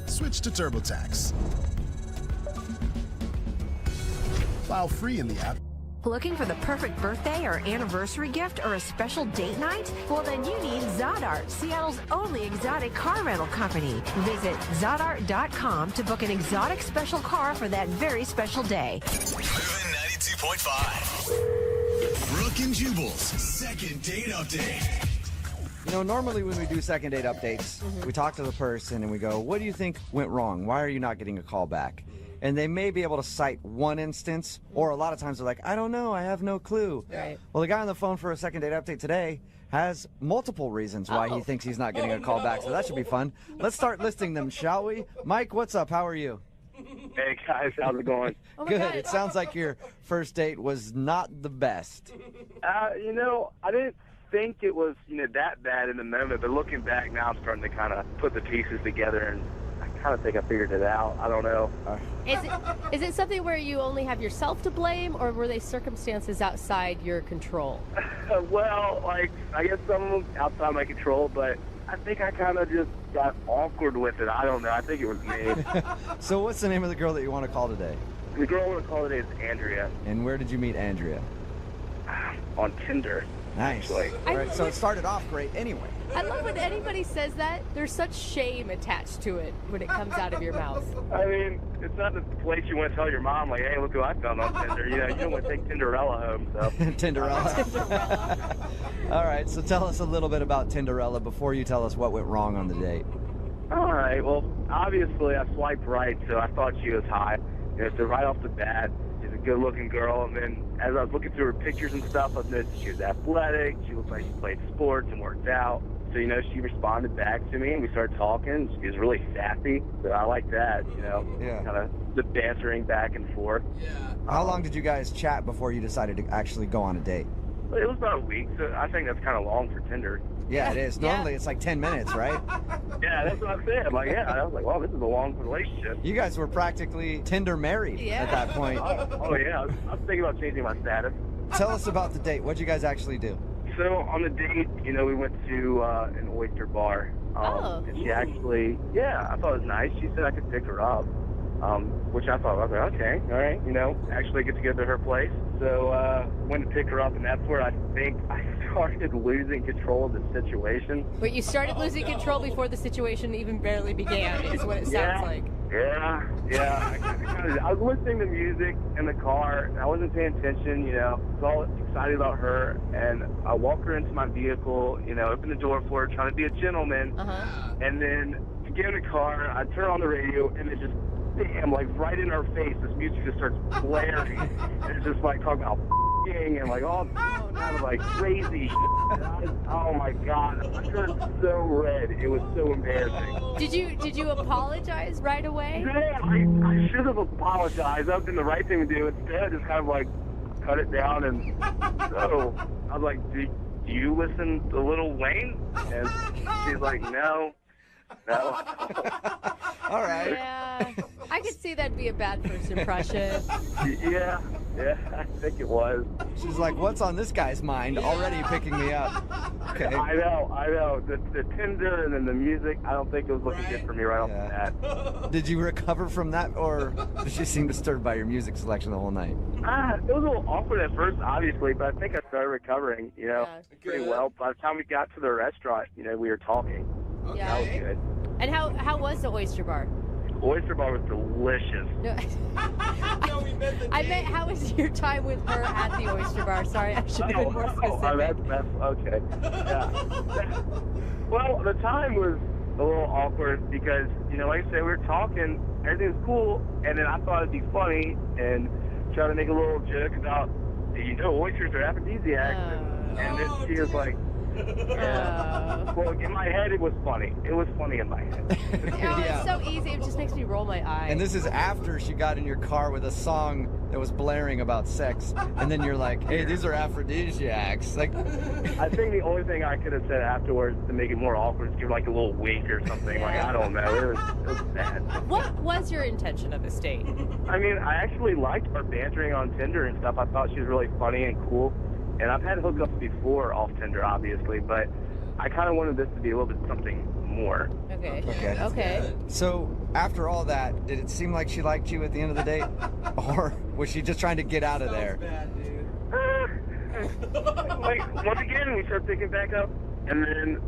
Switch to TurboTax. File free in the app. Looking for the perfect birthday or anniversary gift or a special date night? Well, then you need Zodart, Seattle's only exotic car rental company. Visit Zodart.com to book an exotic special car for that very special day. Moving 92.5. Brooke and Jubal's second date update. You know, normally when we do second date updates, we talk to the person and we go, what do you think went wrong? Why are you not getting a call back? And they may be able to cite one instance, or a lot of times they're like, I don't know, I have no clue. Right. Well, the guy on the phone for a second date update today has multiple reasons why he thinks he's not getting a call back, so that should be fun. Let's start listing them, shall we? Mike, what's up? How are you? Hey guys, how's it going? Good. It sounds like your first date was not the best. You know, I didn't think it was, that bad in the moment, but looking back now, I'm starting to kind of put the pieces together, and I kind of think I figured it out. I don't know. Is it something where you only have yourself to blame, or were they circumstances outside your control? Well, I guess some of them outside my control, but I think I kind of just got awkward with it. I don't know. I think it was me. So what's the name of the girl that you want to call today? The girl I want to call today is Andrea. And where did you meet Andrea? On Tinder. Nice. Actually. All right, so it started off great anyway. I love when anybody says that. There's such shame attached to it when it comes out of your mouth. I mean, it's not the place you want to tell your mom, like, hey, look who I found on Tinder. You don't want to take Tinderella home, so. Tinderella. All right, so tell us a little bit about Tinderella before you tell us what went wrong on the date. All right, well, obviously I swiped right, so I thought she was hot. So right off the bat, she's a good-looking girl, and then as I was looking through her pictures and stuff, I noticed she was athletic, she looked like she played sports and worked out. So, she responded back to me, and we started talking. She was really sassy, so I like that, Yeah. kind of the bantering back and forth. How long did you guys chat before you decided to actually go on a date? But it was about a week, so I think that's kind of long for Tinder. Yeah, it is. Normally it's like 10 minutes, right? Yeah, that's what I said. I was like, wow, this is a long relationship. You guys were practically Tinder married at that point. Oh yeah, I was thinking about changing my status. Tell us about the date. What'd you guys actually do? So on the date, we went to an oyster bar. And she actually, I thought it was nice. She said I could pick her up, which I thought, okay, all right, actually get to go to her place. So went to pick her up, and that's where I think I started losing control of the situation. But you started losing control before the situation even barely began, is what it sounds like. Yeah. I was listening to music in the car, and I wasn't paying attention, I was all excited about her, and I walked her into my vehicle, opened the door for her, trying to be a gentleman, and then to get in the car, I turn on the radio, and it just, bam, right in her face, this music just starts blaring, and it's just talking about and all kind of crazy shit. Oh my God, I turned so red. It was so embarrassing. Did you apologize right away? Yeah, I should have apologized. That would have been the right thing to do. Instead, I just kind of cut it down, and so I was like, do you listen to Lil Wayne? And she's like, no. All right. Yeah, I could see that'd be a bad first impression. Yeah, I think it was. She's like, what's on this guy's mind? Already picking me up. Okay. I know. The Tinder and then the music, I don't think it was looking good for me right off the bat. Did you recover from that, or did she seem disturbed by your music selection the whole night? It was a little awkward at first, obviously, but I think I started recovering, pretty well. By the time we got to the restaurant, we were talking. Yeah. That was good. And how was the oyster bar? Oyster bar was delicious. No, I meant how was your time with her at the oyster bar? Sorry, I should have been more specific. That's okay. Yeah. Well, the time was a little awkward because, like I said, we were talking, everything was cool, and then I thought it'd be funny and try to make a little joke about, oysters are aphrodisiacs, and then she was like, well, in my head, it was funny. It was funny in my head. It's so easy. It just makes me roll my eyes. And this is after she got in your car with a song that was blaring about sex, and then you're like, hey, these are aphrodisiacs. I think the only thing I could have said afterwards to make it more awkward is give a little wink or something. I don't know. It was bad. What was your intention of this date? I mean, I actually liked our bantering on Tinder and stuff. I thought she was really funny and cool. And I've had hookups before off Tinder, obviously, but I kind of wanted this to be a little bit something more. Okay. Okay. Okay. So after all that, did it seem like she liked you at the end of the date? Or was she just trying to get out of there? Like, once again, we start picking back up, and then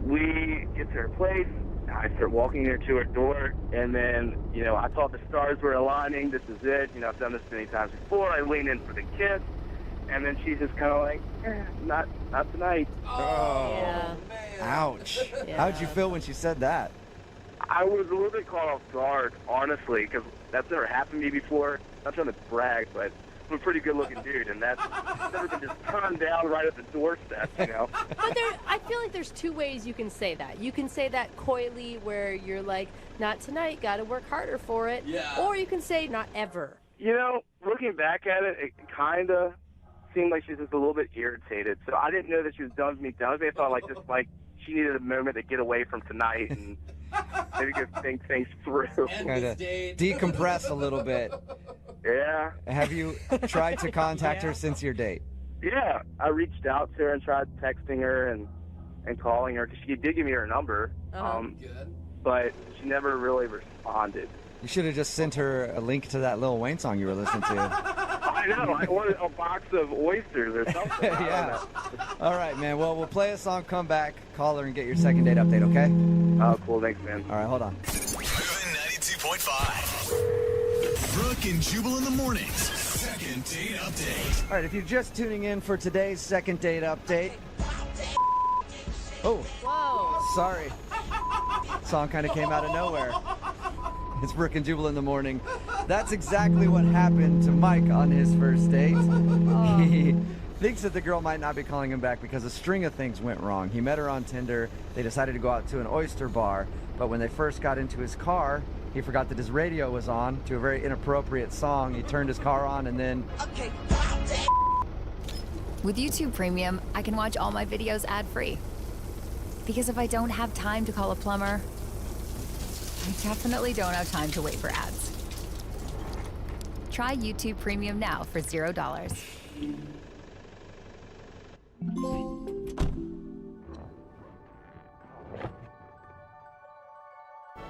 we get to her place. I start walking her to her door, and then, you know, I thought the stars were aligning. This is it. You know, I've done this many times before. I lean in for the kiss, and then she's just kind of like, not tonight. Oh, Yeah. ouch. Yeah. How'd you feel when she said that? I was a little bit caught off guard, honestly, because that's never happened to me before. Not trying to brag, but I'm a pretty good-looking dude, and that's never been just turned down right at the doorstep, you know? But I feel like there's two ways you can say that. You can say that coyly, where you're like, not tonight, got to work harder for it. Yeah. Or you can say, not ever. You know, looking back at it, it kind of seemed like she was just a little bit irritated. So I didn't know that she was done with me. I thought, like, she needed a moment to get away from tonight and maybe go think things through. Kind of decompress a little bit. Yeah. Have you tried to contact her since your date? Yeah. I reached out to her and tried texting her and calling her, because she did give me her number. Good. But she never really responded. You should have just sent her a link to that Lil Wayne song you were listening to. I know. I wanted a box of oysters or something. I don't Yeah. know. All right, man. Well, we'll play a song, come back, call her, and get your second date update, okay? Oh, cool. Thanks, man. All right, hold on. Moving 92.5. Brooke and Jubal in the mornings. Second date update. All right, if you're just tuning in for today's second date update. Oh, Whoa. sorry. Song kind of came out of nowhere. It's Brooke and Jubal in the morning. That's exactly what happened to Mike on his first date. He thinks that the girl might not be calling him back because a string of things went wrong. He met her on Tinder. They decided to go out to an oyster bar. But when they first got into his car, he forgot that his radio was on to a very inappropriate song. He turned his car on and then... With YouTube Premium, I can watch all my videos ad-free. Because if I don't have time to call a plumber, I definitely don't have time to wait for ads. Try YouTube Premium now for $0.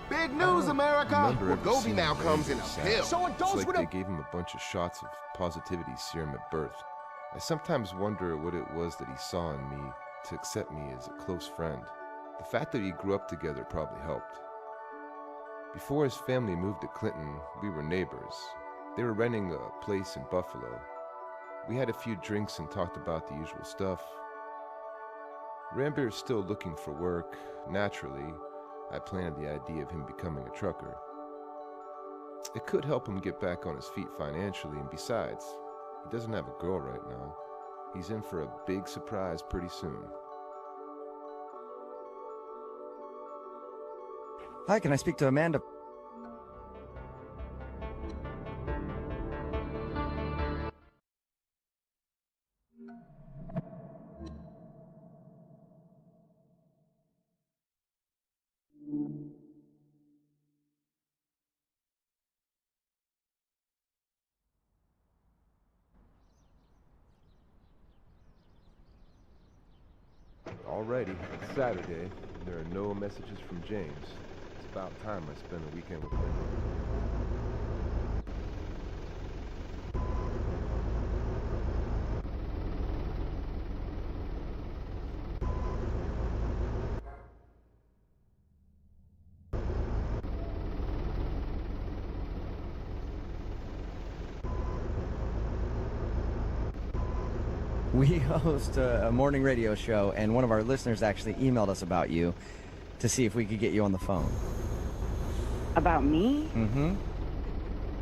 Big news, America! Remember every Wegovy scene now of comes in a Rambo pill. Sad. So It's indulge like with they a... gave him a bunch of shots of positivity serum at birth. I sometimes wonder what it was that he saw in me to accept me as a close friend. The fact that we grew up together probably helped. Before his family moved to Clinton, we were neighbors. They were renting a place in Buffalo. We had a few drinks and talked about the usual stuff. Rambert is still looking for work. Naturally, I planted the idea of him becoming a trucker. It could help him get back on his feet financially, and besides, he doesn't have a girl right now. He's in for a big surprise pretty soon. Hi, can I speak to Amanda? Alrighty, it's Saturday, and there are no messages from James. It's about time I spend a weekend with him. We host a morning radio show, and one of our listeners actually emailed us about you to see if we could get you on the phone. About me? Mm-hmm.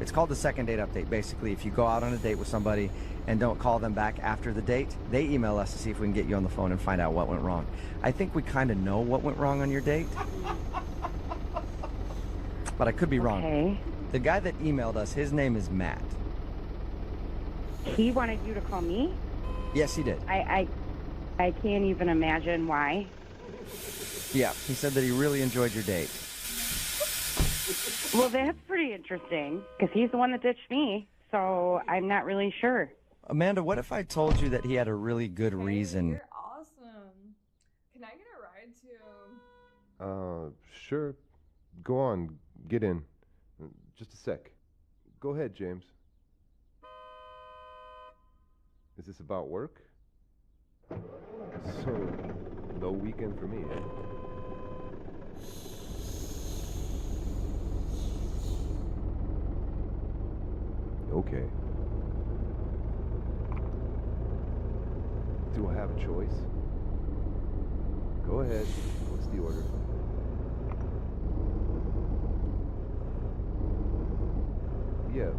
It's called the second date update. Basically, if you go out on a date with somebody and don't call them back after the date, they email us to see if we can get you on the phone and find out what went wrong. I think we kind of know what went wrong on your date, but I could be wrong. Okay. The guy that emailed us, his name is Matt. He wanted you to call me? Yes, he did. I can't even imagine why. Yeah, he said that he really enjoyed your date. Well, that's pretty interesting, because he's the one that ditched me, so I'm not really sure. Amanda, what if I told you that he had a really good reason? You're awesome. Can I get a ride Sure. Go on, get in. Just a sec. Go ahead, James. Is this about work? So, no weekend for me, eh? Okay. Do I have a choice? Go ahead. What's the order? Yeah.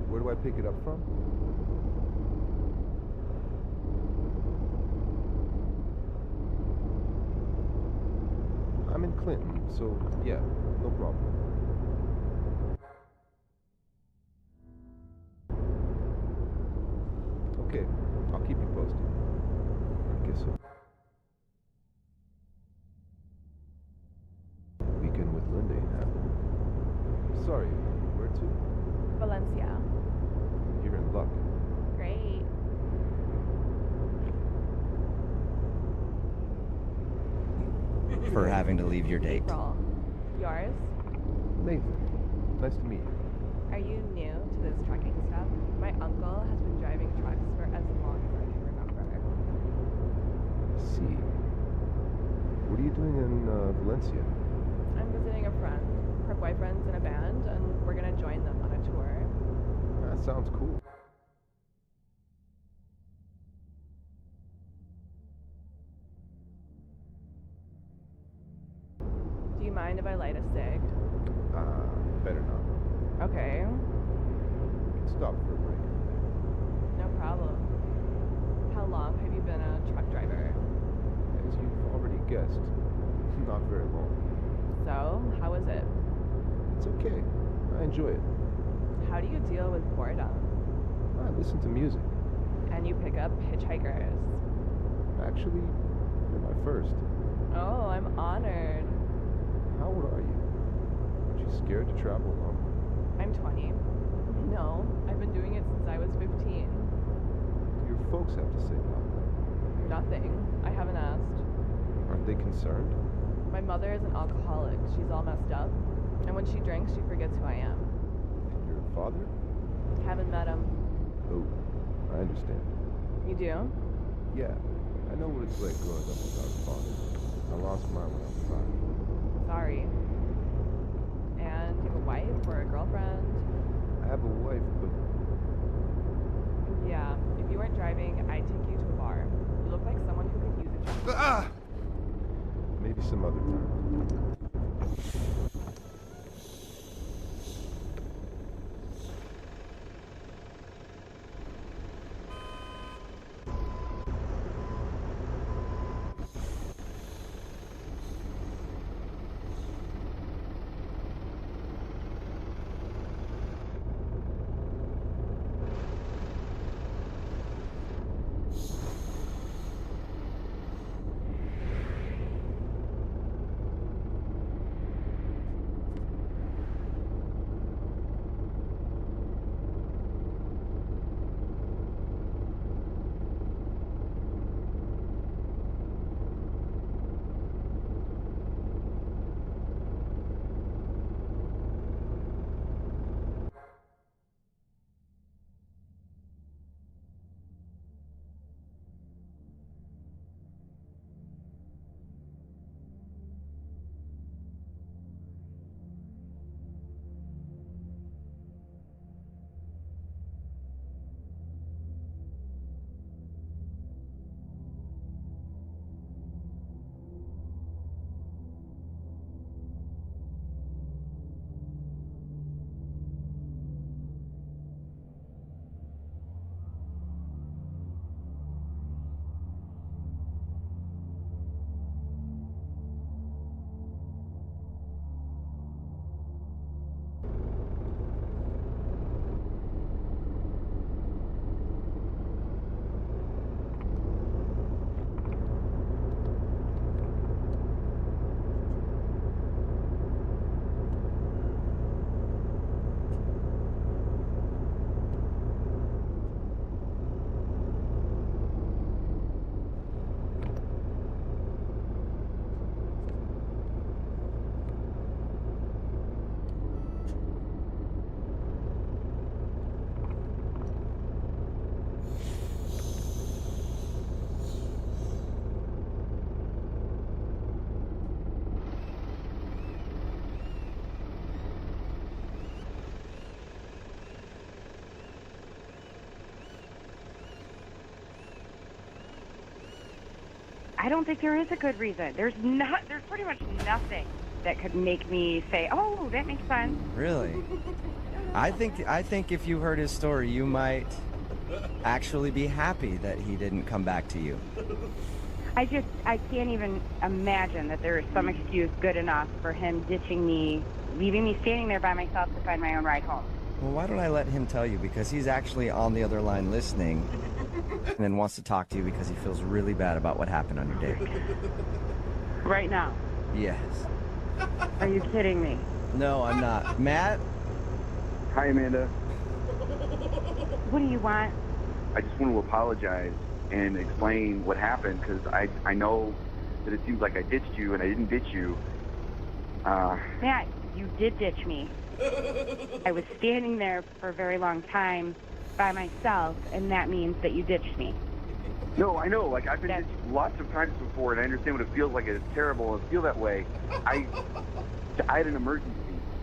Where do I pick it up from? I'm in Clinton, so yeah, no problem. Okay, I'll keep you posted. I guess so. Weekend with Linda ain't happening. Sorry, where to? Valencia. You're in luck. Great. For having to leave your date. April. Yours? Nathan, nice to meet you. Are you new to this trucking stuff? My uncle has been driving trucks for as long as I can remember. See. What are you doing in Valencia? I'm visiting a friend. Her boyfriend's in a band, and we're gonna join them on a tour. That sounds cool. Do you mind if I light a cig? Better not. Okay. We can stop for a break. No problem. How long have you been a truck driver? As you've already guessed, not very long. So, how is it? It's okay. I enjoy it. How do you deal with boredom? I listen to music. And you pick up hitchhikers. Actually, you're my first. Oh, I'm honored. How old are you? Aren't you scared to travel alone? I'm 20. No, I've been doing it since I was 15. What do your folks have to say about that? Nothing. I haven't asked. Aren't they concerned? My mother is an alcoholic. She's all messed up. And when she drinks, she forgets who I am. And your father? Haven't met him. Oh, I understand. You do? Yeah, I know what it's like growing up without a father. I lost mine when I was 5. Sorry. And you have a wife or a girlfriend? I have a wife, but Yeah, if you weren't driving, I'd take you to a bar. You look like someone who could use a job. maybe some other time. I don't think there is a good reason. There's pretty much nothing that could make me say, oh, that makes sense. Really? I think if you heard his story, you might actually be happy that he didn't come back to you. I can't even imagine that there is some excuse good enough for him ditching me, leaving me standing there by myself to find my own ride home. Well, why don't I let him tell you? Because he's actually on the other line listening and then wants to talk to you because he feels really bad about what happened on your date. Right now? Yes. Are you kidding me? No, I'm not. Matt? Hi, Amanda. What do you want? I just want to apologize and explain what happened because I know that it seems like I ditched you and I didn't ditch you. Matt, you did ditch me. I was standing there for a very long time by myself, and that means that you ditched me. No, I know. Like, I've been ditched lots of times before, and I understand what it feels like. It's terrible to feel that way. I had an emergency,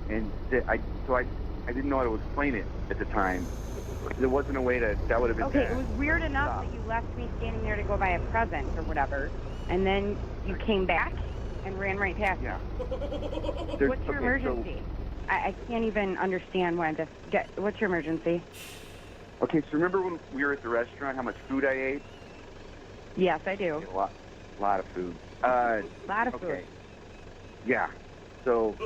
and I didn't know how to explain it at the time. There wasn't a way that would have been okay, bad. it was weird enough that you left me standing there to go buy a present or whatever, and then you came back and ran right past me. What's your emergency? I can't even understand what what's your emergency? Okay, so remember when we were at the restaurant, how much food I ate? Yes, I do. A lot of food. Lot of food. Yeah. So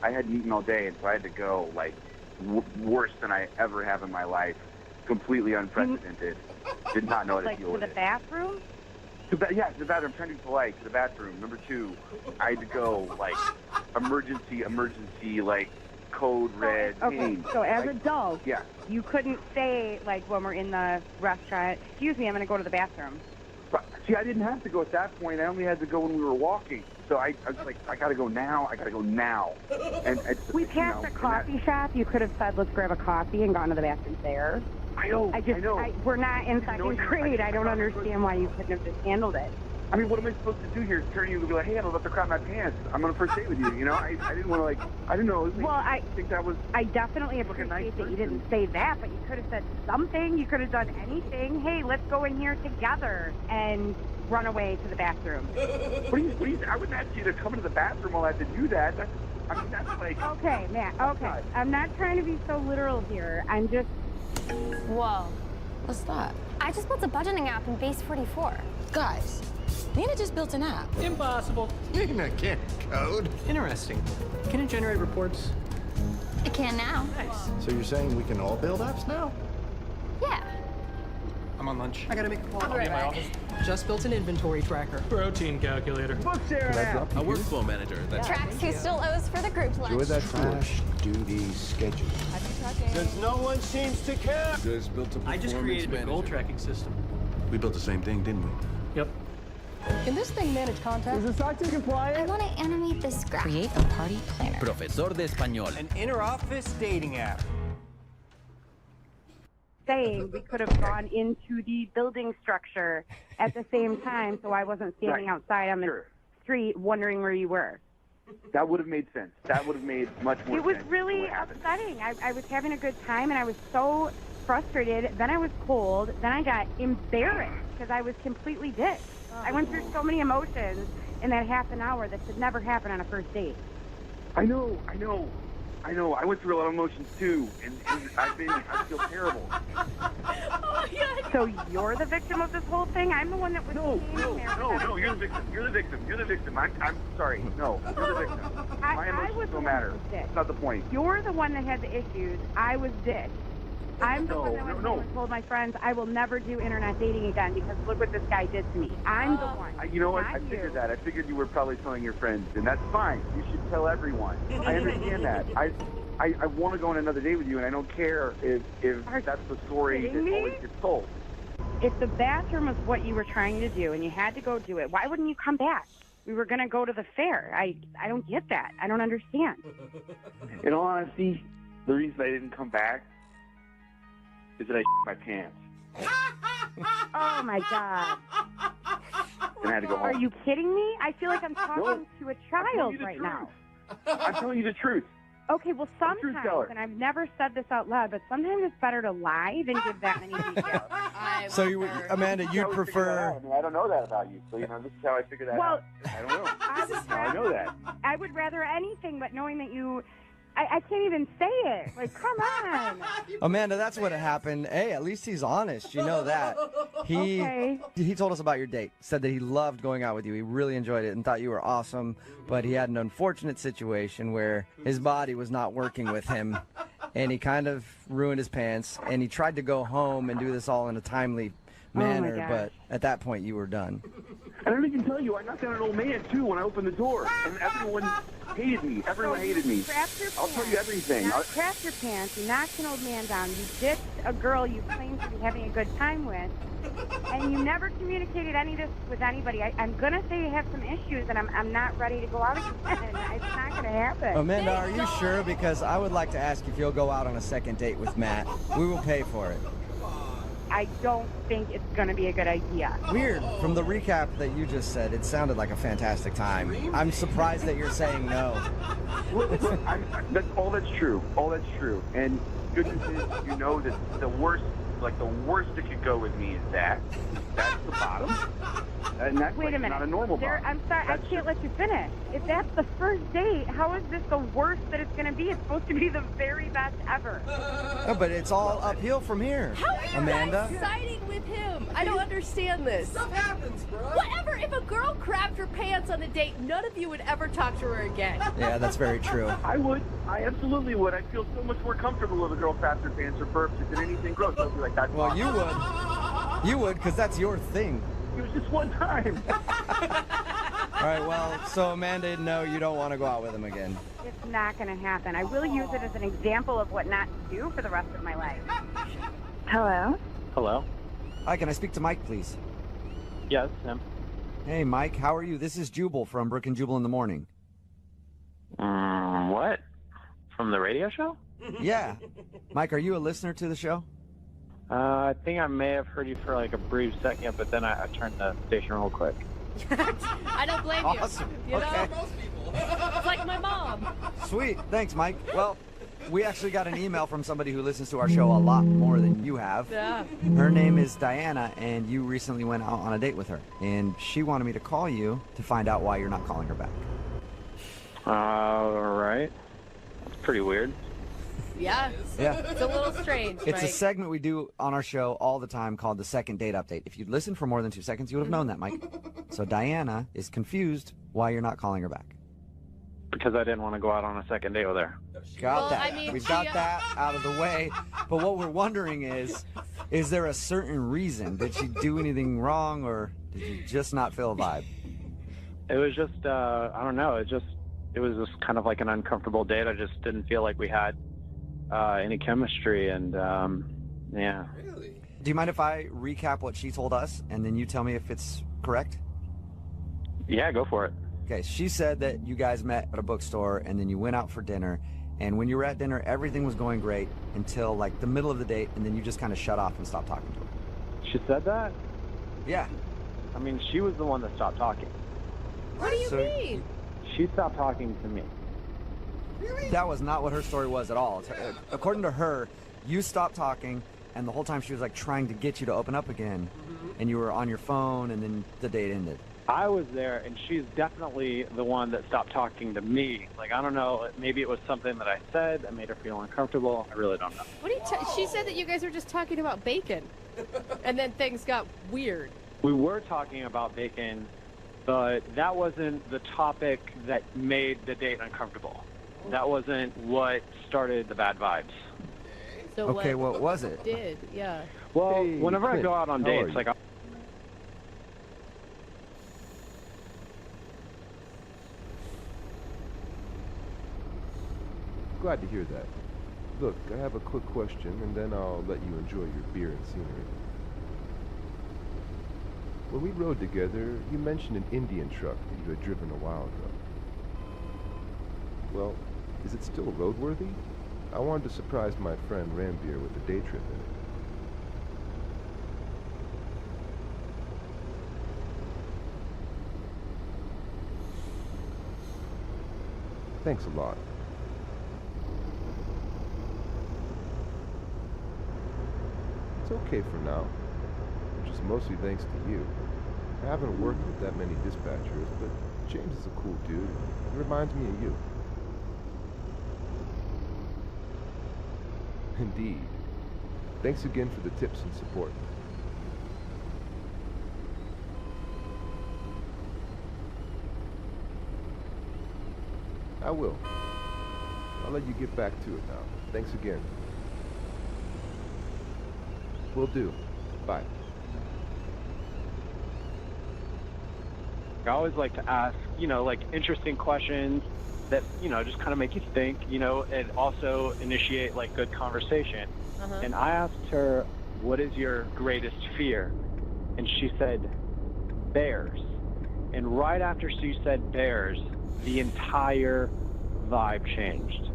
I hadn't eaten all day, and so I had to go, like, worse than I ever have in my life. Completely unprecedented. Did not know how to like deal to with the it. bathroom? To the bathroom. I'm trying to be polite. To the bathroom. Number 2, I had to go, like, emergency, like, code red. Okay, pain. so as adults, yeah. you couldn't say, like, when we're in the restaurant, excuse me, I'm going to go to the bathroom. But, see, I didn't have to go at that point. I only had to go when we were walking. So I was like, I got to go now. And we passed a coffee shop. You could have said, let's grab a coffee and gone to the bathroom there. I know. We're not in second grade. I don't understand why you couldn't have just handled it. I mean, what am I supposed to do here? Is turn you and be like, hey, I'm about to crap my pants. I'm on a first date with you, you know? I didn't want to, like, I didn't know. Well, I think that was... I definitely appreciate that you didn't say that, but you could have said something. You could have done anything. Hey, let's go in here together and run away to the bathroom. I wouldn't ask you to come into the bathroom while I had to do that. That's like... Okay, Matt, okay. I'm not trying to be so literal here. I'm just... Whoa. What's that? I just built a budgeting app in Base 44. Guys, Nina just built an app. Impossible. Nina can't code. Interesting. Can it generate reports? It can now. Nice. So you're saying we can all build apps now? Yeah. I'm on lunch. I gotta make a call. I'll be right in my back. office. Just built an inventory tracker. Protein calculator. Can I drop A you here? workflow manager. That's Tracks who still owes for the group lunch. Enjoy that trash duty schedule. Since no one seems to care. You guys built a I just performance created a manager. goal tracking system. We built the same thing, didn't we? Yep. Can this thing manage contacts? Is the SOC compliant? I want to animate this graph. Create a party planner. Profesor de español. An inter-office dating app. saying we could have gone into the building structure at the same time, so I wasn't standing outside on the street wondering where you were. That would have made sense. That would have made much more sense. It was really upsetting. I was having a good time, and I was so frustrated. Then I was cold. Then I got embarrassed because I was completely ditched. I went through so many emotions in that half an hour that should never happen on a first date. I know. I went through a lot of emotions too, and I feel terrible. Oh, yeah. So you're the victim of this whole thing? I'm the one that was standing there. No, you're the victim. I'm sorry. No, you're the victim. My emotions don't matter. That's not the point. You're the one that had the issues. I was ditched. I'm the one that went home and told my friends I will never do internet dating again because look what this guy did to me. I'm the one. You know what? Not I figured you. that. I figured you were probably telling your friends, and that's fine. You should tell everyone. I understand that. I want to go on another date with you, and I don't care if that's the story that always gets told. If the bathroom was what you were trying to do and you had to go do it, why wouldn't you come back? We were going to go to the fair. I don't get that. I don't understand. In all honesty, the reason I didn't come back is that I my pants. Oh, my God. And I had to go home. Are you kidding me? I feel like I'm talking to a child right now. I'm telling you the truth. Okay, well, sometimes, and I've never said this out loud, but sometimes it's better to lie than give that many details. So, Amanda, you'd prefer... I don't know that about you, so this is how I figured that out. I don't know. I know that. I would rather anything but knowing that you... I can't even say it. Like, come on. Amanda, that's what happened. Hey, at least he's honest. You know that. He told us about your date. Said that he loved going out with you. He really enjoyed it and thought you were awesome. But he had an unfortunate situation where his body was not working with him. And he kind of ruined his pants. And he tried to go home and do this all in a timely manner. But at that point, you were done. And I didn't even tell you, I knocked down an old man, too, when I opened the door. And everyone hated me. Everyone hated me. I'll tell you everything. Not crapped your pants. You knocked an old man down. You ditched a girl you claimed to be having a good time with. And you never communicated any of this with anybody. I'm going to say you have some issues, and I'm not ready to go out again. It's not going to happen. Amanda, are you sure? Because I would like to ask if you'll go out on a second date with Matt. We will pay for it. I don't think it's going to be a good idea. Weird. From the recap that you just said, it sounded like a fantastic time. I'm surprised that you're saying no. That's true. All that's true. And good news is, you know that the worst that could go with me is that. That's the bottom. And that's Wait a minute. not a normal bottom. I'm sorry, I can't let you finish. If that's the first date, how is this the worst that it's going to be? It's supposed to be the very best ever. Oh, but it's all uphill from here. How are you Amanda? guys siding with him? I don't understand this. Stuff happens, bro. Whatever. If a girl crapped her pants on a date, none of you would ever talk to her again. Yeah, that's very true. I would. I absolutely would. I feel so much more comfortable if a girl craps her pants or burps than anything gross. I'll be like, that's Well, awesome. you would. You would, because that's your thing. It was just one time. All right, well, so Amanda, no, you don't want to go out with him again. It's not going to happen. I will use it as an example of what not to do for the rest of my life. Hello? Hello? Hi, can I speak to Mike, please? Yes, him. Hey, Mike, how are you? This is Jubal from Brook and Jubal in the Morning. What? From the radio show? Yeah. Mike, are you a listener to the show? I think I may have heard you for like a brief second, but then I turned the station real quick. I don't blame Awesome. you. You Okay. know? It's like my mom. Sweet. Thanks, Mike. Well, we actually got an email from somebody who listens to our show a lot more than you have. Yeah. Her name is Diana, and you recently went out on a date with her. And she wanted me to call you to find out why you're not calling her back. All right. That's pretty weird. Yeah. Yeah. It's a little strange, It's a Mike. segment we do on our show all the time called the Second Date Update. If you'd listened for more than 2 seconds, you would have known that, Mike. So Diana is confused why you're not calling her back. Because I didn't want to go out on a second date with her. Got Well, that. I mean, We've she, got that out of the way. But what we're wondering is there a certain reason? Did she do anything wrong, or did you just not feel a vibe? It was just, I don't know, it was just kind of like an uncomfortable date. I just didn't feel like we had any chemistry, and yeah. Do you mind if I recap what she told us, and then you tell me if it's correct? Yeah, go for it. Okay, she said that you guys met at a bookstore, and then you went out for dinner, and when you were at dinner, everything was going great until, like, the middle of the date, and then you just kind of shut off and stopped talking to her. She said that? Yeah. I mean, she was the one that stopped talking. What do you So- mean? She stopped talking to me. That was not what her story was at all. According to her, you stopped talking, and the whole time she was like trying to get you to open up again, and you were on your phone, and then the date ended. I was there, and she's definitely the one that stopped talking to me. Like, I don't know, maybe it was something that I said that made her feel uncomfortable. I really don't know. What do you she said that you guys were just talking about bacon. And then things got weird. We were talking about bacon, but that wasn't the topic that made the date uncomfortable. That wasn't what started the bad vibes. So Okay, what was it? Did, yeah. Well, Hey, whenever I Quinn, go out on how are dates, you? like, Glad to hear that. Look, I have a quick question, and then I'll let you enjoy your beer and scenery. When we rode together, you mentioned an Indian truck that you had driven a while ago. Well, is it still roadworthy? I wanted to surprise my friend Rambeer with a day trip in it. Thanks a lot. It's okay for now, which is mostly thanks to you. I haven't worked with that many dispatchers, but James is a cool dude. He reminds me of you. Indeed. Thanks again for the tips and support. I will. I'll let you get back to it now. Thanks again. Will do. Bye. I always like to ask, like interesting questions that, just kind of make you think, and also initiate like good conversation. And I asked her, what is your greatest fear? And she said, bears. And right after she said bears, the entire vibe changed.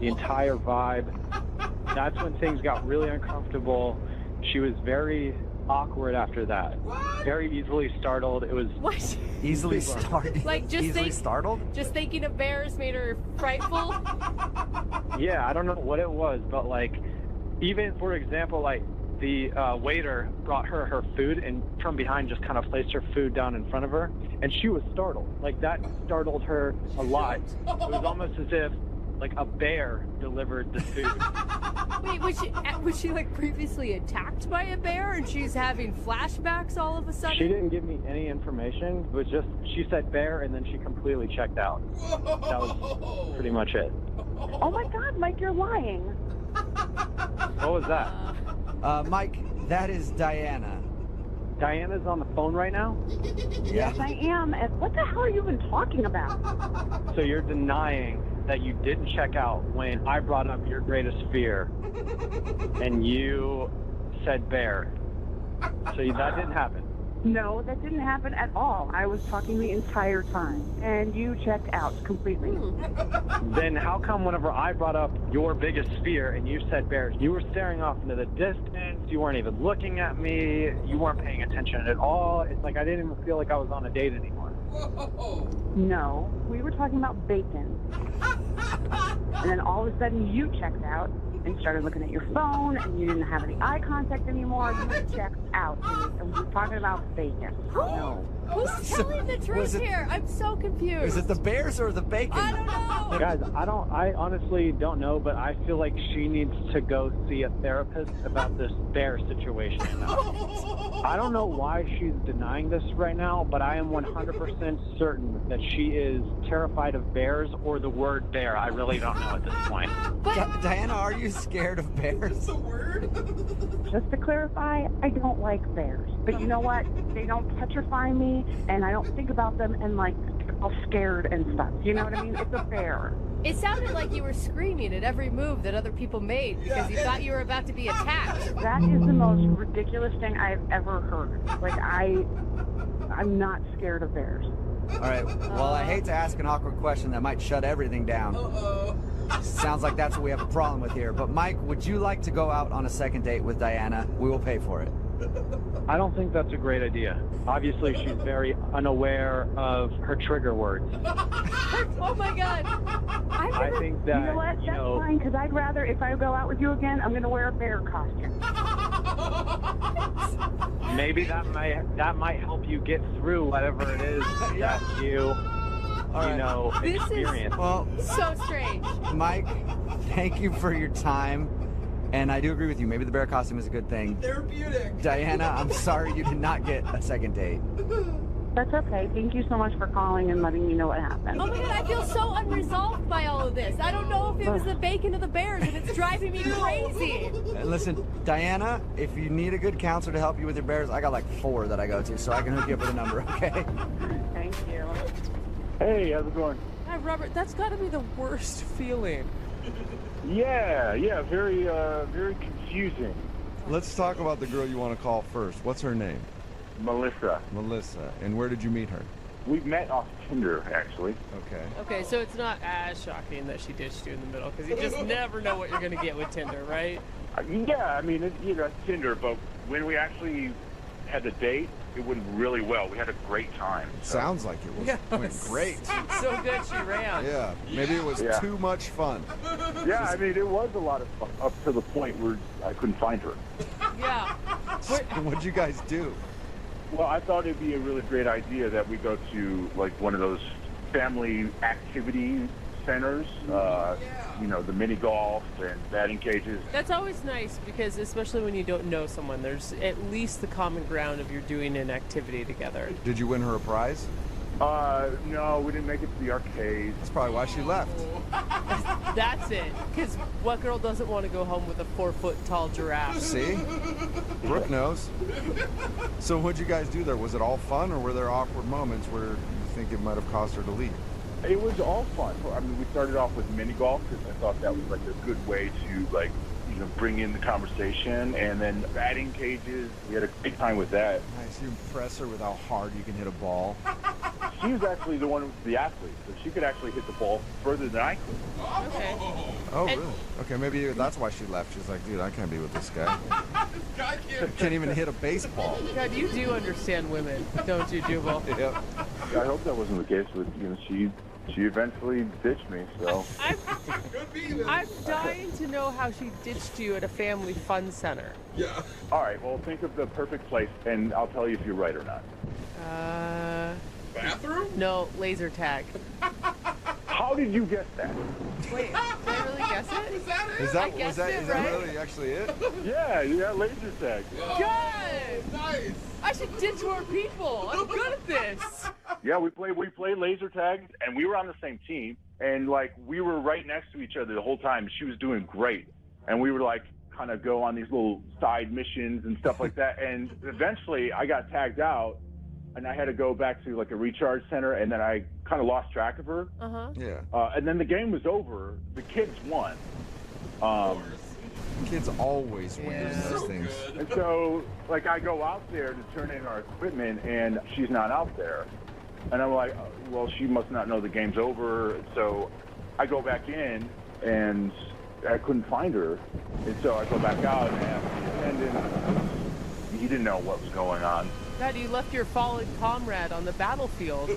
The entire vibe. That's when things got really uncomfortable. She was very awkward after that. Very easily startled. It was What? Easily startled? Like just Easily startled? Just thinking of bears made her frightful. Yeah, I don't know what it was, but like, even for example, like the waiter brought her food and from behind just kind of placed her food down in front of her, and she was startled. Like that startled her a lot. It was almost as if like a bear delivered the food. Wait, was she like previously attacked by a bear and she's having flashbacks all of a sudden? She didn't give me any information, but just she said bear and then she completely checked out. That was pretty much it. Oh my God, Mike, you're lying. What was that? Mike, that is Diana. Diana's on the phone right now? Yes, I am. And what the hell are you even talking about? So you're denying that you didn't check out when I brought up your greatest fear and you said bear. So that didn't happen. No, that didn't happen at all. I was talking the entire time, and you checked out completely. Then how come whenever I brought up your biggest fear and you said bears, you were staring off into the distance, you weren't even looking at me, you weren't paying attention at all? It's like I didn't even feel like I was on a date anymore. No, we were talking about bacon. And then all of a sudden you checked out and started looking at your phone, and you didn't have any eye contact anymore. You checked out, and we were talking about bacon. No. Who's telling the truth here? I'm so confused. Is it the bears or the bacon? I don't know. Guys, I honestly don't know, but I feel like she needs to go see a therapist about this bear situation. I don't know why she's denying this right now, but I am 100% certain that she is terrified of bears or the word bear. I really don't know at this point. Diana, are you scared of bears? What's the word? Just to clarify, I don't like bears. But you know what? They don't petrify me, and I don't think about them and like all scared and stuff. You know what I mean? It's a bear. It sounded like you were screaming at every move that other people made because you thought you were about to be attacked. That is the most ridiculous thing I've ever heard. Like I'm not scared of bears. All right. Well, I hate to ask an awkward question that might shut everything down. Sounds like that's what we have a problem with here. But Mike, would you like to go out on a second date with Diana? We will pay for it. I don't think that's a great idea. Obviously, she's very unaware of her trigger words. Oh my God. I think that, you know what? That's fine, because I'd rather, if I go out with you again, I'm going to wear a bear costume. Maybe that might help you get through whatever it is that you experience. Well, so strange. Mike, thank you for your time. And I do agree with you. Maybe the bear costume is a good thing. Therapeutic. Diana, I'm sorry you did not get a second date. That's okay. Thank you so much for calling and letting me know what happened. Oh my God, I feel so unresolved by all of this. I don't know if it was the bacon or the bears, and it's driving me crazy. And listen, Diana, if you need a good counselor to help you with your bears, I got like 4 that I go to, so I can hook you up with a number, okay? Thank you. Hey, how's it going? Hi, Robert. That's got to be the worst feeling. Yeah, very confusing. Let's talk about the girl you want to call first. What's her name? Melissa. Melissa. And where did you meet her? We met off Tinder, actually. Okay. Okay, so it's not as shocking that she ditched you in the middle, because you just never know what you're going to get with Tinder, right? Yeah, I mean, it's Tinder, but when we actually had the date, it went really well. We had a great time. Sounds like it went great. So good she ran. Yeah, maybe it was Yeah. too much fun. Yeah, I mean, it was a lot of fun up to the point where I couldn't find her. Yeah. What'd you guys do? Well, I thought it'd be a really great idea that we go to like one of those family activity centers, you know, the mini golf and batting cages. That's always nice because especially when you don't know someone, there's at least the common ground of you're doing an activity together. Did you win her a prize? No, we didn't make it to the arcade. That's probably why she left. That's it. Because what girl doesn't want to go home with a 4-foot-tall giraffe? See? Brooke knows. So what'd you guys do there? Was it all fun, or were there awkward moments where you think it might have caused her to leave? It was all fun. I mean, we started off with mini golf because I thought that was like a good way to like, you know, bring in the conversation, and then batting cages. We had a great time with that. Nice. You impress her with how hard you can hit a ball. She was actually the one, the athlete, so she could actually hit the ball further than I could. Okay. Oh, really? Okay, maybe that's why she left. She's like, dude, I can't be with this guy. Can't even hit a baseball. God, you do understand women, don't you, Jubal? Yep. I hope that wasn't the case, but you know, she eventually ditched me. So I'm dying to know how she ditched you at a family fun center. yeah. All right. Well, think of the perfect place, and I'll tell you if you're right or not. Bathroom? No, laser tag. How did you guess that? Wait, did I really guess it? Is that I is that guessed it, is that right? really actually it? Yeah, laser tag. Good! Nice! I should ditch more people. I'm good at this. Yeah, we played laser tag, and we were on the same team, and like we were right next to each other the whole time. She was doing great, and we were like kind of go on these little side missions and stuff like that. And eventually, I got tagged out, and I had to go back to like a recharge center, and then I kind of lost track of her. Yeah. And then the game was over. The kids won. Kids always win in those things. And so, like, I go out there to turn in our equipment, and she's not out there. And I'm like, well, she must not know the game's over. So I go back in, and I couldn't find her. And so I go back out and ask the attendant. He didn't know what was going on. God, you left your fallen comrade on the battlefield.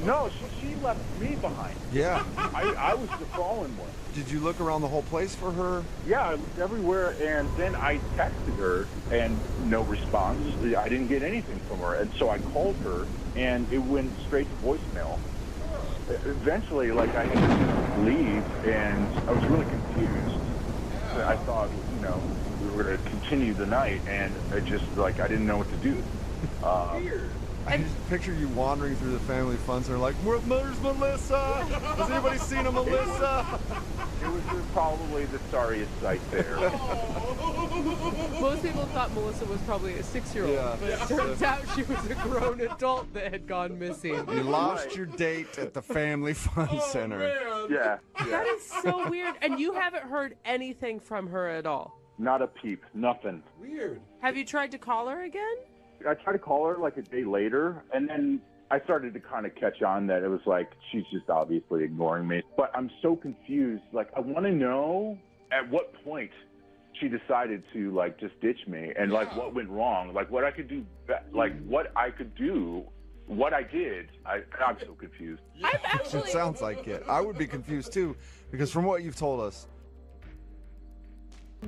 No, she left me behind. Yeah. I was the fallen one. Did you look around the whole place for her? Yeah, I looked everywhere, and then I texted her, and no response. I didn't get anything from her, and so I called her, and it went straight to voicemail. Eventually, like, I had to leave, and I was really confused. I thought, you know, we were going to continue the night, and I just, like, I didn't know what to do. Weird. I just picture you wandering through the family fun center like, where's Melissa? Has anybody seen a Melissa? It was probably the sorriest sight there. Most people thought Melissa was probably a 6-year-old, Yeah. but it turns out she was a grown adult that had gone missing. You lost your date at the family fun center. Yeah. That is so weird, and you haven't heard anything from her at all. Not a peep, nothing. Weird. Have you tried to call her again? I tried to call her like a day later, and then I started to kind of catch on that it was like, she's just obviously ignoring me. But I'm so confused. Like, I want to know at what point she decided to, like, just ditch me, and, like, what went wrong. Like, what I could do, like, what I could do, what I did. I'm so confused. It sounds like it. I would be confused too, because from what you've told us,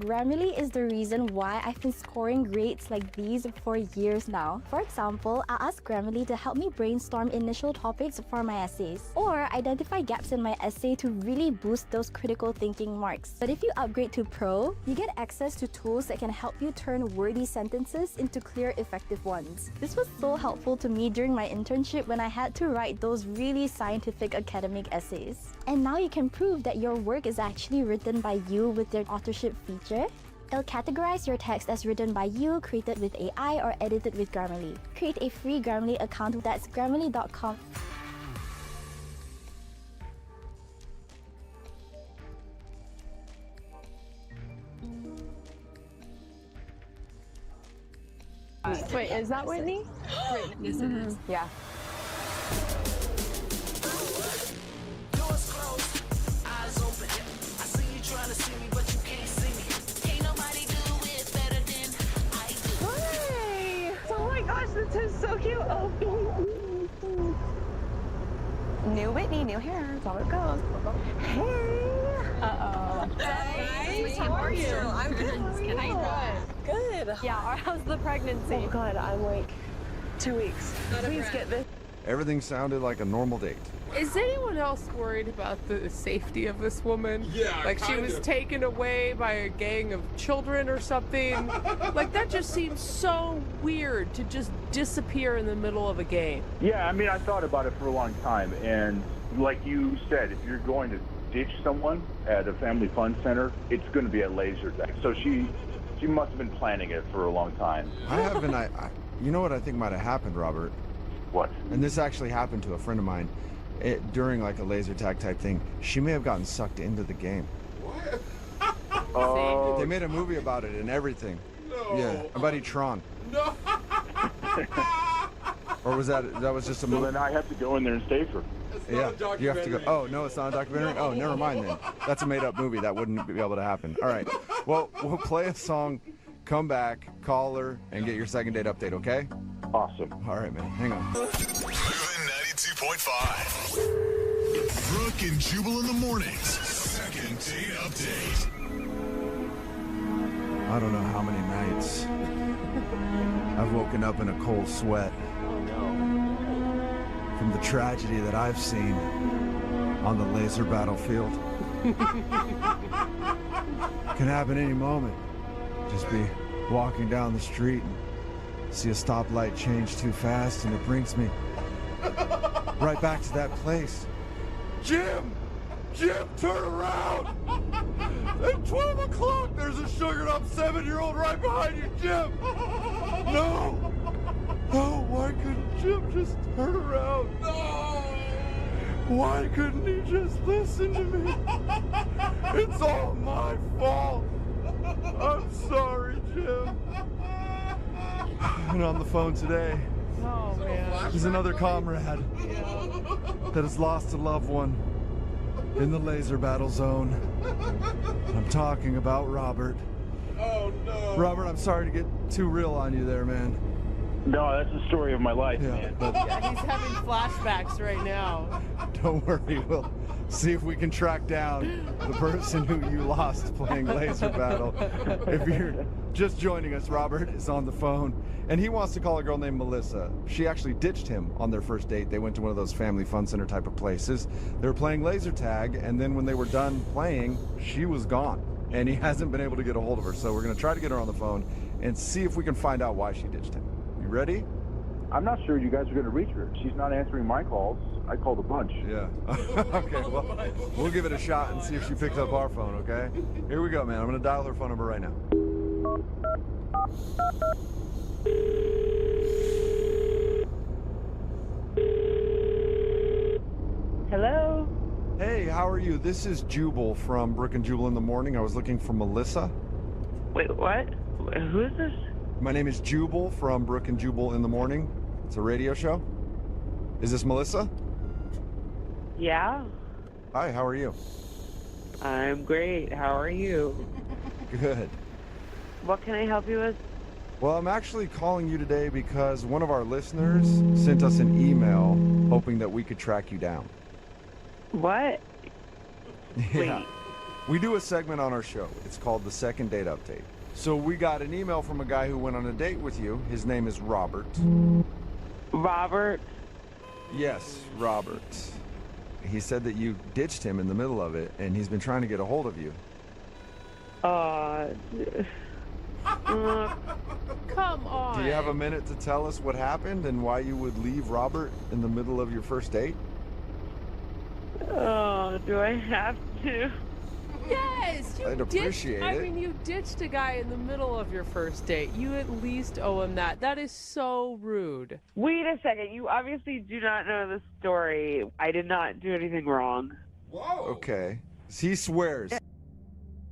Grammarly is the reason why I've been scoring grades like these for years now. For example, I asked Grammarly to help me brainstorm initial topics for my essays, or identify gaps in my essay to really boost those critical thinking marks. But if you upgrade to Pro, you get access to tools that can help you turn wordy sentences into clear, effective ones. This was so helpful to me during my internship when I had to write those really scientific academic essays. And now you can prove that your work is actually written by you with their authorship feature. It'll categorize your text as written by you, created with AI, or edited with Grammarly. Create a free Grammarly account. That's Grammarly.com. Wait, is that Whitney? Yes, it is. Yeah. Hi! New Whitney, new hair. That's how it goes. Hey. Uh-oh. Hey, how are you? I'm good. How are you? Good. Yeah, how's the pregnancy? Oh, God, I'm like 2 weeks. Please get this. Everything sounded like a normal date. Is anyone else worried about the safety of this woman? Yeah, like she was taken away by a gang of children or something. Like that just seems so weird to just disappear in the middle of a game. Yeah, I mean, I thought about it for a long time, and like you said, if you're going to ditch someone at a family fun center, it's going to be at laser tag. So she must have been planning it for a long time. I have been. You know what I think might have happened, Robert? What? And this actually happened to a friend of mine. During like a laser tag type thing, she may have gotten sucked into the game. Oh. They made a movie about it and everything. No. Yeah, my buddy Tron. No. Or was that was just a movie? Well, then I have to go in there and stay for. Yeah, you have to go. Oh no, it's not a documentary. Oh, never mind then. That's a made-up movie. That wouldn't be able to happen. All right. Well, we'll play a song, come back, call her, and get your second date update. Okay? Awesome. All right, man. Hang on. Moving 92.5. Brooke and Jubal in the mornings. Second date update. I don't know how many nights I've woken up in a cold sweat from the tragedy that I've seen on the laser battlefield. Can happen any moment. Just be walking down the street and see a stoplight change too fast, and it brings me right back to that place. Jim! Jim, turn around! At 12 o'clock, there's a sugared up 7-year-old right behind you, Jim! No! Oh, why couldn't Jim just turn around? No! Why couldn't he just listen to me? It's all my fault. I'm sorry, Jim. And on the phone today is another comrade that has lost a loved one in the laser battle zone. I'm talking about Robert. Oh no. Robert, I'm sorry to get too real on you there, man. No, that's the story of my life, man. But Yeah, he's having flashbacks right now. don't worry, we'll see if we can track down the person who you lost playing laser battle. If you're just joining us, Robert is on the phone, and he wants to call a girl named Melissa. She actually ditched him on their first date. They went to one of those family fun center type of places. They were playing laser tag, and then when they were done playing, she was gone, and he hasn't been able to get a hold of her. So we're going to try to get her on the phone and see if we can find out why she ditched him. You ready? I'm not sure you guys are going to reach her. She's not answering my calls. I called a bunch. Yeah. Okay, well, we'll give it a shot and see if she picks up our phone, okay? Here we go, man. I'm going to dial her phone number right now. Hello? Hey, how are you? This is Jubal from Brooke and Jubal in the Morning. I was looking for Melissa. Wait, what? Who is this? My name is Jubal from Brooke and Jubal in the Morning. It's a radio show. Is this Melissa? Yeah, Hi, how are you? I'm great. How are you? Good. What can I help you with? Well, I'm actually calling you today because one of our listeners sent us an email hoping that we could track you down. What? Yeah. We do a segment on our show. It's called the Second Date Update. So we got an email from a guy who went on a date with you. His name is Robert. Robert? Yes, Robert. He said that you ditched him in the middle of it, and he's been trying to get a hold of you. Come on. Do you have a minute to tell us what happened and why you would leave Robert in the middle of your first date? Oh, do I have to? Yes, you I'd appreciate ditched, I it. mean, you ditched a guy in the middle of your first date. You at least owe him that. That is so rude. Wait a second. You obviously do not know the story. I did not do anything wrong. Whoa. Okay. He swears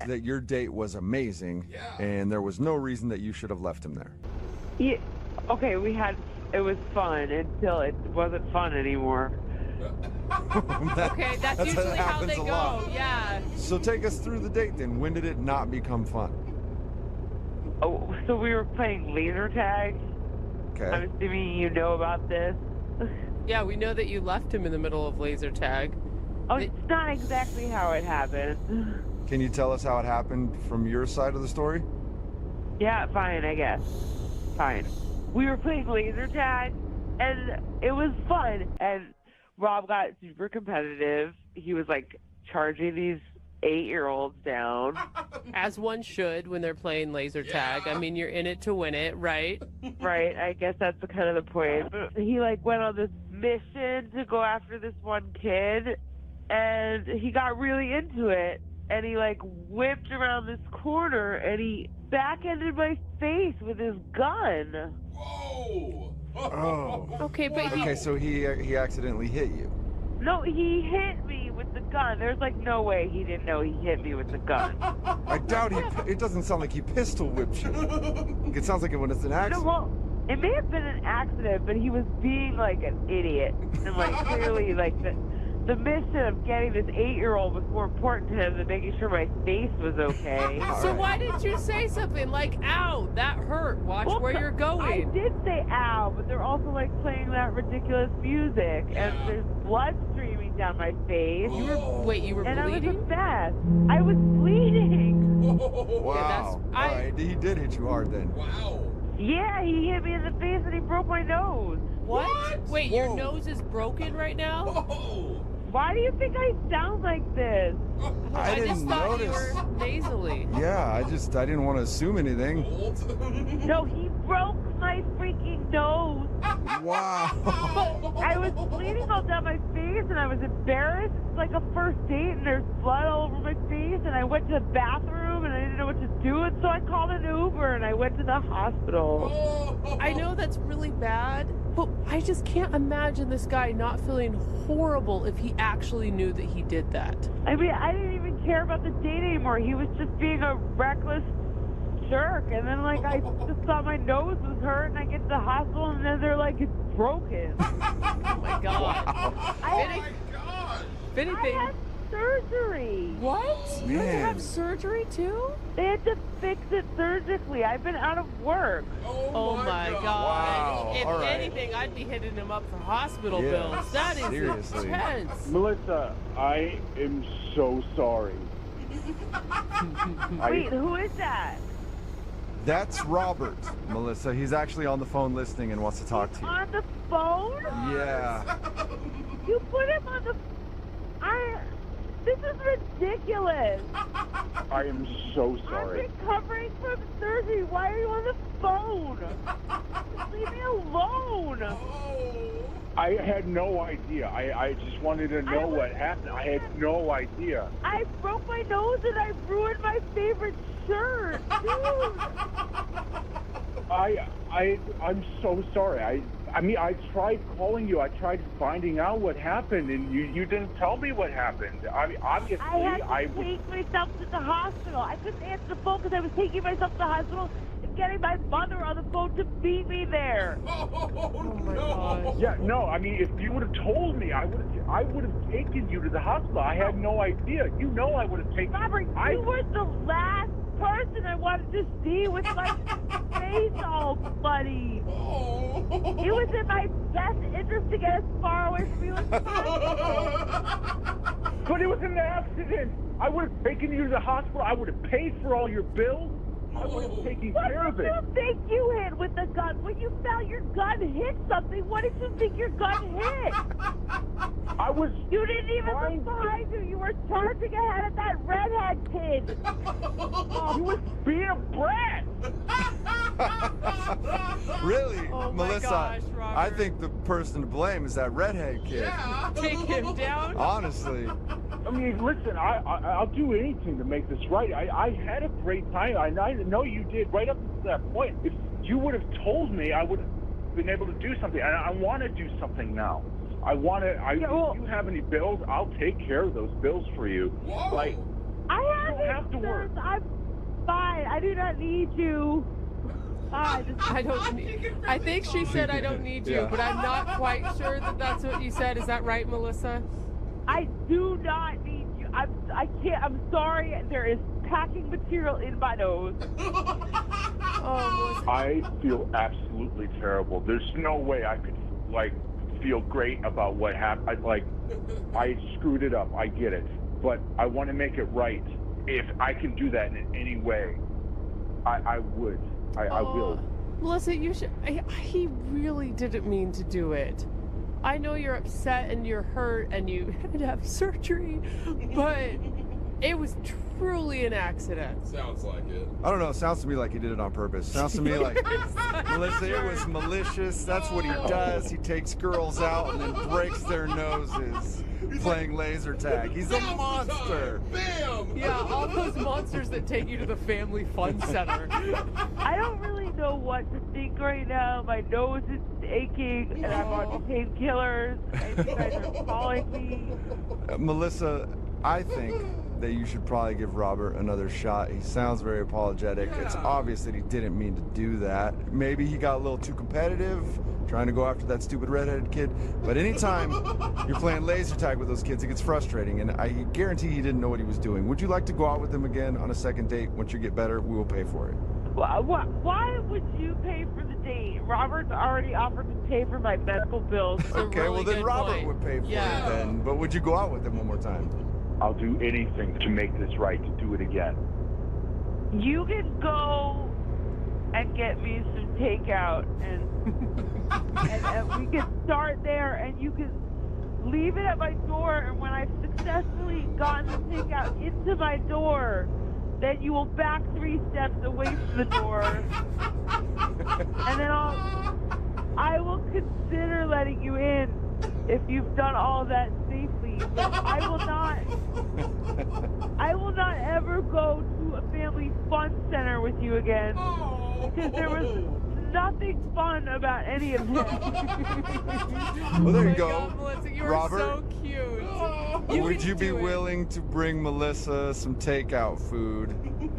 that your date was amazing, and there was no reason that you should have left him there. Yeah. Okay, it was fun until it wasn't fun anymore. Okay, that's usually how they go. Yeah. So take us through the date then. When did it not become fun? Oh, so we were playing laser tag. Okay. I'm assuming you know about this. Yeah, we know that you left him in the middle of laser tag. Oh, it's not exactly how it happened. Can you tell us how it happened from your side of the story? Yeah, fine, I guess. Fine. We were playing laser tag, and it was fun. And Rob got super competitive. He was like charging these 8-year-olds down. As one should when they're playing laser tag. I mean, you're in it to win it, right? Right, I guess that's kind of the point. But he like went on this mission to go after this one kid, and he got really into it. And he like whipped around this corner, and he backended my face with his gun. Whoa! Oh. Okay, but Okay, so he accidentally hit you. No, he hit me with the gun. There's like no way he didn't know he hit me with the gun. I doubt it doesn't sound like he pistol whipped you. It sounds like it when it's an accident. No, well, it may have been an accident, but he was being like an idiot. And like clearly like the mission of getting this 8-year-old was more important to him than making sure my face was okay. So why didn't you say something like, ow, that hurt, watch where you're I going? did say ow, but they're also like playing that ridiculous music, and there's blood streaming down my face. Wait, you were and bleeding? I was a mess. I was bleeding. Wow. All right, he did hit you hard then. Wow. Yeah, he hit me in the face and he broke my nose. What? Wait, your nose is broken right now? Why do you think I sound like this? I just didn't thought notice. you were nasally. Yeah, I didn't want to assume anything. No, he broke my freaking nose. Wow. I was bleeding all down my face and I was embarrassed. It's like a first date and there's blood all over my face, and I went to the bathroom and I didn't know what to do, and so I called an Uber and I went to the hospital. I know that's really bad, but I just can't imagine this guy not feeling horrible if he actually knew that he did that. I mean, I didn't even care about the date anymore. He was just being a reckless jerk. And then, like, I just thought my nose was hurt, and I get to the hospital, and then they're like, it's broken. Oh my god. Oh my god. If anything. I had surgery. What? You had to have surgery too? They had to fix it surgically. I've been out of work. Oh my god. Wow. If All right. anything, I'd be hitting him up for hospital Yeah, bills. That is seriously. intense. Melissa, I am so sorry. Wait, who is that? That's Robert, Melissa. He's actually on the phone listening and wants to talk to you. On the phone? Yeah. You put him on the... This is ridiculous. I am so I'm sorry. recovering from surgery. Why are you on the phone? Leave me alone. I had no idea. I just wanted to know what happened. I had no idea. I broke my nose and I ruined my favorite shirt. Dude. I'm so sorry. I mean, I tried calling you. I tried finding out what happened, and you didn't tell me what happened. I mean, obviously, I had to take myself to the hospital. I couldn't answer the phone because I was taking myself to the hospital and getting my mother on the phone to meet me there. Oh my god. Yeah, no. I mean, if you would have told me, I would have taken you to the hospital. I had no idea. You know, I would have taken. Robert, you were the last person I wanted to see with my face all bloody. It was in my best interest to get as far away from you as possible. But it was an accident. I would have taken you to the hospital. I would have paid for all your bills. I would have taken care of it. What did you think you hit with the gun? When you felt your gun hit something, what did you think your gun hit? I was... You didn't even look behind you. You were charging ahead of that redhead kid. You was being a brat. Really, Oh my Melissa? gosh, I think the person to blame is that redhead kid. Take him down. Honestly. I mean, listen, I'll do anything to make this right. I had a great time. I know you did right up to that point. If you would have told me, I would have been able to do something. And I want to do something now. If you have any bills, I'll take care of those bills for you. Whoa. Like, I you don't have to work. I'm fine. I do not need you. I don't need. I think she said I don't need you, Yeah. but I'm not quite sure that that's what you said. Is that right, Melissa? I do not need you. I can't. I'm sorry. There is packing material in my nose. Oh, I feel absolutely terrible. There's no way I could, like, feel great about what happened. Like, I screwed it up. I get it. But I want to make it right. If I can do that in any way, I would. I will. Melissa, you should. He really didn't mean to do it. I know you're upset and you're hurt and you had to have surgery, but it was truly an accident. Sounds like it. I don't know. Sounds to me like he did it on purpose. Sounds to me like, Melissa, it was malicious. That's what he does. He takes girls out and then breaks their noses playing laser tag. He's a monster. Bam! Yeah, all those monsters that take you to the family fun center. I don't really know what to think right now. My nose is aching, and I'm on painkillers, and you guys are calling me. Melissa, I think that you should probably give Robert another shot. He sounds very apologetic. It's obvious that he didn't mean to do that. Maybe he got a little too competitive, trying to go after that stupid redheaded kid. But anytime you're playing laser tag with those kids, it gets frustrating, and I guarantee he didn't know what he was doing. Would you like to go out with him again on a second date? Once you get better, we will pay for it. Why would you pay for the date? Robert's already offered to pay for my medical bills. Okay, well then Robert would pay for it then. But would you go out with him one more time? I'll do anything to make this right, to do it again. You can go and get me some takeout, and we can start there, and you can leave it at my door, and when I've successfully gotten the takeout into my door, then you will back 3 steps away from the door, and then I will consider letting you in if you've done all that safely. But I will not ever go to a family fun center with you again, because there was nothing fun about any of this. Well, there you go. God, Melissa, you Robert, are so cute. would you be willing to bring Melissa some takeout food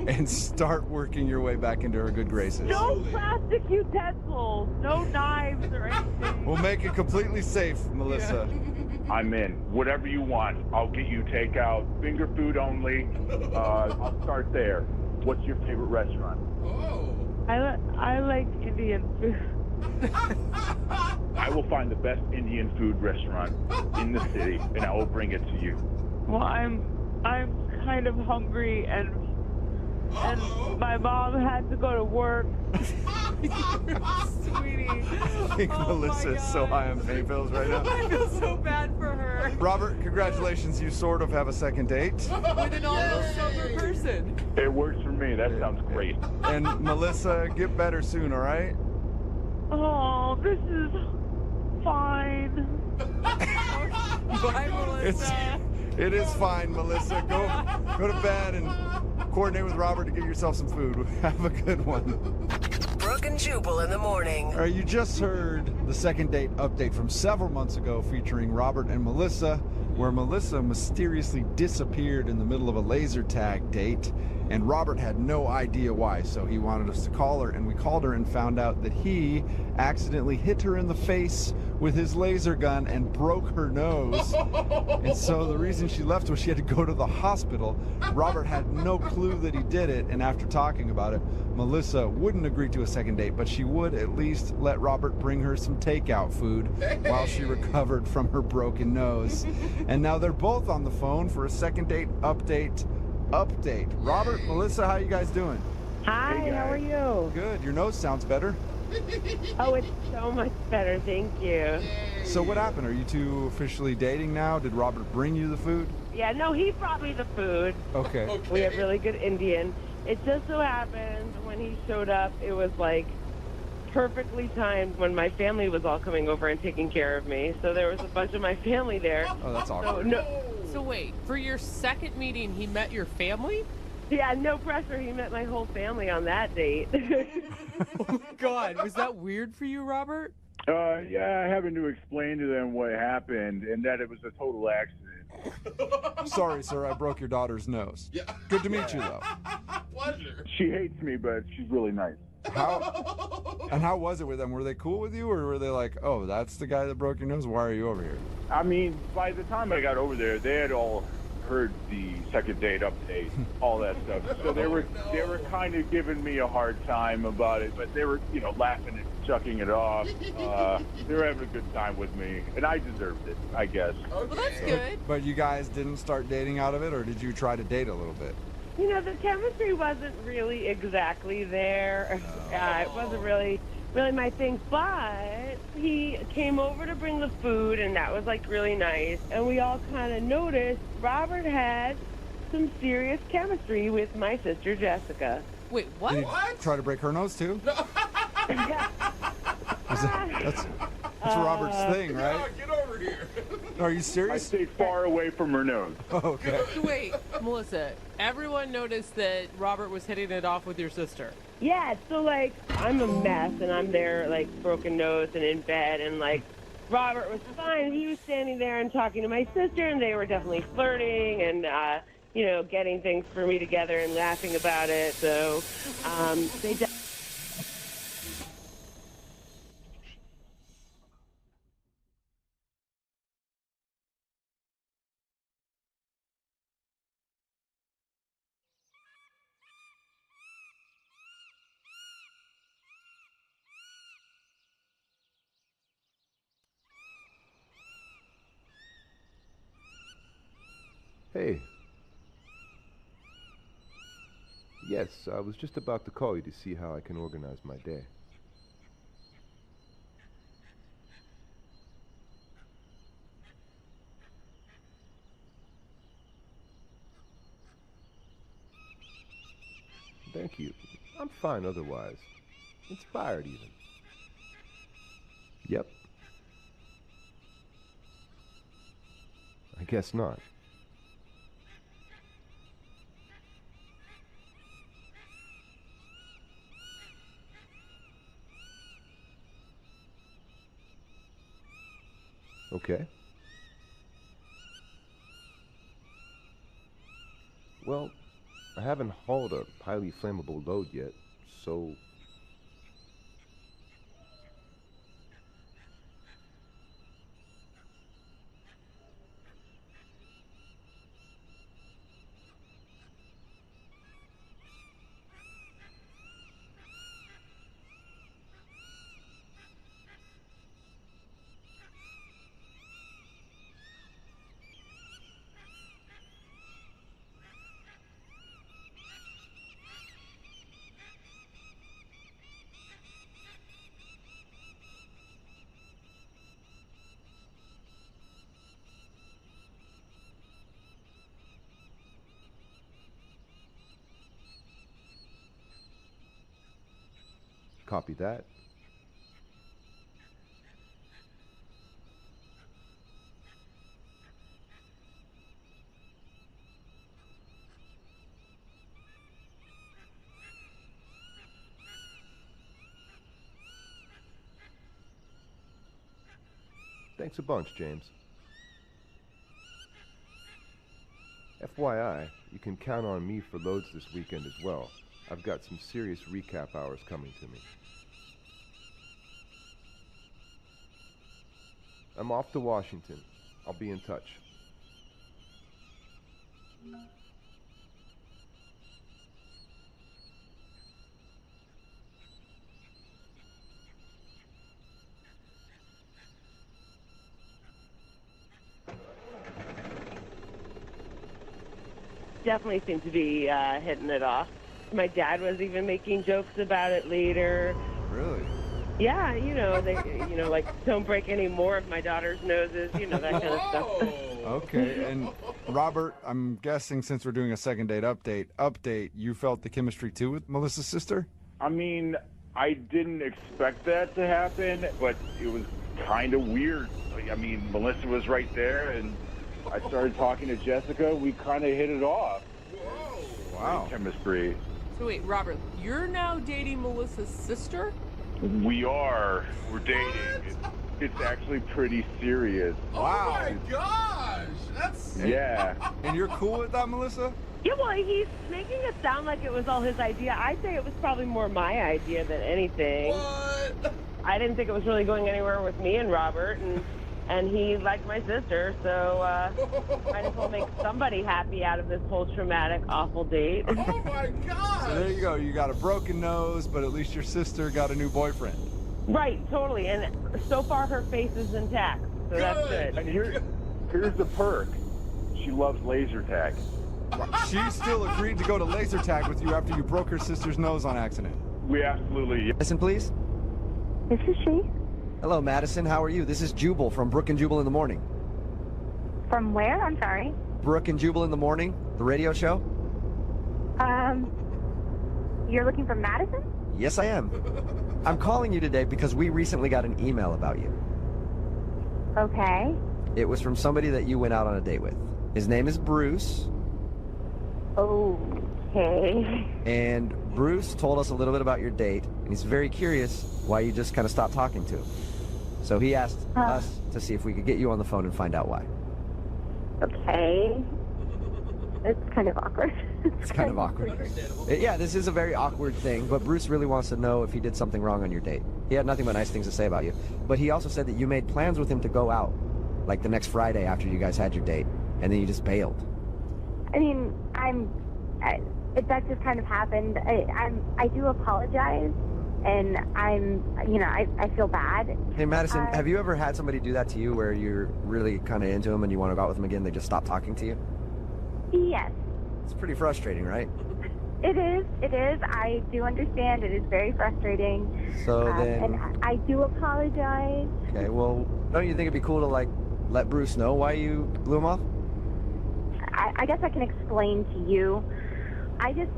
and start working your way back into her good graces? No plastic utensils, no knives or anything. We'll make it completely safe, Melissa. I'm in. Whatever you want. I'll get you takeout, finger food only. I'll start there. What's your favorite restaurant? I like Indian food. I will find the best Indian food restaurant in the city, and I will bring it to you. Well, I'm kind of hungry, and my mom had to go to work. Sweetie. I think Melissa is so high on pain pills right now. I feel so bad for her. Robert, congratulations. You sort of have a second date. With an almost sober person. It works for me. That sounds great. And Melissa, get better soon, all right? Oh, this is fine. Bye, Melissa. It is fine, Melissa. Go to bed and coordinate with Robert to get yourself some food. Have a good one. Brooke and Jubal in the morning. All right, you just heard the second date update from several months ago featuring Robert and Melissa, where Melissa mysteriously disappeared in the middle of a laser tag date, and Robert had no idea why, so he wanted us to call her, and we called her and found out that he accidentally hit her in the face with his laser gun and broke her nose. And so the reason she left was she had to go to the hospital. Robert had no clue that he did it, and after talking about it, Melissa wouldn't agree to a second date, but she would at least let Robert bring her some takeout food while she recovered from her broken nose. And now they're both on the phone for a second date update. Robert, Melissa, how you guys doing? Hi, how are you? Good. Your nose sounds better. Oh, it's so much better, thank you. So what happened? Are you two officially dating now? Did Robert bring you the food? Yeah, no, he brought me the food. Okay. We have really good Indian. It just so happened when he showed up, it was like perfectly timed when my family was all coming over and taking care of me. So there was a bunch of my family there. Oh, that's awkward. So wait, for your second meeting, he met your family? Yeah, no pressure. He met my whole family on that date. Oh my God, was that weird for you, Robert? Yeah, having to explain to them what happened and that it was a total accident. Sorry, sir, I broke your daughter's nose. Good to meet you, though. Pleasure. She hates me, but she's really nice. How was it with them? Were they cool with you, or were they like, oh, that's the guy that broke your nose? Why are you over here? I mean, by the time I got over there, they had all heard the second date update, all that stuff. So they were kind of giving me a hard time about it, but they were, laughing and chucking it off. They were having a good time with me, and I deserved it, I guess. Well, that's good. But you guys didn't start dating out of it, or did you try to date a little bit? The chemistry wasn't really exactly there. It wasn't really my thing, but he came over to bring the food, and that was like really nice. And we all kind of noticed Robert had some serious chemistry with my sister Jessica. Wait, what? Did he try to break her nose too? That's Robert's thing, right? Get over here. Are you I serious? stayed far away from her nose. Okay. So wait, Melissa, everyone noticed that Robert was hitting it off with your sister. Yeah, so like I'm a mess, and I'm there like broken nose and in bed, and like Robert was fine. He was standing there and talking to my sister, and they were definitely flirting and getting things for me together and laughing about it. So they. Hey. Yes, I was just about to call you to see how I can organize my day. Thank you. I'm fine otherwise. Inspired even. Yep. I guess not. Okay. Well, I haven't hauled a highly flammable load yet, so... Copy that. Thanks a bunch, James. FYI, you can count on me for loads this weekend as well. I've got some serious recap hours coming to me. I'm off to Washington. I'll be in touch. Definitely seemed to be hitting it off. My dad was even making jokes about it later. Really? Yeah, they, like, don't break any more of my daughter's noses, that kind of stuff. Okay, and Robert, I'm guessing since we're doing a second date update, you felt the chemistry too with Melissa's sister? I mean, I didn't expect that to happen, but it was kind of weird. I mean, Melissa was right there, and I started talking to Jessica. We kind of hit it off. Whoa. Wow. Chemistry. So wait, Robert, you're now dating Melissa's sister? We are. We're dating. It's actually pretty serious. Wow. Oh my gosh. That's... Yeah. And you're cool with that, Melissa? Yeah, well, he's making it sound like it was all his idea. I'd say it was probably more my idea than anything. What? I didn't think it was really going anywhere with me and Robert, and and he liked my sister, so might as well make somebody happy out of this whole traumatic, awful date. Oh my God! So there you go. You got a broken nose, but at least your sister got a new boyfriend. Right, totally. And so far, her face is intact, so that's good. And here's the perk. She loves laser tag. She still agreed to go to laser tag with you after you broke her sister's nose on accident. We absolutely. Listen, please. This is she. Hello, Madison. How are you? This is Jubal from Brooke and Jubal in the Morning. From where? I'm sorry. Brooke and Jubal in the Morning, the radio show? You're looking for Madison? Yes, I am. I'm calling you today because we recently got an email about you. Okay. It was from somebody that you went out on a date with. His name is Bruce. Okay. And Bruce told us a little bit about your date, and he's very curious why you just kind of stopped talking to him. So he asked us to see if we could get you on the phone and find out why. Okay. It's kind of awkward. It's kind of awkward. Yeah, this is a very awkward thing, but Bruce really wants to know if he did something wrong on your date. He had nothing but nice things to say about you. But he also said that you made plans with him to go out, like the next Friday after you guys had your date, and then you just bailed. I mean, that just kind of happened. I do apologize, and I feel bad. Hey, Madison, have you ever had somebody do that to you where you're really kind of into them and you want to go out with them again, they just stop talking to you? Yes. It's pretty frustrating, right? It is. I do understand. It is very frustrating. So then... And I do apologize. Okay, well, don't you think it'd be cool to, like, let Bruce know why you blew him off? I guess I can explain to you. I just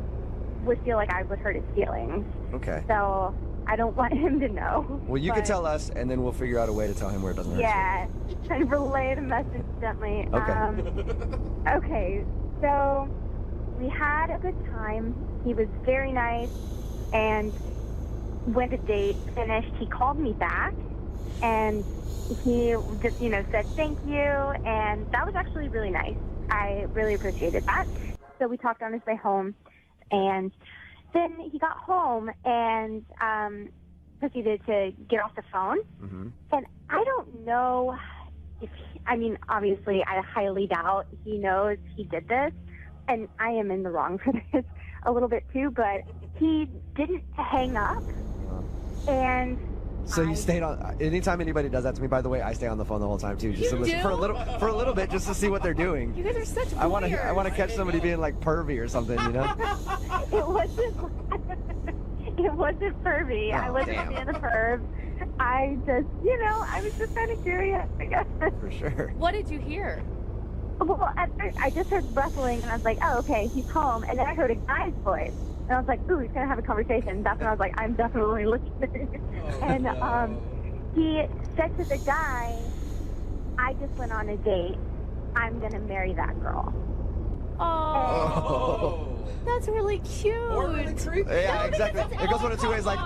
would feel like I would hurt his feelings. Okay. So I don't want him to know. Well, you can tell us, and then we'll figure out a way to tell him where it doesn't hurt. Yeah, kind of relay the message gently. Okay. Okay, so we had a good time. He was very nice, and when the date finished, he called me back, and he just, said thank you, and that was actually really nice. I really appreciated that. So we talked on his way home, and then he got home and proceeded to get off the phone. Mm-hmm. And I don't know if, obviously, I highly doubt he knows he did this, and I am in the wrong for this a little bit too, but he didn't hang up, and... So you stayed on. Anytime anybody does that to me, by the way, I stay on the phone the whole time too, just to listen for a little bit, just to see what they're doing. You guys are such I want to catch somebody being like pervy or something, you know? It wasn't pervy. I wasn't being a perv. I just, I was just kind of curious, I guess. For sure. What did you hear? Well, at first, I just heard rustling, and I was like, oh, okay, he's home. And then I heard a guy's voice. And I was like, ooh, he's going to have a conversation. That's when I was like, I'm definitely listening. And he said to the guy, I just went on a date. I'm going to marry that girl. Oh. That's really cute. Or really creepy. Yeah, exactly. It goes one of two ways. Like,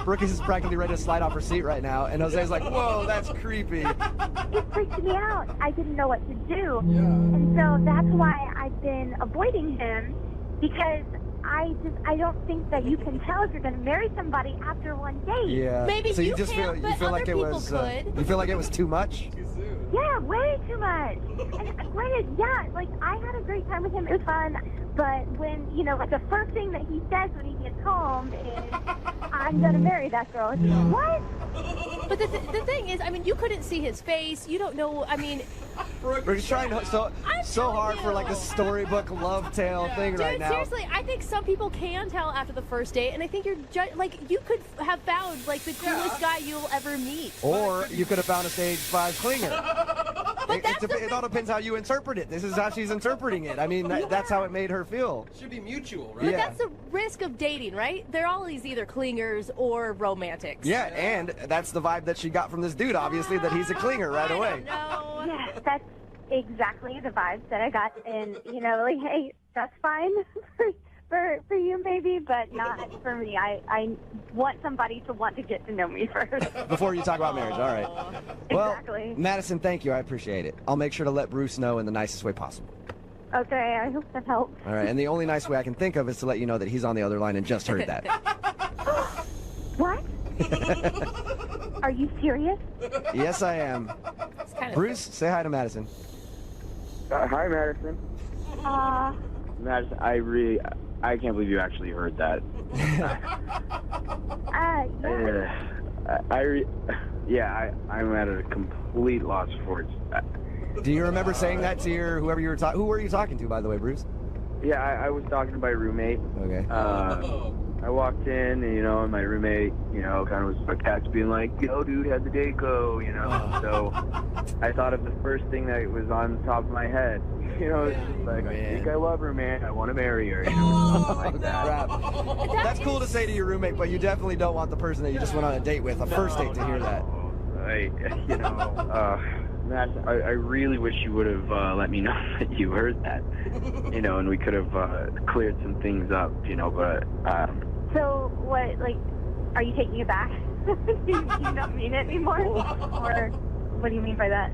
Brooke is practically ready to slide off her seat right now, and Jose's like, whoa, that's creepy. It freaked me out. I didn't know what to do. Yeah. And so that's why I've been avoiding him, because I don't think that you can tell if you're going to marry somebody after one date. Yeah. Maybe so you just can, but feel other like it people was could. you feel like it was too much? Yeah, way too much. And granted, yeah, like I had a great time with him. It was fun. But when, like the first thing that he says when he gets home is, I'm going to marry that girl. It's like, what? But the thing is, you couldn't see his face. You don't know, We're trying so hard for like a storybook love tale thing right now. Seriously, I think some people can tell after the first date, and I think you could have found like the coolest guy you'll ever meet. Or you could have found a stage 5 clinger. But it all depends how you interpret it. This is how she's interpreting it. That's how it made her feel. It should be mutual, right? But that's the risk of dating, right? They're always either clingers or romantics. Yeah, and that's the vibe that she got from this dude, obviously, that he's a clinger right away. No. Yes, that's exactly the vibes that I got. And, like, hey, that's fine for you maybe, but not for me. I want somebody to want to get to know me first. Before you talk about marriage, all right. Well, Exactly. Madison, thank you. I appreciate it. I'll make sure to let Bruce know in the nicest way possible. Okay, I hope that helps. All right, and the only nice way I can think of is to let you know that he's on the other line and just heard that. What? Are you serious? Yes, I am. kind of. Bruce, say hi to Madison. Hi, Madison. Madison, I can't believe you actually heard that. I'm at a complete loss for words. Do you remember saying that to your whoever you were talking? Who were you talking to, by the way, Bruce? Yeah, I was talking to my roommate. Okay. I walked in, and my roommate, kind of was sarcastic, being like, "Yo, dude, how'd the day go?" So I thought of the first thing that was on the top of my head. It's just like, I think I love her, man. I want to marry her. Something like that. Crap. That's cool to say to your roommate, but you definitely don't want the person that you just went on a date with, a first date, to hear that. Matt, I really wish you would have let me know that you heard that, and we could have cleared some things up, but... So, what, like, are you taking it back? you don't mean it anymore? Or what do you mean by that?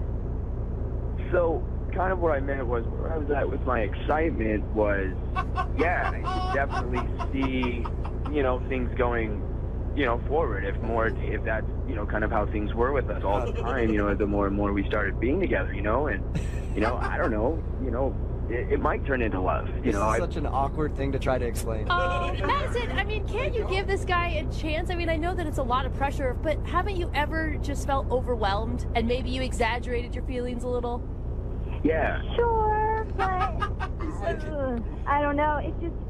So, kind of what I meant was, where I was at with my excitement was, yeah, I could definitely see, things going, forward. If that's, kind of how things were with us all the time, the more and more we started being together, and, I don't know, it might turn into love. This is such an awkward thing to try to explain. Madison, I mean, can't you give this guy a chance? I mean, I know that it's a lot of pressure, but haven't you ever just felt overwhelmed and maybe you exaggerated your feelings a little? Yeah. Sure, but I don't know.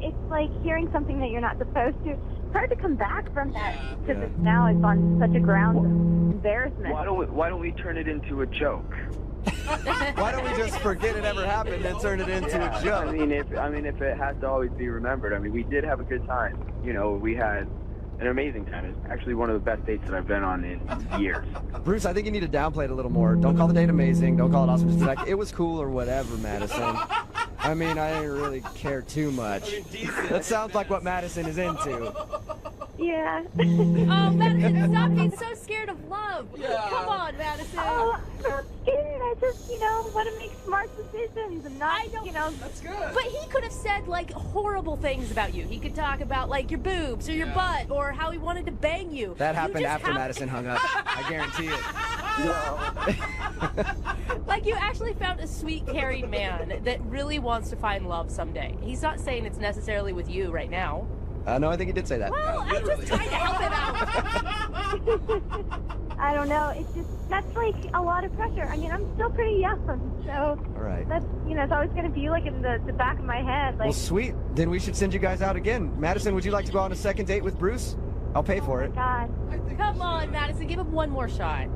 It's like hearing something that you're not supposed to. It's hard to come back from that because now it's on such a ground of embarrassment. Why don't we turn it into a joke? Why don't we just forget it ever happened and turn it into a joke? I mean, if it has to always be remembered, we did have a good time. We had an amazing time. It's actually one of the best dates that I've been on in years. Bruce, I think you need to downplay it a little more. Don't call the date amazing. Don't call it awesome. Just be like, it was cool or whatever, Madison. I didn't really care too much. That sounds like what Madison is into. Yeah. Oh, Madison, stop being so scared of love. Yeah. Come on, Madison. Oh, I'm not scared. I just, want to make smart decisions and not, That's good. But he could have said, horrible things about you. He could talk about, your boobs or your butt or how he wanted to bang you. That happened after Madison hung up. I guarantee it. You actually found a sweet, caring man that really wants to find love someday. He's not saying it's necessarily with you right now. No, I think he did say that. Well, I'm just trying to help him out. I don't know. It's just, that's a lot of pressure. I'm still pretty young, so all right. That's, it's always going to be in the back of my head. Well, sweet. Then we should send you guys out again. Madison, would you like to go on a second date with Bruce? I'll pay for it. God. Come on, Madison, give him one more shot.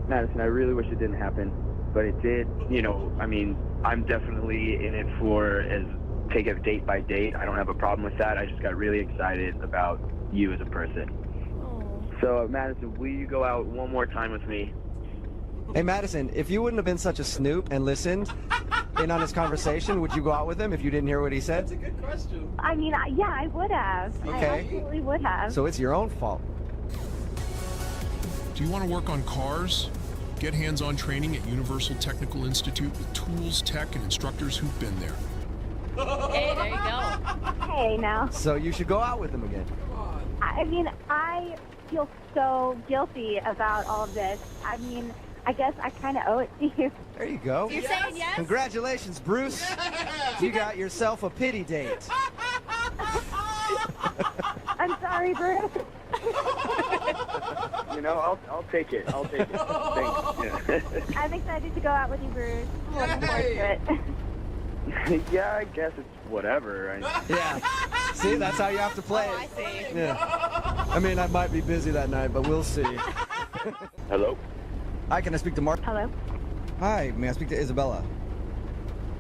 Madison, I really wish it didn't happen, but it did. I'm definitely in it for take it date by date. I don't have a problem with that. I just got really excited about you as a person. So, Madison, will you go out one more time with me? Hey, Madison, if you wouldn't have been such a snoop and listened in on his conversation, would you go out with him if you didn't hear what he said? That's a good question. Yeah, I would have. Okay. I absolutely would have. So it's your own fault. Do you want to work on cars? Get hands-on training at Universal Technical Institute with tools, tech, and instructors who've been there. Hey, there you go. Hey, now. So you should go out with him again. I feel so guilty about all of this. I guess I kind of owe it to you. There you go. You're saying yes? Congratulations, Bruce. You got yourself a pity date. I'm sorry, Bruce. I'll take it. I'll take it. Thanks. I'm excited to go out with you, Bruce. I'm looking forward to it. Yeah, I guess it's whatever. Yeah. See, that's how you have to play it. I see. Yeah. I might be busy that night, but we'll see. Hello? Hi, can I speak to Mark? Hello? Hi, may I speak to Isabella?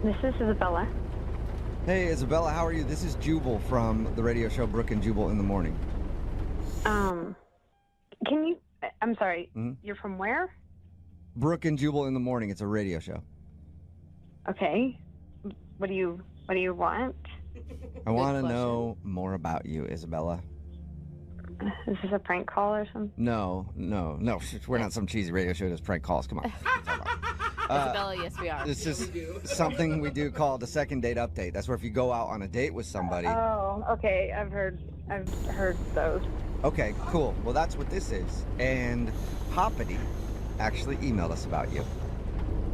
This is Isabella. Hey, Isabella, how are you? This is Jubal from the radio show Brooke and Jubal in the Morning. Can you... I'm sorry. Mm-hmm. You're from where? Brooke and Jubal in the Morning. It's a radio show. Okay. What do you want? I want to know more about you, Isabella. Is this a prank call or something? No. We're not some cheesy radio show that does prank calls. Come on. Isabella, yes, we are. It's just something we do called a second date update. That's where if you go out on a date with somebody. Oh, okay. I've heard those. Okay, cool. Well, that's what this is. And Hoppity actually emailed us about you.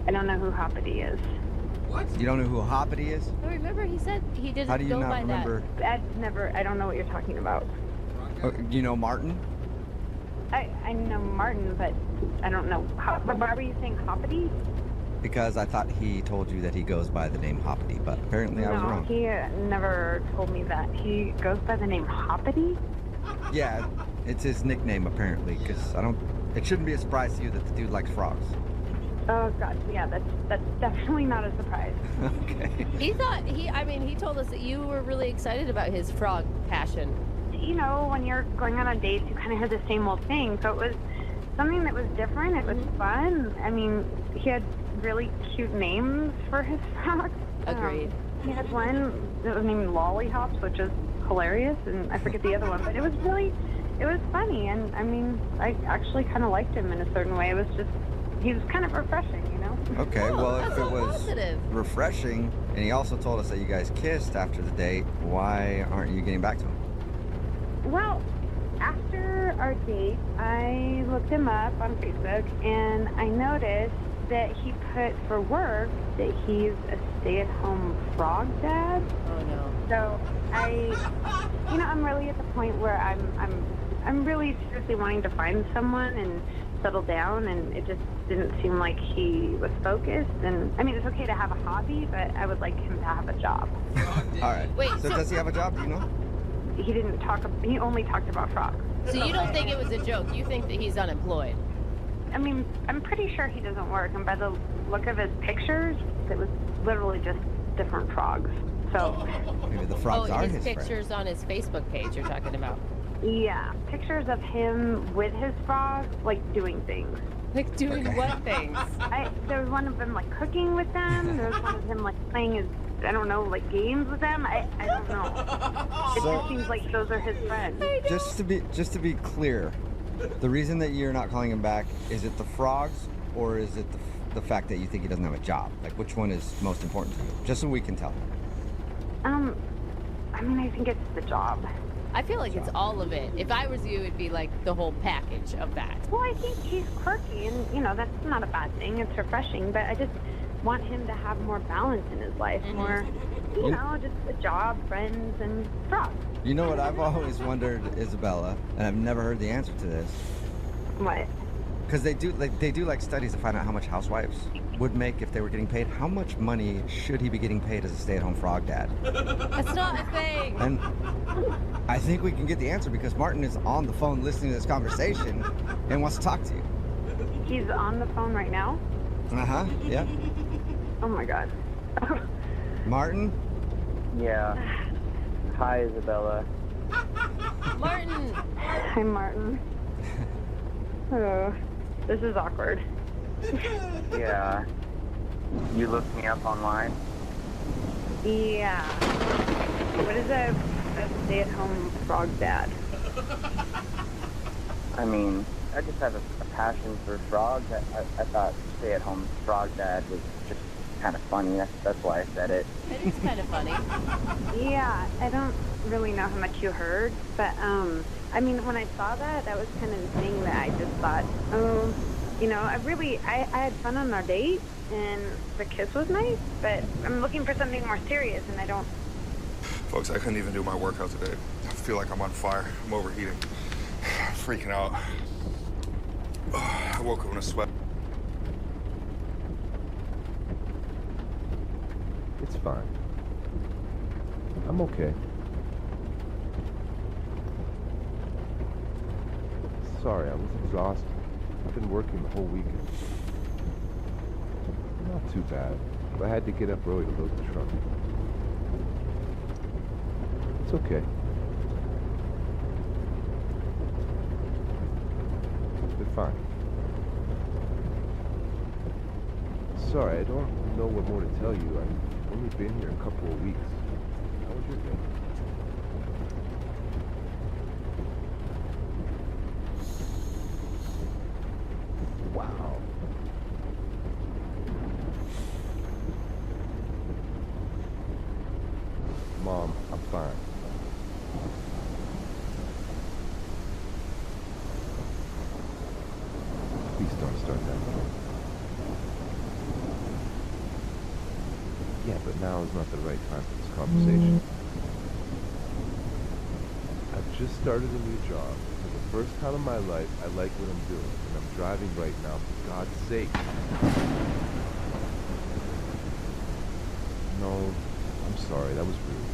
I don't know who Hoppity is. You don't know who Hoppity is? But remember, he said he didn't How do you go not by remember? I don't know what you're talking about. You know Martin? I know Martin, but I don't know. But why were you saying Hoppity? Because I thought he told you that he goes by the name Hoppity, but apparently I was No, wrong. he never told me that. He goes by the name Hoppity? Yeah, it's his nickname apparently, because it shouldn't be a surprise to you that the dude likes frogs. Oh, God, yeah, that's definitely not a surprise. Okay. He told us that you were really excited about his frog passion. You know, when you're going on a date, you kind of have the same old thing. So it was something that was different. It was fun. I mean, he had really cute names for his frogs. Agreed. He had one that was named Lollyhops, which is hilarious, and I forget the other one, but it was funny, and I mean, I actually kind of liked him in a certain way. It was just, he was kind of refreshing, you know? Okay, well, if that's it so was positive. refreshing, and he also told us that you guys kissed after the date, why aren't you getting back to him? Well, after our date, I looked him up on Facebook, and I noticed that he put for work that he's a stay-at-home frog dad. Oh no. So I'm really at the point where I'm really seriously wanting to find someone and settle down, and it just didn't seem like he was focused. And I mean, it's okay to have a hobby, but I would like him to have a job. All right. Wait, so does he have a job? Do you know? He only talked about frogs. So you don't think it was a joke? You think that he's unemployed? I mean, I'm pretty sure he doesn't work, and by the look of his pictures, it was literally just different frogs. So maybe the frogs are his his pictures on his Facebook page you're talking about. Yeah, pictures of him with his frogs, like doing things. Like doing what things? There was one of them like cooking with them. There was one of him like playing his, I don't know, like games with them. I don't know. It just seems like those are his friends. Just to be clear, the reason that you're not calling him back, is it the frogs, or is it the fact that you think he doesn't have a job? Like, which one is most important to you? Just so we can tell. I mean, I think it's the job. I feel like it's all of it. If I was you, it'd be like the whole package of that. Well, I think he's quirky, and that's not a bad thing. It's refreshing, but I just want him to have more balance in his life, more, just a job, friends, and frogs. You know what I've always wondered, Isabella, and I've never heard the answer to this. What? Because they do studies to find out how much housewives would make if they were getting paid. How much money should he be getting paid as a stay-at-home frog dad? That's not a thing. And I think we can get the answer because Martin is on the phone listening to this conversation and wants to talk to you. He's on the phone right now? Uh-huh, yeah. Oh my God. Martin? Yeah. Hi, Isabella. Martin! Hi, Martin. Oh, this is awkward. Yeah. You looked me up online? Yeah. What is a stay-at-home frog dad? I mean, I just have a passion for frogs. I thought stay-at-home frog dad was just kind of funny. That's why I said it. It is kind of funny. Yeah, I don't really know how much you heard, but I mean, when I saw that was kind of the thing that I just thought, I had fun on our date, and the kiss was nice, but I'm looking for something more serious, and I don't. Folks, I couldn't even do my workout today. I feel like I'm on fire. I'm overheating. Freaking out. I woke up in a sweat. It's fine. I'm okay. Sorry, I was exhausted. I've been working the whole weekend. Not too bad, but I had to get up early to load the truck. It's okay. They're fine. Sorry, I don't know what more to tell you. I've only been here a couple of weeks. How was your day? Wow. Mom, I'm fine. Please don't start that. now is not the right time for this conversation. I've just started a new job. For the first time in my life, I like what I'm doing, and I'm driving right now, for God's sake. No, I'm sorry, that was rude.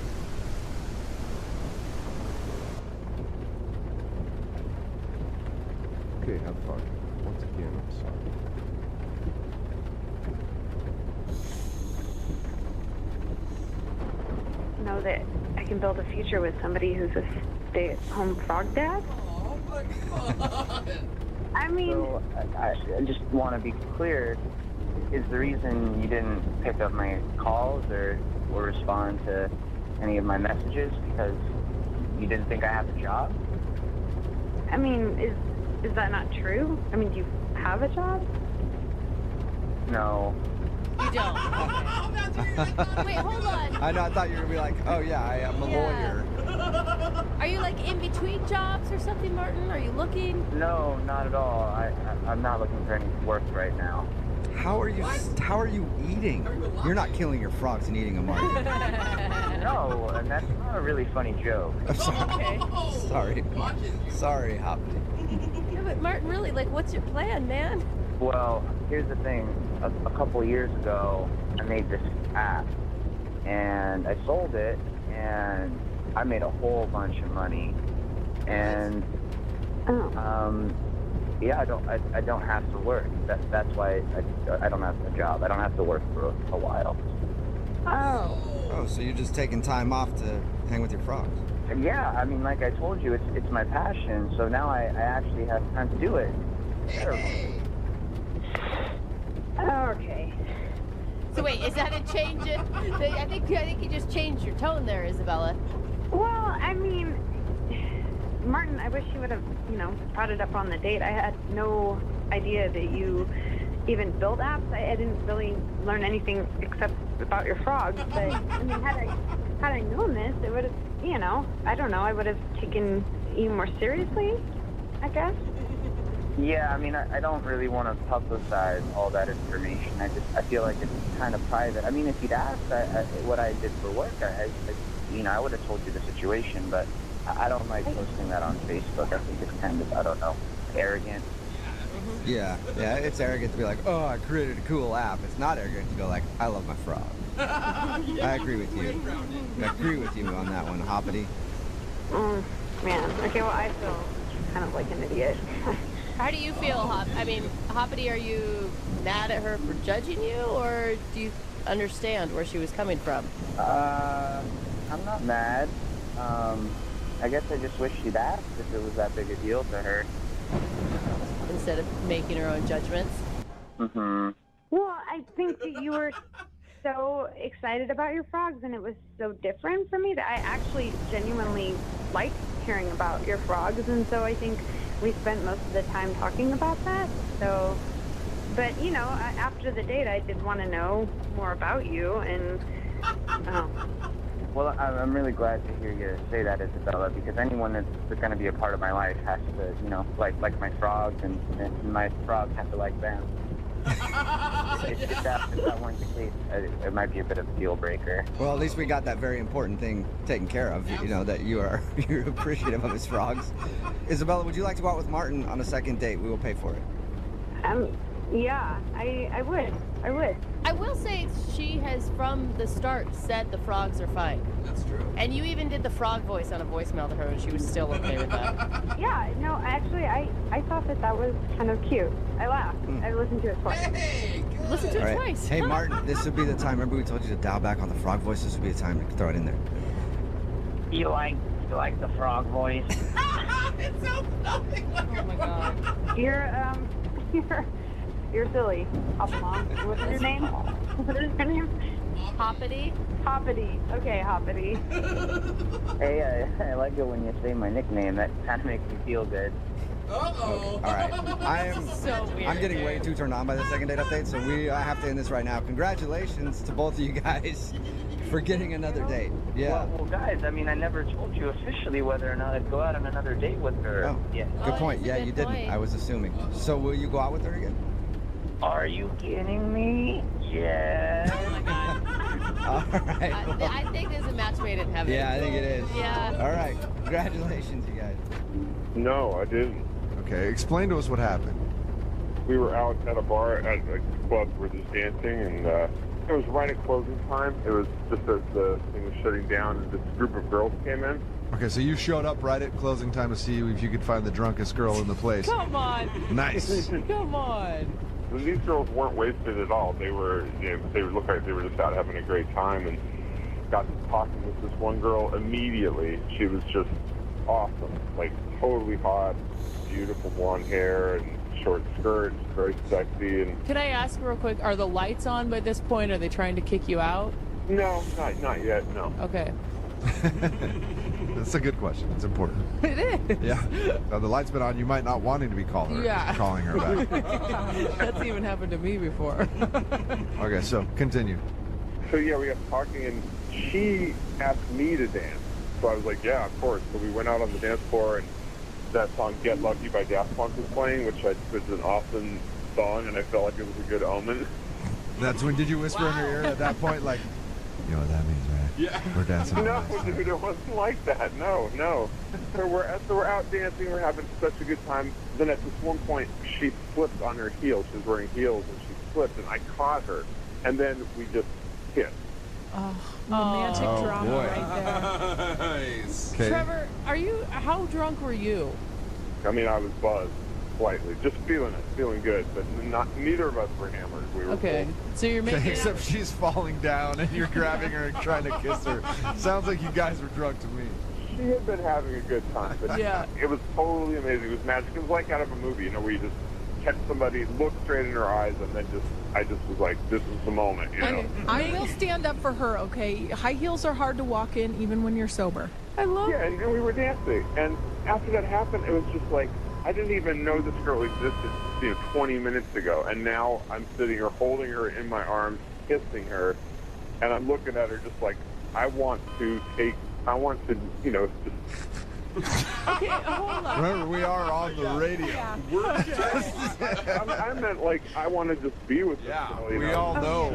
Okay, have fun. Once again, I'm sorry. Know that I can build a future with somebody who's a stay-at-home frog dad? Oh my god! I mean, So I just want to be clear. Is the reason you didn't pick up my calls or respond to any of my messages because you didn't think I have a job? I mean, is that not true? I mean, do you have a job? No. You don't. Wait, hold on. I know. I thought you were gonna be like, oh yeah, I am a lawyer. Are you like in between jobs or something, Martin? Are you looking? No, not at all. I'm not looking for any work right now. How are you eating? You're not killing your frogs and eating them, are you? No, and that's not a really funny joke. I'm sorry. Sorry. Sorry, Hoppy. Yeah, but Martin, really, like, what's your plan, man? Well, here's the thing. A couple years ago, I made this app, and I sold it, and I made a whole bunch of money. And yeah, I don't have to work. That's why I don't have a job. I don't have to work for a while. Oh, so you're just taking time off to hang with your frogs? Yeah, I mean, like I told you, it's my passion. So now I actually have time to do it. Okay. So wait, is that a change? I think you just changed your tone there, Isabella. Well, I mean, Martin, I wish you would have, brought it up on the date. I had no idea that you even build apps. I didn't really learn anything except about your frogs. But I mean, had I known this, it would have, I don't know, I would have taken you more seriously, I guess. Yeah, I mean, I don't really want to publicize all that information. I feel like it's kind of private. I mean, if you'd asked what I did for work, I would have told you the situation, but I don't like posting that on Facebook. I think it's kind of, I don't know, arrogant. Yeah, it's arrogant to be like, oh, I created a cool app. It's not arrogant to go like, I love my frog. I agree with you. I agree with you on that one, Hoppity. Man, okay, well, I feel kind of like an idiot. How do you feel, Hoppity? Are you mad at her for judging you, or do you understand where she was coming from? I'm not mad. I guess I just wish she'd asked if it was that big a deal to her. Instead of making her own judgments? Mm-hmm. Well, I think that you were so excited about your frogs, and it was so different for me that I actually genuinely liked hearing about your frogs, and so I think we spent most of the time talking about that. So, but after the date, I did want to know more about you, and Well, I'm really glad to hear you say that, Isabella, because anyone that's going to be a part of my life has to, like my frogs, and my frogs have to like them. If that weren't the case, it might be a bit of a deal breaker. Well, at least we got that very important thing taken care of, that you're appreciative of his frogs. Isabella, would you like to go out with Martin on a second date? We will pay for it. Yeah, I would. I will say she has from the start said the frogs are fine. That's true. And you even did the frog voice on a voicemail to her, and she was still okay with that. Yeah, no, actually, I thought that was kind of cute. I laughed. I listened to it twice. Listen to it twice. Hey, Martin, this would be the time. Remember we told you to dial back on the frog voice? This would be the time to throw it in there. You like the frog voice? It sounds nothing like Oh my god. You're silly. Hop along. What's your name? What is your name? Hoppity? Hoppity. Okay, Hoppity. Hey, I like it when you say my nickname. That kind of makes me feel good. Uh-oh. All right. So weird. I'm getting way too turned on by the second date update, so I have to end this right now. Congratulations to both of you guys for getting another date. Yeah. Well, guys, I mean, I never told you officially whether or not I'd go out on another date with her. Oh, yeah. Good point. Yeah, good you didn't. point. I was assuming. So will you go out with her again? Are you kidding me? Yeah. Oh my god. All right. I think there's a match made in heaven. Yeah, I think it is. Yeah. All right. Congratulations, you guys. No, I didn't. Okay, explain to us what happened. We were out at a bar at a club. We're just dancing, and it was right at closing time. It was just as the thing was shutting down, and this group of girls came in. Okay, so you showed up right at closing time to see if you could find the drunkest girl in the place. Come on. Nice. Come on. And these girls weren't wasted at all. They were, they looked like they were just out having a great time, and got to talking with this one girl immediately. She was just awesome, like totally hot, beautiful blonde hair and short skirt, very sexy. And Can I ask real quick, are the lights on by this point? Are they trying to kick you out? no, not yet. No. Okay. That's a good question. It's important. It is. Yeah. Now, the light's been on. You might not wanting to be calling her back. That's even happened to me before. Okay, so continue. So yeah, we got talking, and she asked me to dance. So I was like, yeah, of course. So we went out on the dance floor, and that song "Get Lucky" by Daft Punk was playing, which was an awesome song, and I felt like it was a good omen. That's when, did you whisper in her ear at that point, like, you know what that means, right? Yeah. We're dancing on No, that. dude, it wasn't like that. No. So we're out dancing. We're having such a good time. Then at this one point, she slipped on her heels. She was wearing heels, and she slipped, and I caught her. And then we just kissed. Oh, romantic drama boy. right there. Nice. Okay. Trevor, how drunk were you? I mean, I was buzzed slightly, just feeling good, but neither of us were hammered. We were Okay. full. So you're making Except she's falling down and you're grabbing her and trying to kiss her. Sounds like you guys were drunk to me. She had been having a good time, but Yeah. it was totally amazing. It was magic. It was like out of a movie, where you just catch somebody, look straight in her eyes, and then I just was like, this is the moment, I will stand up for her, okay? High heels are hard to walk in even when you're sober. I love Yeah, and we were dancing, and after that happened, it was just like, I didn't even know this girl existed, 20 minutes ago, and now I'm sitting here holding her in my arms, kissing her, and I'm looking at her just like, I want to, Okay, hold on. Remember, we are on the radio. I meant like, I want to just be with this girl, We all know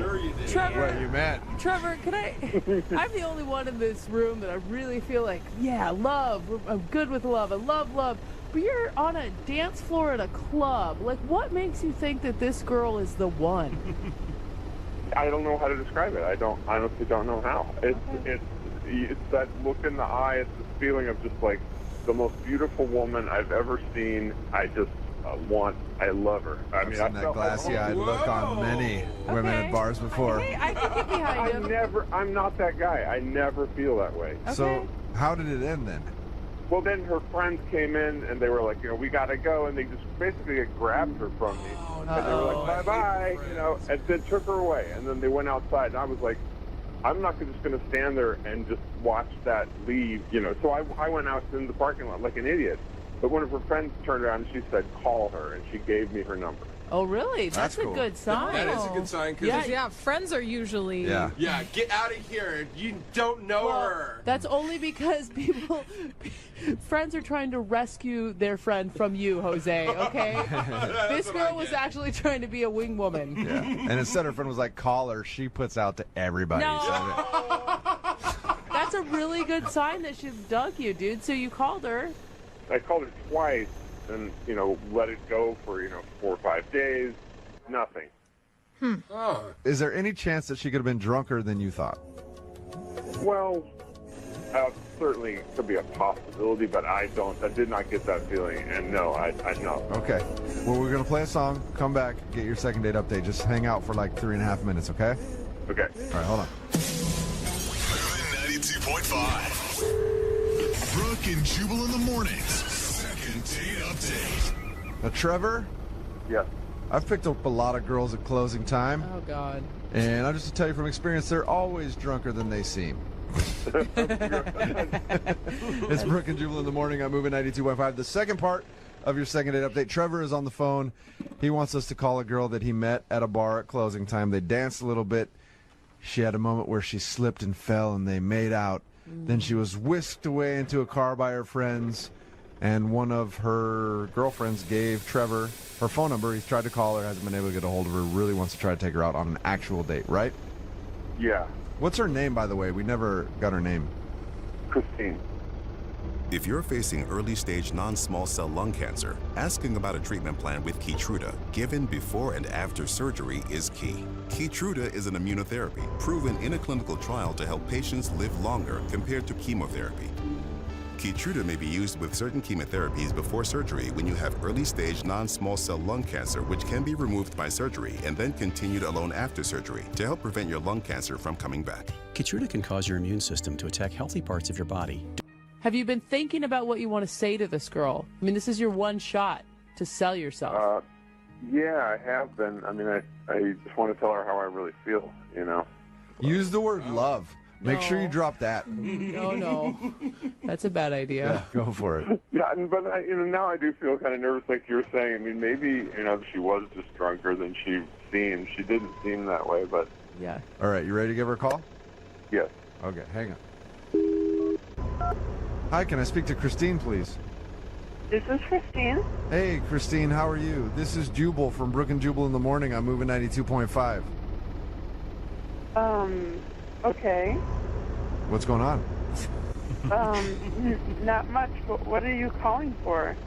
Trevor, what you meant. Trevor, I'm the only one in this room that I really feel like, yeah, love. I'm good with love. I love love. But you're on a dance floor at a club. Like, what makes you think that this girl is the one? I don't know how to describe it. I honestly don't know how. It's that look in the eye. It's this feeling of just like the most beautiful woman I've ever seen. I just I love her. I mean, I've seen that glassy-eyed look on many women at bars before. Okay, I can get behind him. I'm not that guy. I never feel that way. So, how did it end then? Well, then her friends came in and they were like, we gotta go, and they just basically grabbed her from me, and they were like, bye-bye, and then took her away, and then they went outside, and I was like, I'm not just gonna stand there and just watch that leave, So I went out in the parking lot like an idiot, but one of her friends turned around and she said, call her, and she gave me her number. Oh, really? That's cool. a good sign. That is a good sign. Yeah, friends are usually... Yeah. Yeah, get out of here. You don't know her. That's only because friends are trying to rescue their friend from you, Jose, okay? This girl was actually trying to be a wing woman. Yeah. And instead her friend was like, call her, she puts out to everybody. No. That's a really good sign that she dug you, dude. So you called her. I called her twice and, let it go for, 4 or 5 days. Nothing. Is there any chance that she could have been drunker than you thought? Well, certainly could be a possibility, but I did not get that feeling, and no, I know. Okay. Well, we're going to play a song, come back, get your second date update. Just hang out for like 3.5 minutes, okay? Okay. All right, hold on. 92.5. Brooke and Jubal in the mornings. Second date update. Now, Trevor? Yes. I've picked up a lot of girls at closing time. Oh, God. And I'll just tell you from experience, they're always drunker than they seem. It's Brooke and Jubal in the morning. I'm moving 92.5. The second part of your second date update. Trevor is on the phone. He wants us to call a girl that he met at a bar at closing time. They danced a little bit. She had a moment where she slipped and fell, and they made out. Then she was whisked away into a car by her friends, and one of her girlfriends gave Trevor her phone number. He's tried to call her, hasn't been able to get a hold of her, really wants to try to take her out on an actual date, right? Yeah. What's her name, by the way? We never got her name. Christine. If you're facing early-stage non-small cell lung cancer, asking about a treatment plan with Keytruda, given before and after surgery, is key. Keytruda is an immunotherapy proven in a clinical trial to help patients live longer compared to chemotherapy. Keytruda may be used with certain chemotherapies before surgery when you have early-stage non-small cell lung cancer, which can be removed by surgery and then continued alone after surgery to help prevent your lung cancer from coming back. Keytruda can cause your immune system to attack healthy parts of your body. Have you been thinking about what you want to say to this girl? I mean, this is your one shot to sell yourself. Yeah, I have been. I mean, I just want to tell her how I really feel, you know. Use the word love. Make sure you drop that. No. That's a bad idea. Yeah, go for it. Yeah, but now I do feel kind of nervous, like you were saying. I mean, maybe, she was just drunker than she seemed. She didn't seem that way, but... Yeah. All right, you ready to give her a call? Yes. Okay, hang on. Hi, can I speak to Christine, please? This is Christine. Hey, Christine, how are you? This is Jubal from Brook and Jubal in the Morning. I'm moving 92.5. Okay. What's going on? Not much, but what are you calling for?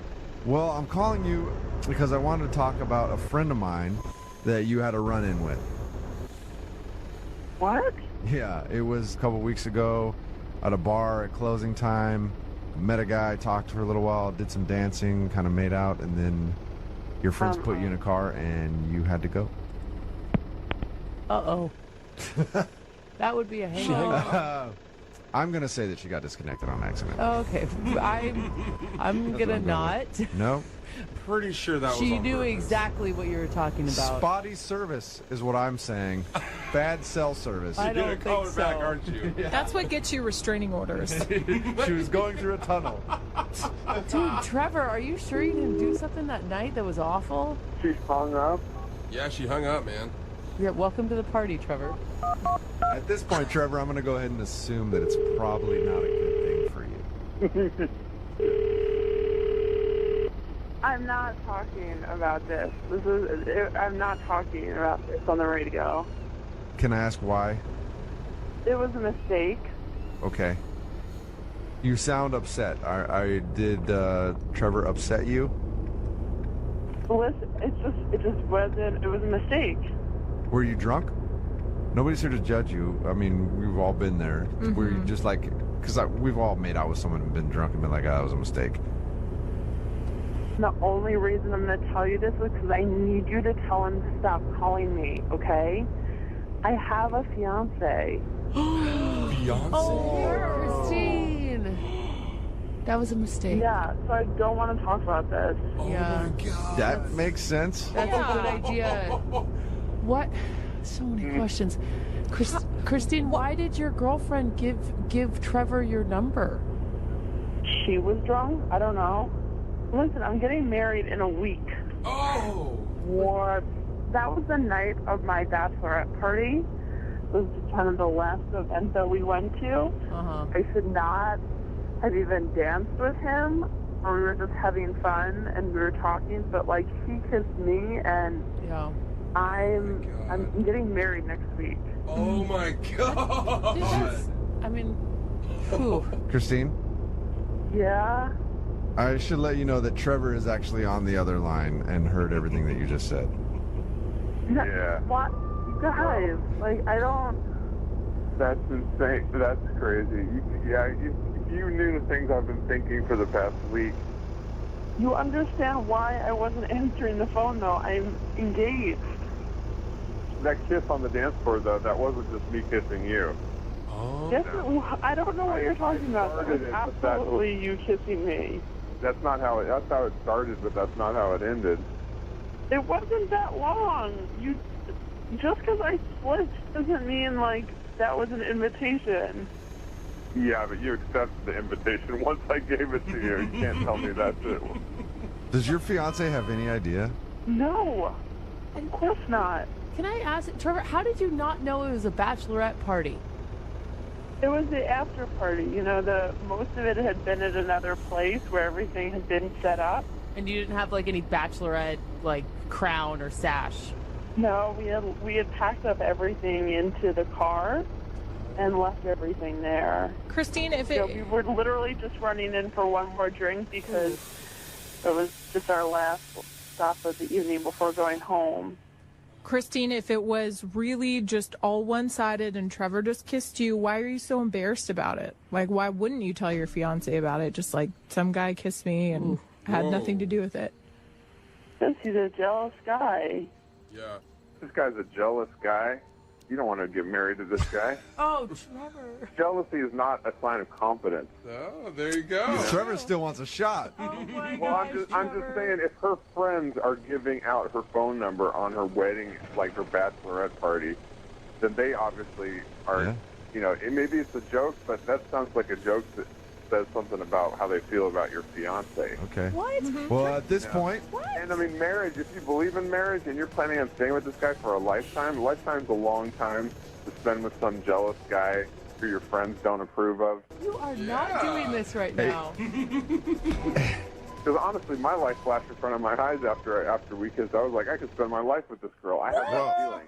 Well, I'm calling you because I wanted to talk about a friend of mine that you had a run-in with. What? Yeah, it was a couple weeks ago at a bar at closing time. Met a guy, talked for a little while, did some dancing, kind of made out, and then your friends put you in a car and you had to go. Uh-oh. That would be a hang-up. I'm going to say that she got disconnected on accident. Okay, I'm gonna not. No? Pretty sure that was She on knew purpose. exactly what you were talking about. Spotty service is what I'm saying. Bad cell service. I don't think so. back, aren't you? That's what gets you restraining orders. She was going through a tunnel. Dude, Trevor, are you sure you didn't do something that night that was awful? She hung up? Yeah, she hung up, man. Yeah, welcome to the party, Trevor. At this point, Trevor, I'm going to go ahead and assume that it's probably not a good thing for you. I'm not talking about this. I'm not talking about this on the radio. Can I ask why? It was a mistake. Okay. You sound upset. Did Trevor upset you? Listen, it just wasn't. It was a mistake. Were you drunk? Nobody's here to judge you. I mean, we've all been there. Were you just like, because we've all made out with someone and been drunk and been like, oh, that was a mistake. The only reason I'm going to tell you this is because I need you to tell him to stop calling me, okay? I have a fiance. Fiance? Oh, Christine. That was a mistake. Yeah, so I don't want to talk about this. Yeah. That makes sense. That's a good idea. What? So many questions. Christine, why did your girlfriend give Trevor your number? She was drunk? I don't know. Listen, I'm getting married in a week. Oh! What? That was the night of my bachelorette party. It was kind of the last event that we went to. I should not have even danced with him. Or we were just having fun and we were talking, but like he kissed me and yeah. I'm getting married next week. Oh my god! I mean, whew. Christine? Yeah? I should let you know that Trevor is actually on the other line and heard everything that you just said. Yeah. What? Guys, like, I don't... That's insane. That's crazy. You knew the things I've been thinking for the past week. You understand why I wasn't answering the phone, though. I'm engaged. That kiss on the dance floor, though, that wasn't just me kissing you. Oh. Yes, I don't know what you're talking about. It was absolutely you kissing me. That's how it started, but that's not how it ended. It wasn't that long. Just because I switched doesn't mean, like, that was an invitation. Yeah, but you accepted the invitation once I gave it to you. You can't tell me that's it. Does your fiance have any idea? No, of course not. Can I ask, Trevor, how did you not know it was a bachelorette party? It was the after party. You know, most of it had been at another place where everything had been set up. And you didn't have like any bachelorette like crown or sash? No, we had packed up everything into the car, and left everything there. Christine, if we were literally just running in for one more drink because it was just our last stop of the evening before going home. Christine, if it was really just all one-sided and Trevor just kissed you, why are you so embarrassed about it? Like, why wouldn't you tell your fiance about it? Just like, some guy kissed me and had nothing to do with it. Because he's a jealous guy. Yeah. This guy's a jealous guy. You don't want to get married to this guy. Oh, Trevor. Jealousy is not a sign of confidence. Oh, there you go. Trevor still wants a shot. Well, I'm just saying, if her friends are giving out her phone number on her wedding, like her bachelorette party, then they obviously are, you know, maybe it's a joke, but that sounds like a joke that says something about how they feel about your fiance. Okay. What? Well, at this point... And I mean, marriage, if you believe in marriage and you're planning on staying with this guy for a lifetime's a long time to spend with some jealous guy who your friends don't approve of. You are not doing this right now. Because honestly, my life flashed in front of my eyes after we kissed. I was like, I could spend my life with this girl. I had that feeling.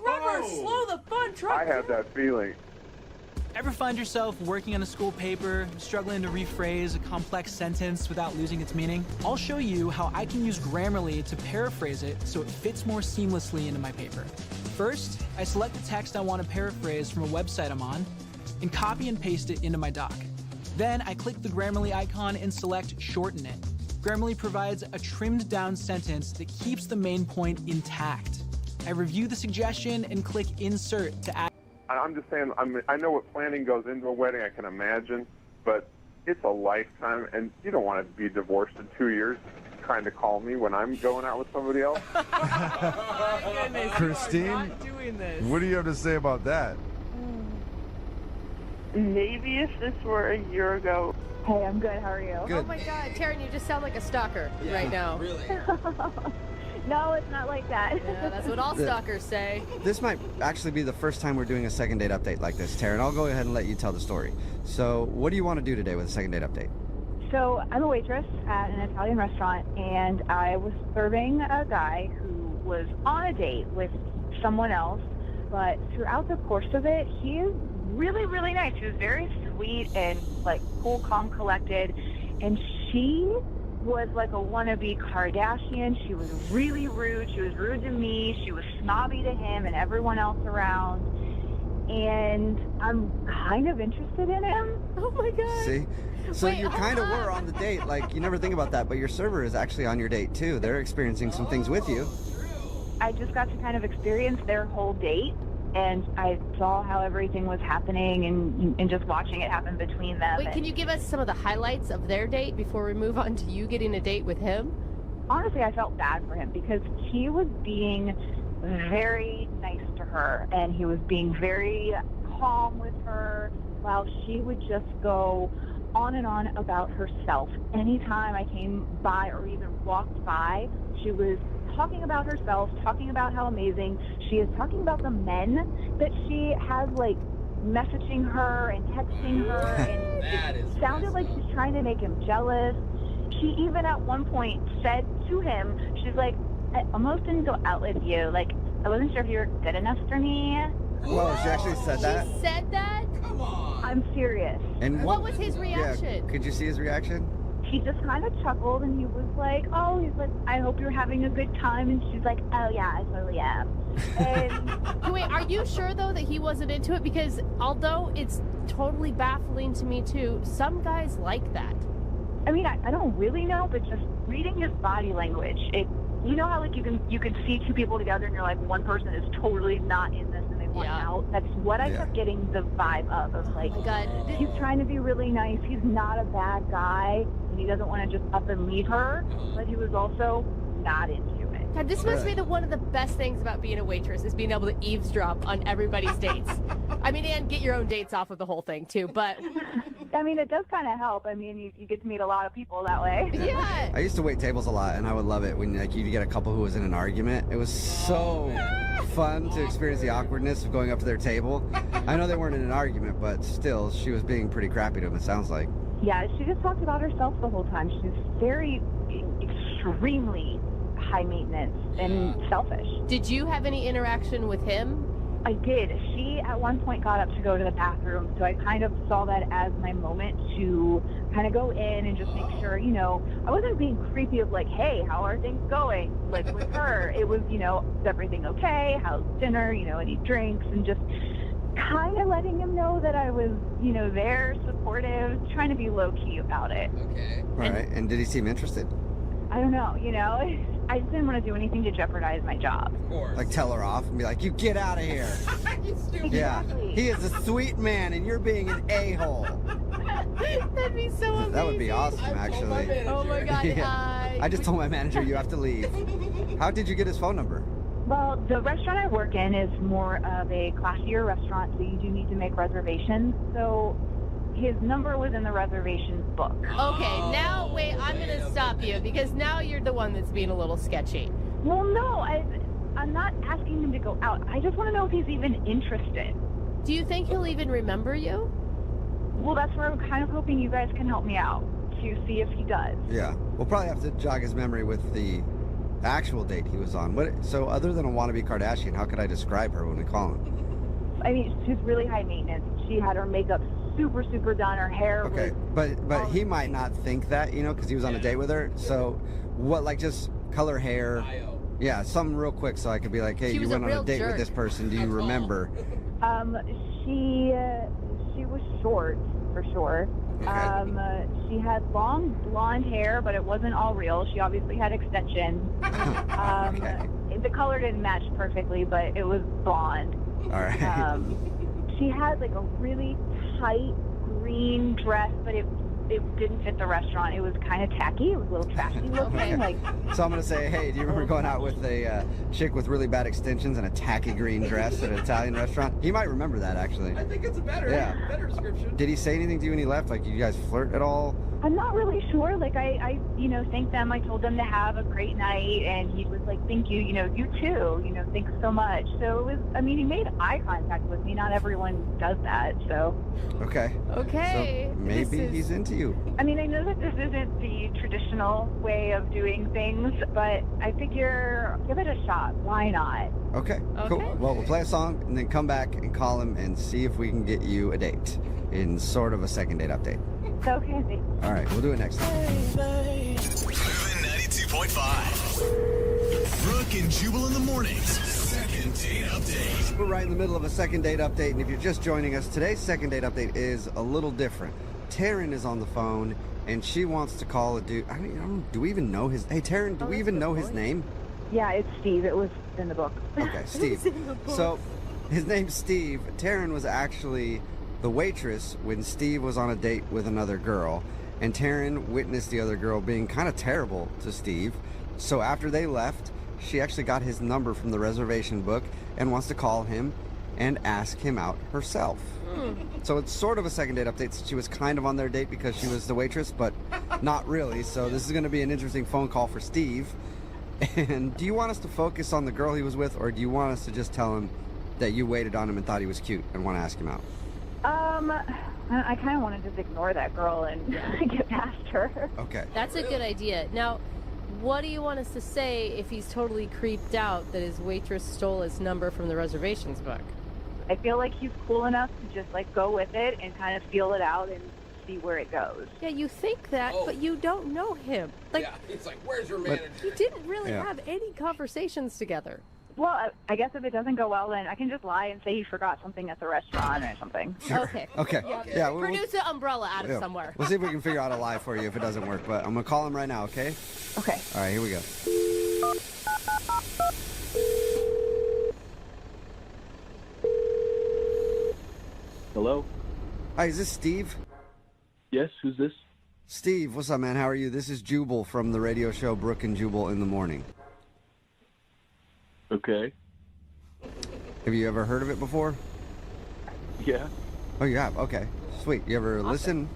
Trevor, slow the fun, Trevor. I had that feeling. Ever find yourself working on a school paper, struggling to rephrase a complex sentence without losing its meaning? I'll show you how I can use Grammarly to paraphrase it so it fits more seamlessly into my paper. First, I select the text I want to paraphrase from a website I'm on and copy and paste it into my doc. Then I click the Grammarly icon and select Shorten It. Grammarly provides a trimmed down sentence that keeps the main point intact. I review the suggestion and click Insert to add. I'm just saying, I know what planning goes into a wedding, I can imagine, but it's a lifetime, and you don't want to be divorced in 2 years trying to call me when I'm going out with somebody else. My goodness, Christine, you are not doing this. what do you have to say about that? Maybe if this were a year ago. Hey, I'm good. How are you? Oh my God, Taryn, you just sound like a stalker right now. Really? No, it's not like that. Yeah, that's what all stalkers say. This might actually be the first time we're doing a second date update like this, Taryn. I'll go ahead and let you tell the story. So, what do you want to do today with a second date update? So I'm a waitress at an Italian restaurant, and I was serving a guy who was on a date with someone else, but throughout the course of it, he is really, really nice. He was very sweet and like cool, calm, collected, and she was like a wannabe Kardashian. She was really rude. She was rude to me. She was snobby to him and everyone else around. And I'm kind of interested in him. Oh my God. See? So Wait, you kind of were on the date. Like, you never think about that, but your server is actually on your date too. They're experiencing some things with you. I just got to kind of experience their whole date, and I saw how everything was happening and just watching it happen between them. Wait, can you give us some of the highlights of their date before we move on to you getting a date with him? Honestly, I felt bad for him because he was being very nice to her, and he was being very calm with her, while she would just go on and on about herself. Anytime I came by or even walked by, she was talking about herself, talking about how amazing she is, talking about the men that she has, like, messaging her and texting her, and it sounded like she's trying to make him jealous. She even at one point said to him, she's like, I almost didn't go out with you. Like, I wasn't sure if you were good enough for me. Whoa, she actually said that? She said that? Come on. I'm serious. And what was his reaction? Yeah, could you see his reaction? He just kind of chuckled, and he was like, oh, he's like, I hope you're having a good time. And she's like, oh, yeah, I totally am. And wait, are you sure, though, that he wasn't into it? Because although it's totally baffling to me, too, some guys like that. I mean, I don't really know, but just reading his body language, you know how, like, you can see two people together, and you're like, one person is totally not in this, and they want out? That's what I kept getting the vibe of like, he's trying to be really nice. He's not a bad guy, and he doesn't want to just up and leave her, but he was also not into it. God, this must be one of the best things about being a waitress, is being able to eavesdrop on everybody's dates. I mean, and get your own dates off of the whole thing, too, but... I mean, it does kind of help. I mean, you get to meet a lot of people that way. Yeah. I used to wait tables a lot, and I would love it when, like, you get a couple who was in an argument. It was so fun to experience the awkwardness of going up to their table. I know they weren't in an argument, but still, she was being pretty crappy to him, it sounds like. Yeah, she just talked about herself the whole time. She's very, extremely high maintenance and selfish. Did you have any interaction with him? I did. She at one point got up to go to the bathroom, so I kind of saw that as my moment to kind of go in and just make sure, you know, I wasn't being creepy of like, hey, how are things going? Like with her, it was, you know, is everything okay? How's dinner? You know, any drinks? And just kind of letting him know that I was, you know, there, supportive, trying to be low-key about it. Okay. All right. And did he seem interested? I don't know, you know, I just didn't want to do anything to jeopardize my job. Of course. Like tell her off and be like, you get out of here. Yeah. He is a sweet man and you're being an a-hole. That'd be so amazing. That would be awesome, actually. Oh my God. Yeah. I just told my manager you have to leave. How did you get his phone number? Well, the restaurant I work in is more of a classier restaurant, so you do need to make reservations. So his number was in the reservations book. Okay, now wait, I'm going to stop you because now you're the one that's being a little sketchy. Well, no, I'm not asking him to go out. I just want to know if he's even interested. Do you think he'll even remember you? Well, that's where I'm kind of hoping you guys can help me out to see if he does. Yeah. We'll probably have to jog his memory with the actual date he was on. So other than a wannabe Kardashian, how could I describe her when we call him? I mean, she's really high maintenance. She had her makeup super, super done. Her hair Okay, was... but he might not think that, you know, because he was on a date with her. So what, like just color hair? Yeah, something real quick so I could be like, hey, you went on a date with this person. Do you remember? She was short, for sure. She had long blonde hair, but it wasn't all real. She obviously had extensions. The color didn't match perfectly, but it was blonde. All right. She had like a really tight green dress, but it didn't fit the restaurant. It was kind of tacky. It was a little trashy looking. Like, so I'm gonna say, hey, do you remember going out with a chick with really bad extensions and a tacky green dress at an Italian restaurant? He might remember that, actually. I think it's a better description. Did he say anything to you when he left? Like, you guys flirt at all? I'm not really sure. Like, I you know, thanked them. I told them to have a great night, and he was like, thank you, you know, you too, you know, thanks so much. So it was, I mean, he made eye contact with me. Not everyone does that, so. Okay. Okay. So maybe he's into you. I mean, I know that this isn't the traditional way of doing things, but I figure give it a shot. Why not? Okay, cool. Well, we'll play a song and then come back and call him and see if we can get you a date in sort of a second date update. Okay. All right, we'll do it next time. Moving 92.5. Brooke and Jubal in the mornings. Second date update. We're right in the middle of a second date update, and if you're just joining us, today's second date update is a little different. Taryn is on the phone, and she wants to call a dude. I mean, do we even know his... Hey, Taryn, do we even know his name? Yeah, it's Steve. It was in the book. Okay, Steve. So, his name's Steve. Taryn was actually the waitress when Steve was on a date with another girl, and Taryn witnessed the other girl being kind of terrible to Steve. So after they left, she actually got his number from the reservation book and wants to call him and ask him out herself. So it's sort of a second date update. She was kind of on their date because she was the waitress, but not really. So this is going to be an interesting phone call for Steve. And do you want us to focus on the girl he was with, or do you want us to just tell him that you waited on him and thought he was cute and want to ask him out? I kind of want to just ignore that girl and get past her. Okay. That's a good idea. Now, what do you want us to say if he's totally creeped out that his waitress stole his number from the reservations book? I feel like he's cool enough to just like go with it and kind of feel it out and see where it goes. Yeah, you think that, but you don't know him. Like, yeah, it's like, where's your manager? You didn't really have any conversations together. Well, I guess if it doesn't go well, then I can just lie and say he forgot something at the restaurant or something. Okay. Okay. Yeah. Produce an umbrella out of somewhere. We'll see if we can figure out a lie for you if it doesn't work. But I'm going to call him right now, okay? Okay. All right, here we go. Hello? Hi, is this Steve? Yes, who's this? Steve, what's up, man? How are you? This is Jubal from the radio show Brooke and Jubal in the Morning. Okay. Have you ever heard of it before? Yeah. Oh, you have? Okay. Sweet. You ever listen?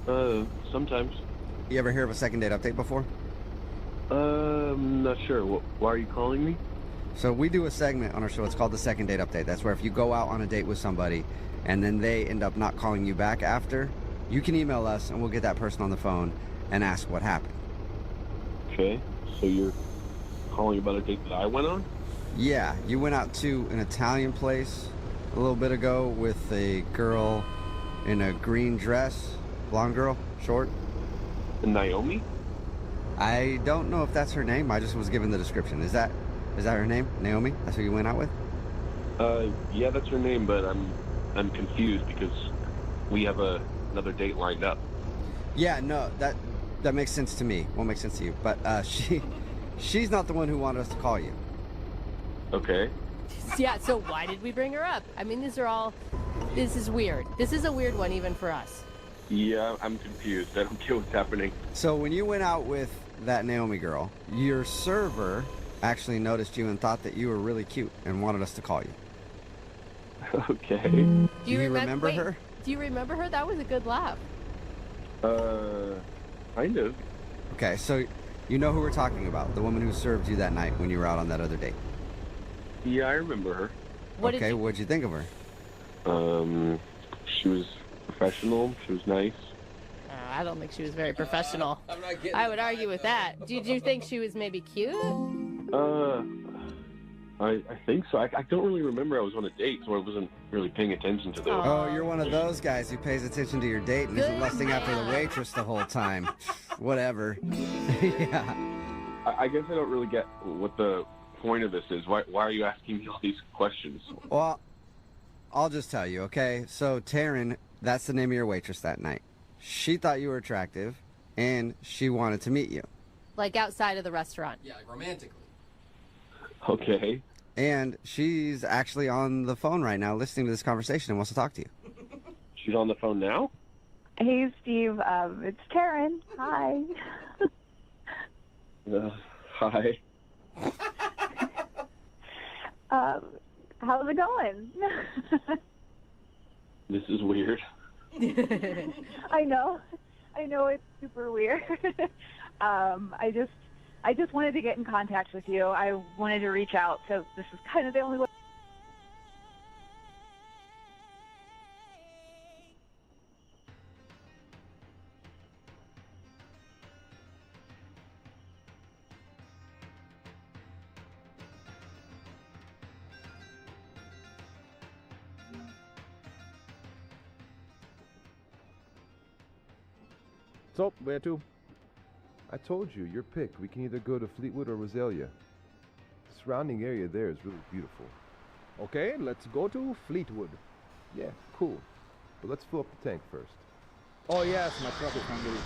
Sometimes. You ever hear of a second date update before? I'm not sure. Why are you calling me? So we do a segment on our show. It's called the second date update. That's where if you go out on a date with somebody and then they end up not calling you back after, you can email us and we'll get that person on the phone and ask what happened. Okay. So you're calling about a date that I went on? Yeah, you went out to an Italian place a little bit ago with a girl in a green dress. Blonde girl, short. Naomi? I don't know if that's her name. I just was given the description. Is that her name? Naomi? That's who you went out with? Yeah, that's her name, but I'm confused because we have another date lined up. Yeah, no, that makes sense to me. Won't make sense to you. But she's not the one who wanted us to call you. Okay. Yeah, so why did we bring her up? I mean, this is weird. This is a weird one even for us. Yeah, I'm confused. I don't get what's happening. So when you went out with that Naomi girl, your server actually noticed you and thought that you were really cute and wanted us to call you. Okay. Do you remember wait, her? Do you remember her? That was a good laugh. Kind of. Okay, so you know who we're talking about, the woman who served you that night when you were out on that other date. Yeah, I remember her. What'd you think of her? She was professional. She was nice. I don't think she was very professional. I'm not getting I would argue with that. Did you think she was maybe cute? I think so. I don't really remember. I was on a date, so I wasn't really paying attention to those. Oh, you're one of those guys who pays attention to your date and isn't lusting after the waitress the whole time. Whatever. Yeah. I guess I don't really get what the point of this is. Why are you asking me all these questions? Well, I'll just tell you, okay? So Taryn, that's the name of your waitress that night. She thought you were attractive, and she wanted to meet you. Like outside of the restaurant? Yeah, like romantically. Okay. And she's actually on the phone right now listening to this conversation and wants to talk to you. She's on the phone now? Hey, Steve. It's Taryn. Hi. Hi. How's it going? This is weird. I know it's super weird. I just wanted to get in contact with you. I wanted to reach out, so this is kind of the only way. So, where to? I told you, your pick. We can either go to Fleetwood or Rosalia. The surrounding area there is really beautiful. Okay, let's go to Fleetwood. Yeah, cool. But let's fill up the tank first. Oh yes, my truck is hungry.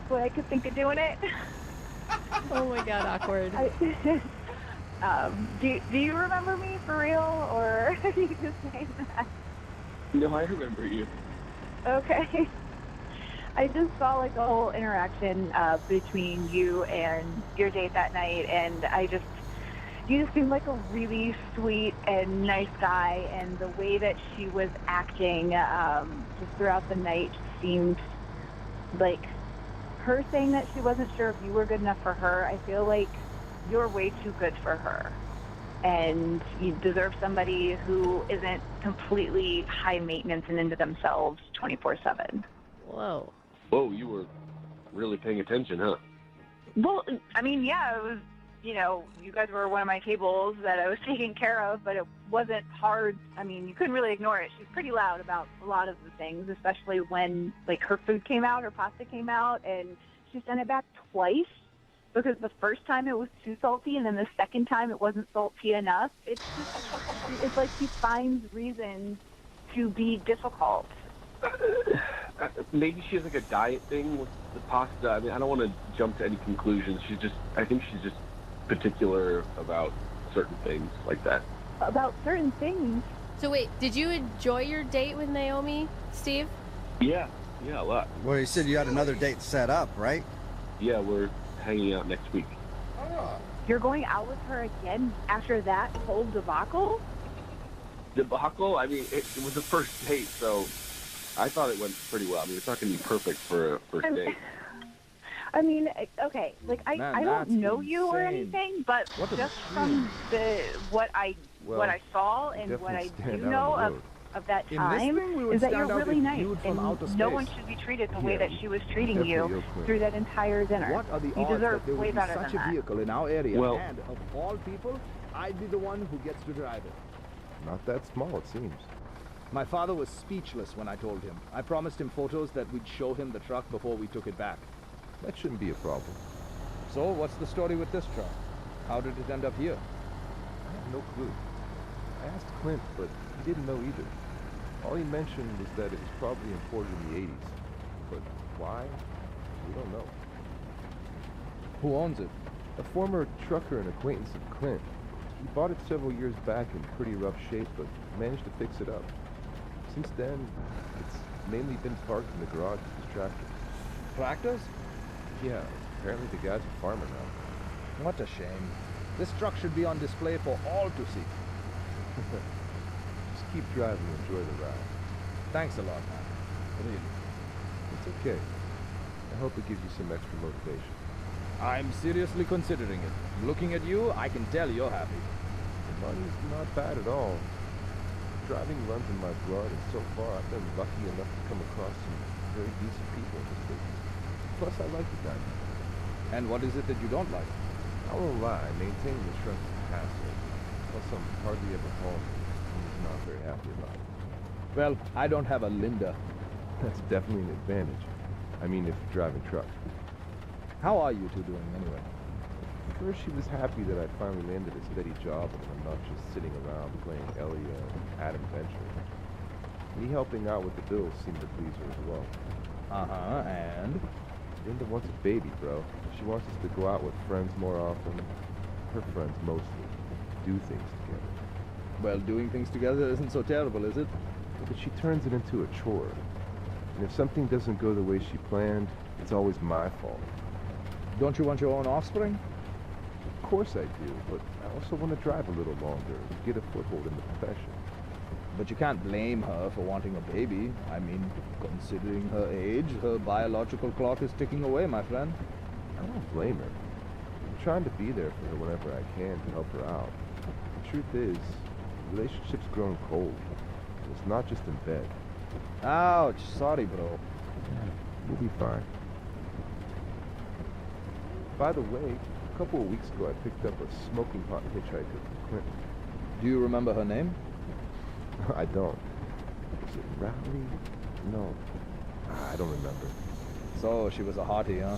What I could think of doing it. Oh my god, awkward. Do you remember me for real, or are you just saying that? No, I remember you. Okay. I just saw like a whole interaction between you and your date that night, and you just seemed like a really sweet and nice guy, and the way that she was acting just throughout the night seemed like her saying that she wasn't sure if you were good enough for her. I feel like you're way too good for her, and you deserve somebody who isn't completely high maintenance and into themselves 24/7. Whoa. Whoa, you were really paying attention, huh? Well, I mean, yeah, it was, you guys were one of my tables that I was taking care of, but it wasn't hard. I mean, you couldn't really ignore it. She's pretty loud about a lot of the things, especially when, like, her food came out, her pasta came out, and she sent it back twice because the first time it was too salty, and then the second time it wasn't salty enough. It's like she finds reasons to be difficult. Maybe she has like a diet thing with the pasta. I mean, I don't want to jump to any conclusions. I think she's just particular about certain things like that. About certain things? So wait, did you enjoy your date with Naomi, Steve? Yeah, a lot. Well, you said you had another date set up, right? Yeah, we're hanging out next week. You're going out with her again after that whole debacle? Debacle? I mean, it was the first date, so I thought it went pretty well. I mean, it's not going to be perfect for a first date. I mean, okay, like I don't that's know you or insane. anything, but What a just shame. from what I Well, saw and what I definitely do stand out know on the of road. that In this time thing, we would is that stand you're out really if nice, viewed from and outer no one space. should be treated the Yeah, way that she was treating definitely you you're quick. through that entire dinner. What are the You odds deserve that there way would be better such than a that. vehicle in our area? Well- And of all people, I'd be the one who gets to drive it. Not that small, it seems. My father was speechless when I told him. I promised him photos that we'd show him the truck before we took it back. That shouldn't be a problem. So, what's the story with this truck? How did it end up here? I have no clue. I asked Clint, but he didn't know either. All he mentioned was that it was probably imported in the 80s. But why? We don't know. Who owns it? A former trucker and acquaintance of Clint. He bought it several years back in pretty rough shape, but managed to fix it up. Since then, it's mainly been parked in the garage with his tractor. Tractors? Yeah, apparently the guy's a farmer now. What a shame. This truck should be on display for all to see. Just keep driving and enjoy the ride. Thanks a lot, man. Really. It's okay. I hope it gives you some extra motivation. I'm seriously considering it. Looking at you, I can tell you're happy. The money's not bad at all. Driving runs in my blood, and so far I've been lucky enough to come across some very decent people in this business. Plus, I like the guy. And what is it that you don't like? I won't lie, maintaining the truck is a hassle. Plus, I'm hardly ever home, and he's not very happy about it. Well, I don't have a Linda. That's definitely an advantage. I mean, if you're driving truck. How are you two doing anyway? First, she was happy that I finally landed a steady job and I'm not just sitting around playing Elia and Adam Venture. Me helping out with the bills seemed to please her as well. Uh-huh, and? Linda wants a baby, bro. She wants us to go out with friends more often. Her friends mostly. Do things together. Well, doing things together isn't so terrible, is it? But she turns it into a chore. And if something doesn't go the way she planned, it's always my fault. Don't you want your own offspring? Of course I do, but I also want to drive a little longer, get a foothold in the profession. But you can't blame her for wanting a baby. I mean, considering her age, her biological clock is ticking away, my friend. I don't blame her. I'm trying to be there for her whenever I can to help her out. The truth is, the relationship's grown cold. It's not just in bed. Ouch, sorry, bro. We'll be fine. By the way, a couple of weeks ago I picked up a smoking hot hitchhiker from Clinton. Do you remember her name? I don't. Was it Rowley? No. I don't remember. So, she was a hottie, huh?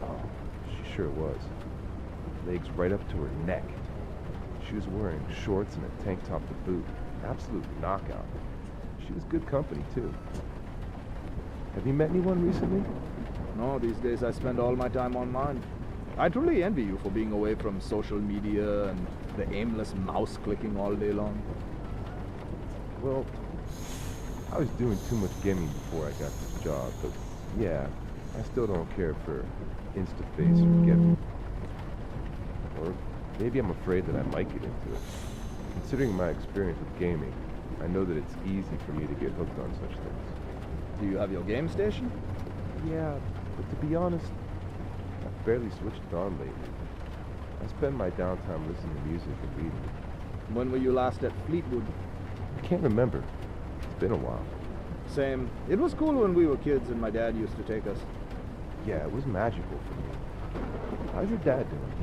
Oh, she sure was. Legs right up to her neck. She was wearing shorts and a tank top to boot. Absolute knockout. She was good company, too. Have you met anyone recently? No, these days I spend all my time online. I truly envy you for being away from social media and the aimless mouse clicking all day long. Well, I was doing too much gaming before I got this job, but yeah, I still don't care for Instaface or Get. Or maybe I'm afraid that I might get into it. Considering my experience with gaming, I know that it's easy for me to get hooked on such things. Do you have your game station? Yeah, but to be honest, I've barely switched it on lately. I spend my downtime listening to music and reading. When were you last at Fleetwood? I can't remember. It's been a while. Same. It was cool when we were kids and my dad used to take us. Yeah, it was magical for me. How's your dad doing?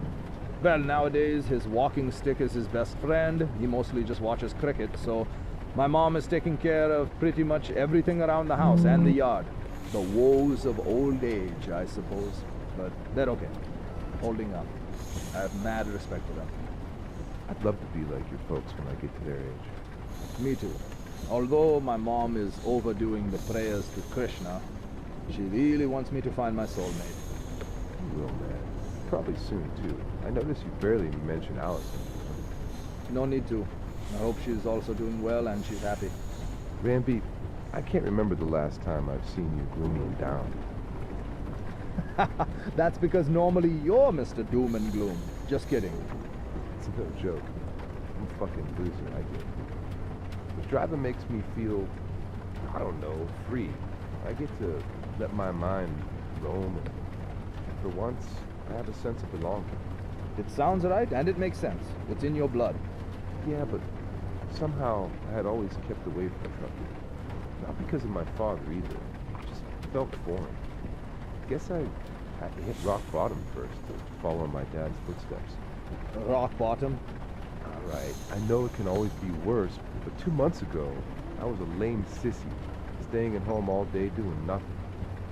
Well, nowadays his walking stick is his best friend. He mostly just watches cricket, so my mom is taking care of pretty much everything around the house and the yard. The woes of old age, I suppose. But they're okay. Holding up. I have mad respect for them. I'd love to be like your folks when I get to their age. Me too. Although my mom is overdoing the prayers to Krishna, she really wants me to find my soulmate. You will, man. Probably soon, too. I notice you barely mention Allison. No need to. I hope she's also doing well and she's happy. Ramby, I can't remember the last time I've seen you gloomy and down. That's because normally you're Mr. Doom and Gloom. Just kidding. It's no joke. I'm a fucking loser, I get it. But driving makes me feel, I don't know, free. I get to let my mind roam, and for once, I have a sense of belonging. It sounds right, and it makes sense. It's in your blood. Yeah, but somehow I had always kept away from trucking. Not because of my father either. It just felt foreign. I guess I had to hit rock bottom first to follow in my dad's footsteps. Rock bottom? Alright, I know it can always be worse, but 2 months ago, I was a lame sissy, staying at home all day doing nothing.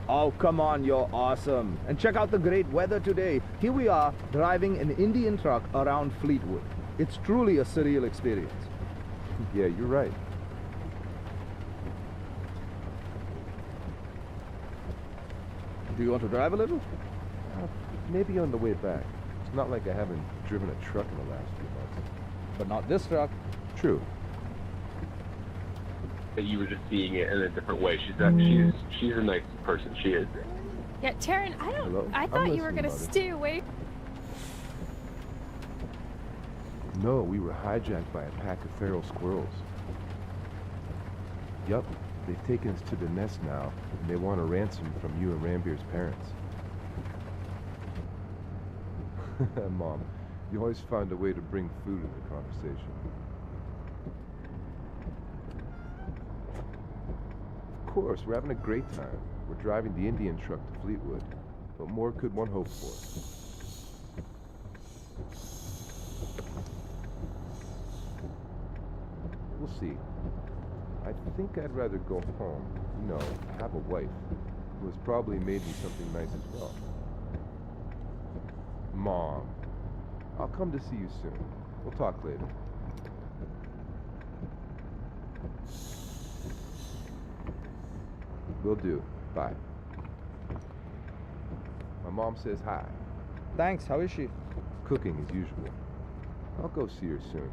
Oh, come on, you're awesome. And check out the great weather today. Here we are, driving an Indian truck around Fleetwood. It's truly a surreal experience. Yeah, you're right. Do you want to drive a little? Maybe on the way back. It's not like I haven't driven a truck in the last few months. But not this truck. True. That you were just seeing it in a different way. She's a nice person. She is. Yeah, Taryn, Hello? I I'm thought you were listening, gonna buddy. stay away. No, we were hijacked by a pack of feral squirrels. Yup, they've taken us to the nest now, and they want a ransom from you and Rambir's parents. Mom, you always find a way to bring food into the conversation. Of course, we're having a great time. We're driving the Indian truck to Fleetwood. What more could one hope for? We'll see. I think I'd rather go home. You know, have a wife who has probably made me something nice as well. Mom, I'll come to see you soon. We'll talk later. Will do. Bye. My mom says hi. Thanks, how is she? Cooking as usual. I'll go see her soon.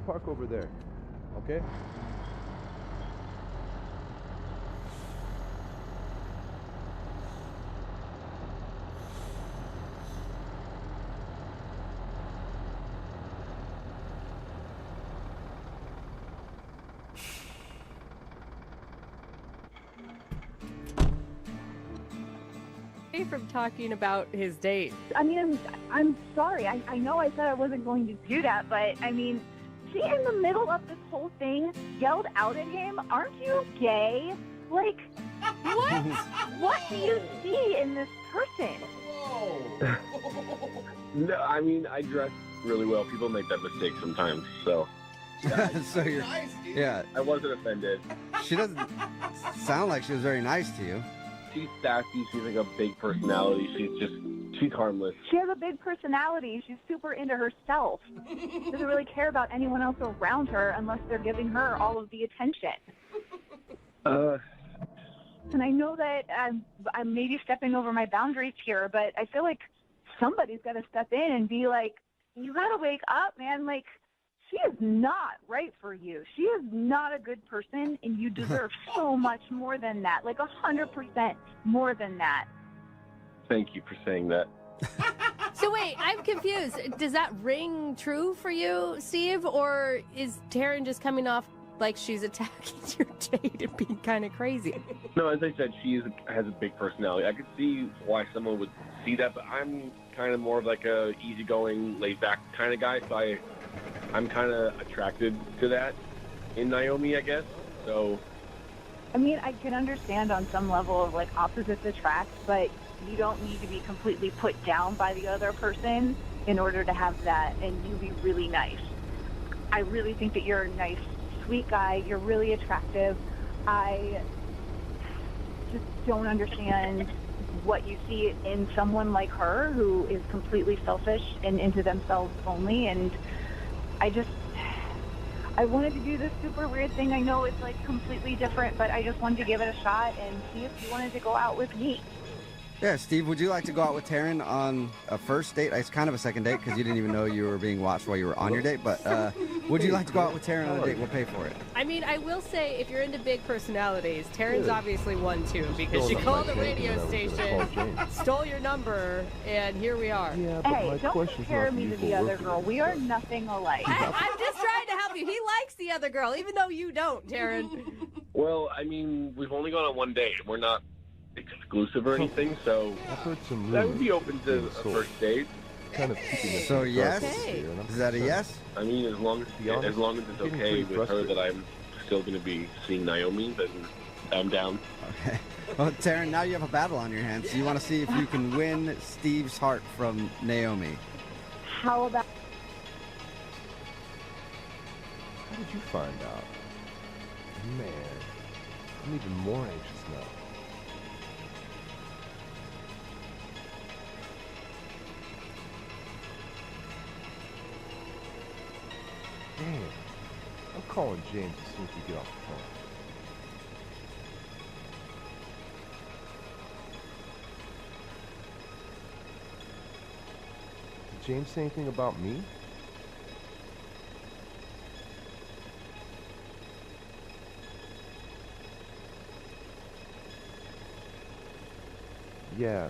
Park over there. Okay. From talking about his date. I mean, I'm sorry. I know I said I wasn't going to do that, but I mean, she in the middle of this whole thing yelled out at him, "Aren't you gay?" Like, What? What do you see in this person? No, I mean, I dress really well. People make that mistake sometimes, so. So you're, yeah. I wasn't offended. She doesn't sound like she was very nice to you. She's sassy. She's like a big personality. She's harmless. She has a big personality. She's super into herself. Doesn't really care about anyone else around her unless they're giving her all of the attention. And I know that I'm maybe stepping over my boundaries here, but I feel like somebody's got to step in and be like, you got to wake up, man. Like, she is not right for you. She is not a good person, and you deserve so much more than that, like 100% more than that. Thank you for saying that. So wait, I'm confused. Does that ring true for you, Steve? Or is Taryn just coming off like she's attacking your date and being kind of crazy? No, as I said, she has a big personality. I could see why someone would see that, but I'm kind of more of like a easygoing, laid-back kind of guy, so I'm kind of attracted to that in Naomi, I guess. So, I mean, I can understand on some level of like opposites attract, but you don't need to be completely put down by the other person in order to have that and you be really nice. I really think that you're a nice, sweet guy. You're really attractive. I just don't understand what you see in someone like her who is completely selfish and into themselves only. And I wanted to do this super weird thing. I know it's like completely different, but I just wanted to give it a shot and see if you wanted to go out with me. Yeah, Steve, would you like to go out with Taryn on a first date? It's kind of a second date because you didn't even know you were being watched while you were on your date, but would you like to go out with Taryn on a date? We'll pay for it. I mean, I will say, if you're into big personalities, Taryn's obviously one too, because she called the radio station, stole your number, and here we are. Yeah, hey, don't compare me to the other girl. We are nothing alike. I'm just trying to help you. He likes the other girl, even though you don't, Taryn. Well, I mean, we've only gone on one date. We're not exclusive or anything, so I would be open to a first date. Kind of keeping it. So yes, Okay. Is that a yes? I mean, as long as it's okay with her that I'm still going to be seeing Naomi, then I'm down. Okay. Well, Taryn, now you have a battle on your hands. So you want to see if you can win Steve's heart from Naomi. How about... How did you find out? Man, I'm even more anxious now. Damn. I'm calling James as soon as we get off the phone. Did James say anything about me? Yeah.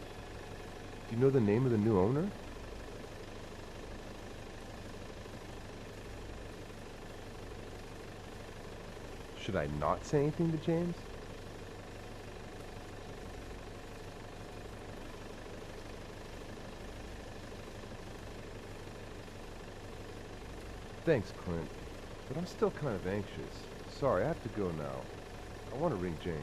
Do you know the name of the new owner? Should I not say anything to James? Thanks, Clint. But I'm still kind of anxious. Sorry, I have to go now. I want to ring James.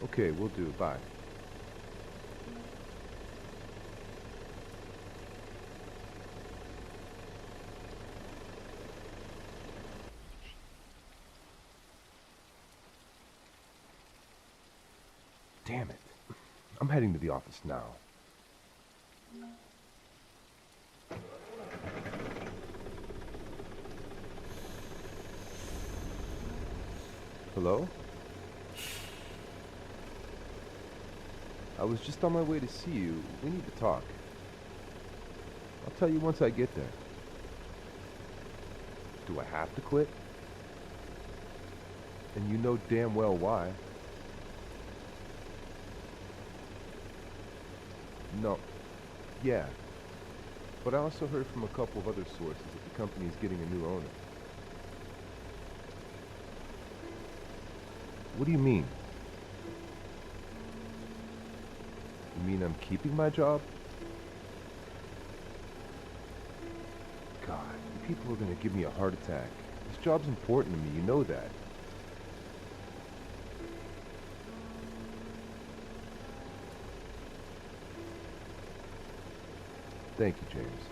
Okay, we'll do. Bye. Damn it. I'm heading to the office now. Hello? I was just on my way to see you. We need to talk. I'll tell you once I get there. Do I have to quit? And you know damn well why. No. Yeah. But I also heard from a couple of other sources that the company is getting a new owner. What do you mean? You mean I'm keeping my job? God, people are gonna give me a heart attack. This job's important to me, you know that. Thank you, James.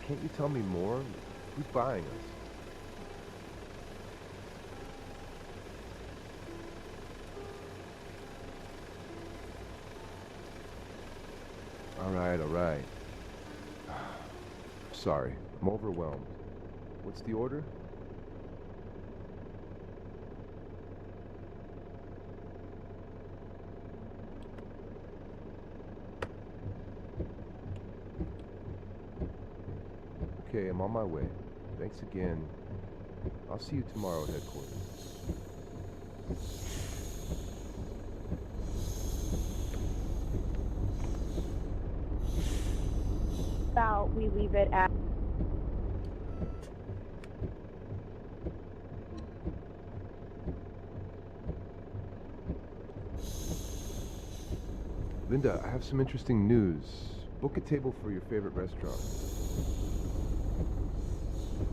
Can't you tell me more? Who's buying us? All right. Sorry, I'm overwhelmed. What's the order? Okay, I'm on my way. Thanks again. I'll see you tomorrow at headquarters. About we leave it at. Linda, I have some interesting news. Book a table for your favorite restaurant.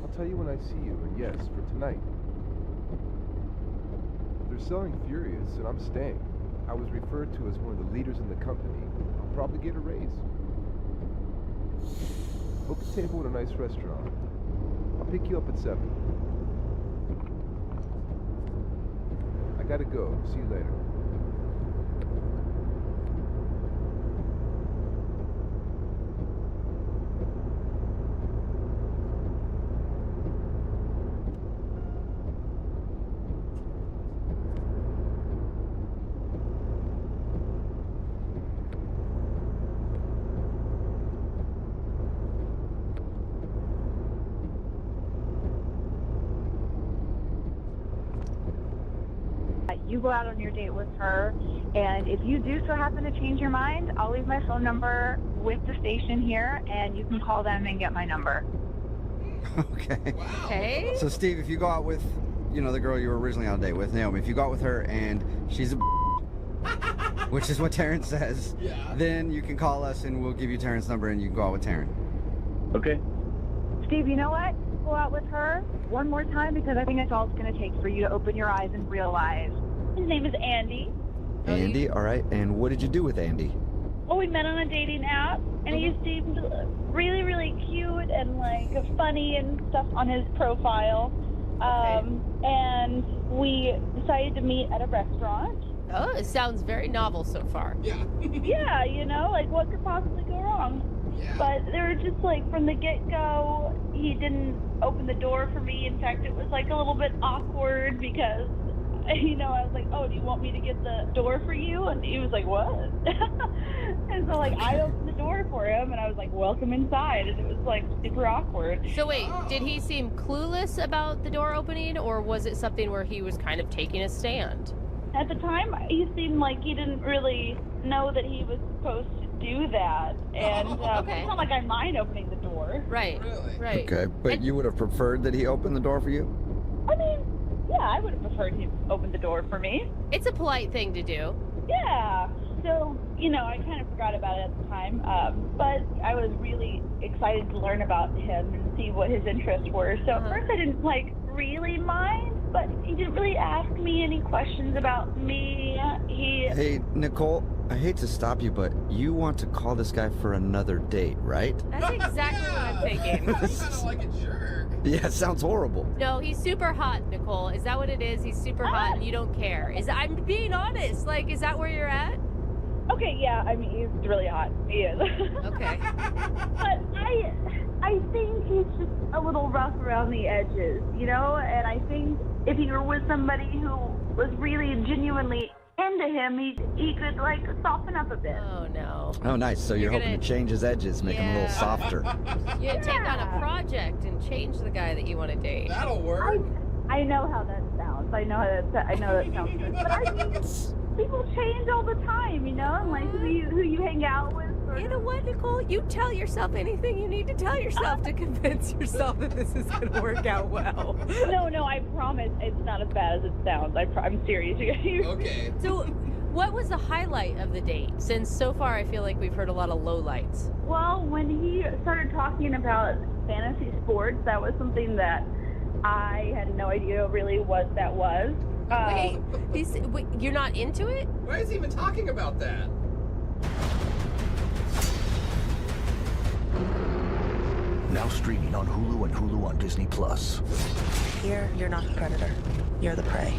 I'll tell you when I see you, and yes, for tonight. They're selling Furious, and I'm staying. I was referred to as one of the leaders in the company. I'll probably get a raise. Book a table at a nice restaurant. I'll pick you up at 7. I gotta go. See you later. You go out on your date with her, and if you do so happen to change your mind, I'll leave my phone number with the station here, and you can call them and get my number. Okay. Okay. So, Steve, if you go out with, the girl you were originally on a date with, Naomi, if you go out with her and she's a which is what Terrence says, then you can call us and we'll give you Terrence's number and you can go out with Terrence. Okay. Steve, you know what? Go out with her one more time because I think that's all it's going to take for you to open your eyes and realize. His name is Andy. Andy, all right. And what did you do with Andy? Well, we met on a dating app, and he seemed really, really cute and funny and stuff on his profile. And we decided to meet at a restaurant. Oh, it sounds very novel so far. Yeah. Yeah, what could possibly go wrong? Yeah. But there were just from the get-go, he didn't open the door for me. In fact, it was a little bit awkward because I was like, oh, do you want me to get the door for you? And he was like, what? And so, I opened the door for him, and I was like, welcome inside. And it was, super awkward. So, wait, did he seem clueless about the door opening, or was it something where he was kind of taking a stand? At the time, he seemed like he didn't really know that he was supposed to do that. And it's not like I mind opening the door. Right, right. Okay, but you would have preferred that he opened the door for you? I mean, yeah, I would have preferred him open the door for me. It's a polite thing to do. Yeah. So, I kind of forgot about it at the time. But I was really excited to learn about him and see what his interests were. So at first I didn't, really mind, but he didn't really ask me any questions about me. Hey, Nicole, I hate to stop you, but you want to call this guy for another date, right? That's exactly what I'm thinking. Sounds like a jerk. Yeah, it sounds horrible. No, he's super hot, Nicole. Is that what it is? He's super hot and you don't care. I'm being honest. Is that where you're at? Okay, yeah, I mean, he's really hot. He is. Okay. But I think he's just a little rough around the edges, you know? And I think if he were with somebody who was really genuinely into him, he could, like, soften up a bit. Oh, no. Oh, nice. So you're hoping to change his edges, make him a little softer. You take on a project and change the guy that you want to date. That'll work. I know how that sounds. I know that sounds good. But I mean, people change all the time, you know? And, like, who you hang out with. You know what, Nicole? You tell yourself anything you need to tell yourself to convince yourself that this is going to work out well. No, I promise it's not as bad as it sounds. I'm serious. Okay. So, what was the highlight of the date? Since so far I feel like we've heard a lot of lowlights. Well, when he started talking about fantasy sports, that was something that I had no idea really what that was. Wait, you're not into it? Why is he even talking about that? Now streaming on Hulu and Hulu on Disney Plus. Here, you're not the predator. You're the prey.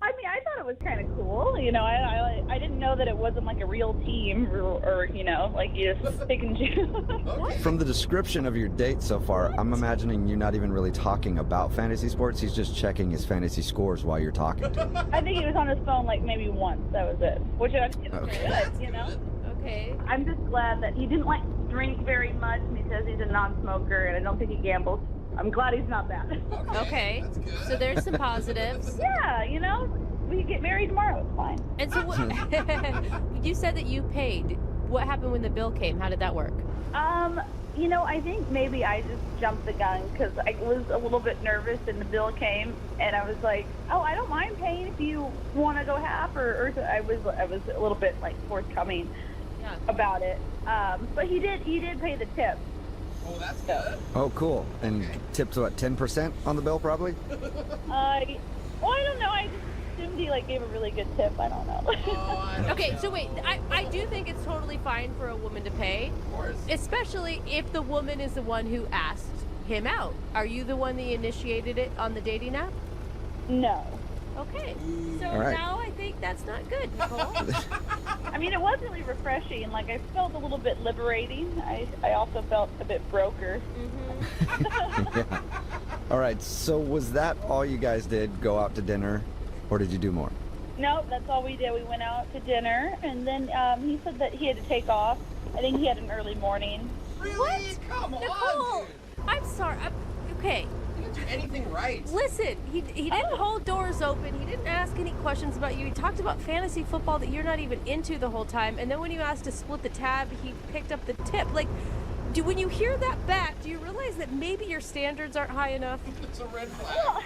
I mean, I thought it was kind of cool. You know, I didn't know that it wasn't like a real team or you know, like you just pick and choose. From the description of your date so far, I'm imagining you're not even really talking about fantasy sports. He's just checking his fantasy scores while you're talking to him. I think he was on his phone like maybe once. That was it. Which is Okay. good, you know? Okay. I'm just glad that he didn't like drink very much, and he says he's a non-smoker, and I don't think he gambles. I'm glad he's not that. Okay. So there's some positives. Yeah, you know, we could get married tomorrow. It's fine. And so what, you said that you paid. What happened when the bill came? How did that work? You know, I think maybe I just jumped the gun because I was a little bit nervous and the bill came, and I was like, oh, I don't mind paying if you want to go half, or I was a little bit like forthcoming about it. But he did pay the tip. Oh, that's good. Oh, cool. And tipped what, 10% on the bill probably? Well, I don't know. I just assumed he like gave a really good tip. I don't know. Okay, so wait, I do think it's totally fine for a woman to pay. Of course. Especially if the woman is the one who asked him out. Are you the one that initiated it on the dating app? No. Okay. So All right. now I think that's not good, Nicole. I mean, it was really refreshing. Like, I felt a little bit liberating. I also felt a bit broker. Yeah. All right, so was that all you guys did, go out to dinner, or did you do more? No, that's all we did. We went out to dinner, and then he said that he had to take off. I think he had an early morning. Really? What? Come on, Nicole, dude. I'm sorry. Okay. You didn't do anything right. Listen, he didn't hold doors open. He didn't ask any questions about you. He talked about fantasy football that you're not even into the whole time. And then when you asked to split the tab, he picked up the tip. Like, when you hear that back, do you realize that maybe your standards aren't high enough? It's a red flag. Well,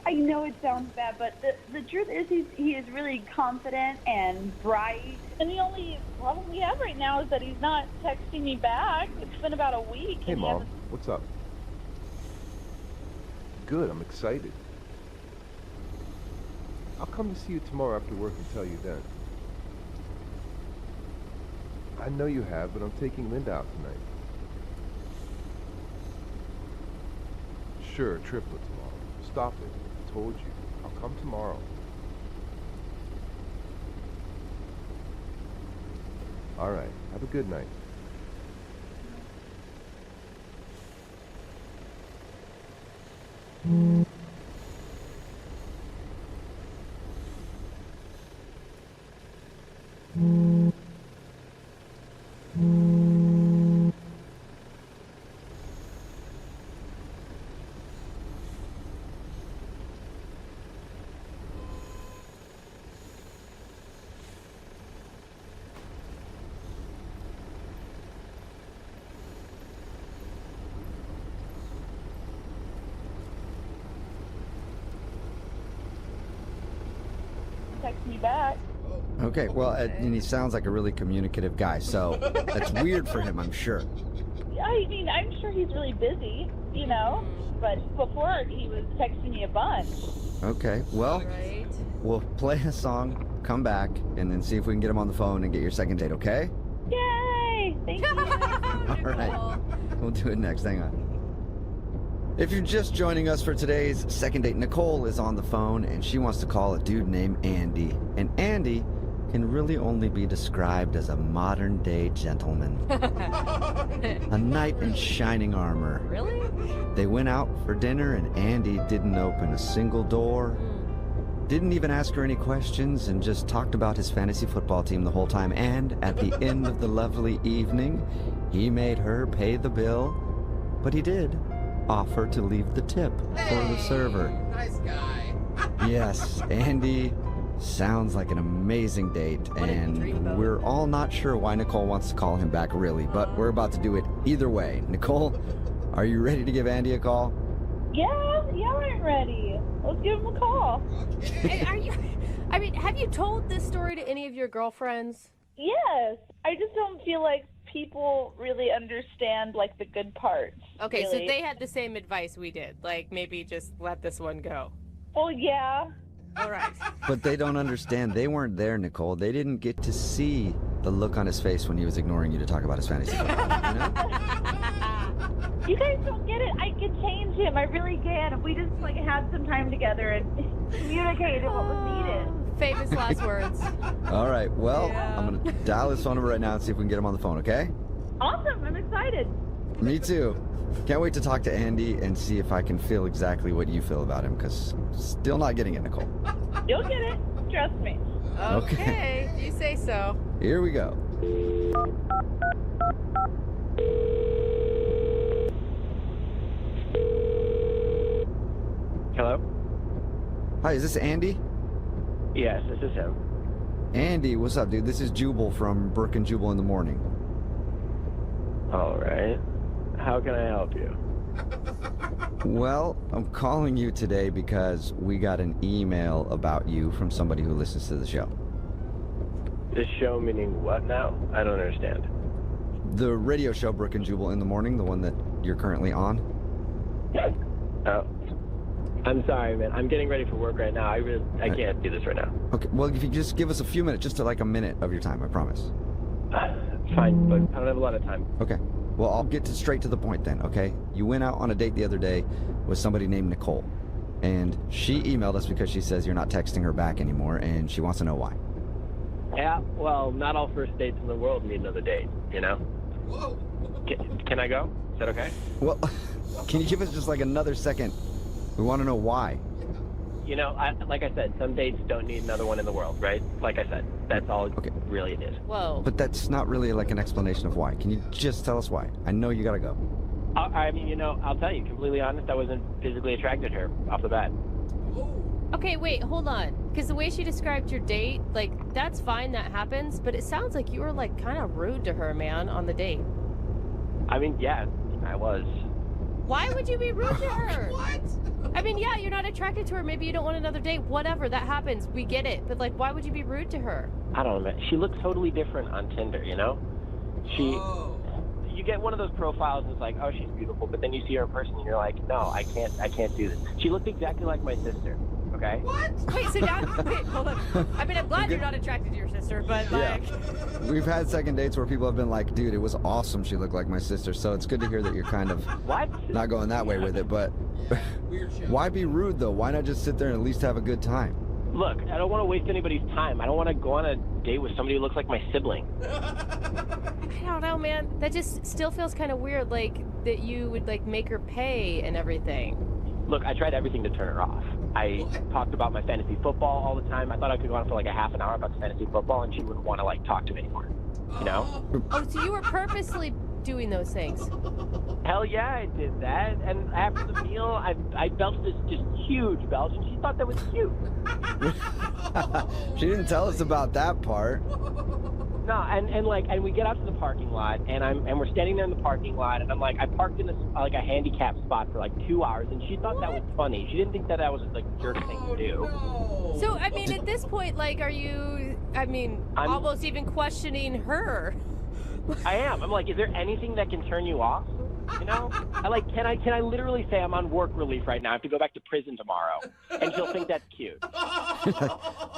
I know it sounds bad, but the truth is he is really confident and bright. And the only problem we have right now is that he's not texting me back. It's been about a week. Hey, and he Mom. hasn't- What's up? Good. I'm excited. I'll come to see you tomorrow after work and tell you then. I know you have, but I'm taking Linda out tonight. Sure, triplet tomorrow. Stop it. I told you. I'll come tomorrow. All right. Have a good night. text me back. Okay, well, and he sounds like a really communicative guy, so that's weird for him, I'm sure. I mean, I'm sure he's really busy, you know, but before he was texting me a bunch. Okay, well, we'll play a song, come back, and then see if we can get him on the phone and get your second date, okay? Yay! Thank you. All right, we'll do it next. Hang on. If you're just joining us for today's second date, Nicole is on the phone and she wants to call a dude named Andy. And Andy can really only be described as a modern day gentleman. A knight in shining armor. Really? They went out for dinner and Andy didn't open a single door. Didn't even ask her any questions and just talked about his fantasy football team the whole time. And at the end of the lovely evening, he made her pay the bill. But he did offer to leave the tip for the server. Nice guy. Yes, Andy sounds like an amazing date, and we're all not sure why Nicole wants to call him back really, but we're about to do it either way. Nicole, are you ready to give Andy a call? Yeah, I'm ready. Let's give him a call. And have you told this story to any of your girlfriends? Yes. I just don't feel like people really understand, like, the good parts. Okay, really. so they had the same advice we did. Like, maybe just let this one go. Oh, yeah. All right. But they don't understand. They weren't there, Nicole. They didn't get to see the look on his face when he was ignoring you to talk about his fantasy football. You know? You guys don't get it. I can change him. I really can. If we just, like, had some time together and communicated what was needed. Famous last words. All right, well, I'm going to dial his phone number right now and see if we can get him on the phone, okay? Awesome. I'm excited. Me too. Can't wait to talk to Andy and see if I can feel exactly what you feel about him, because still not getting it, Nicole. You'll get it. Trust me. Okay, you say so. Here we go. Hello? Hi, is this Andy? Yes, this is him. Andy, what's up, dude? This is Jubal from Burke and Jubal in the Morning. All right. How can I help you? Well, I'm calling you today because we got an email about you from somebody who listens to the show. This show meaning what now? I don't understand. The radio show Brooke and Jubal in the Morning, the one that you're currently on. Oh. I'm sorry, man. I'm getting ready for work right now. I can't do this right now. Okay, well, if you just give us a few minutes, just like a minute of your time, I promise. Fine, but I don't have a lot of time. Okay. Well, I'll get straight to the point then, okay? You went out on a date the other day with somebody named Nicole. And she emailed us because she says you're not texting her back anymore, and she wants to know why. Yeah, well, not all first dates in the world need another date, you know? Whoa. Can I go? Is that okay? Well, can you give us just like another second? We want to know why. You know, like I said, some dates don't need another one in the world, right? Like I said, that's all really it is. Whoa. But that's not really like an explanation of why. Can you just tell us why? I know you gotta go. I mean, you know, I'll tell you, completely honest, I wasn't physically attracted to her off the bat. Okay, wait, hold on. Because the way she described your date, like, that's fine, that happens, but it sounds like you were, like, kind of rude to her, man, on the date. I mean, yeah, I was. Why would you be rude to her? What? I mean, yeah, you're not attracted to her. Maybe you don't want another date. Whatever, that happens. We get it. But, like, why would you be rude to her? I don't know, man. She looks totally different on Tinder, you know? You get one of those profiles and it's like, oh, she's beautiful, but then you see her in person and you're like, no, I can't do this. She looked exactly like my sister, okay? What? Wait, so now, wait, hold on. I mean, I'm glad you're not attracted to your sister, but, like... We've had second dates where people have been like, dude, it was awesome she looked like my sister, so it's good to hear that you're kind of not going that way with it, but why be rude, though? Why not just sit there and at least have a good time? Look, I don't want to waste anybody's time. I don't want to go on a date with somebody who looks like my sibling. I don't know, man. That just still feels kind of weird, like, that you would, like, make her pay and everything. Look, I tried everything to turn her off. I talked about my fantasy football all the time. I thought I could go on for like a half an hour about fantasy football and she wouldn't want to like talk to me anymore. You know? Oh, so you were purposely doing those things? Hell yeah, I did that. And after the meal, I belched this just huge belch and she thought that was cute. She didn't tell us about that part. No, and we get out to the parking lot, and we're standing there in the parking lot, and I'm like, I parked in a handicapped spot for like 2 hours, and she thought that was funny. She didn't think that was like a jerk thing to do. No. So I mean, at this point, like, are you? I mean, almost even questioning her. I am. I'm like, is there anything that can turn you off? You know, can I literally say I'm on work relief right now? I have to go back to prison tomorrow, and she'll think that's cute.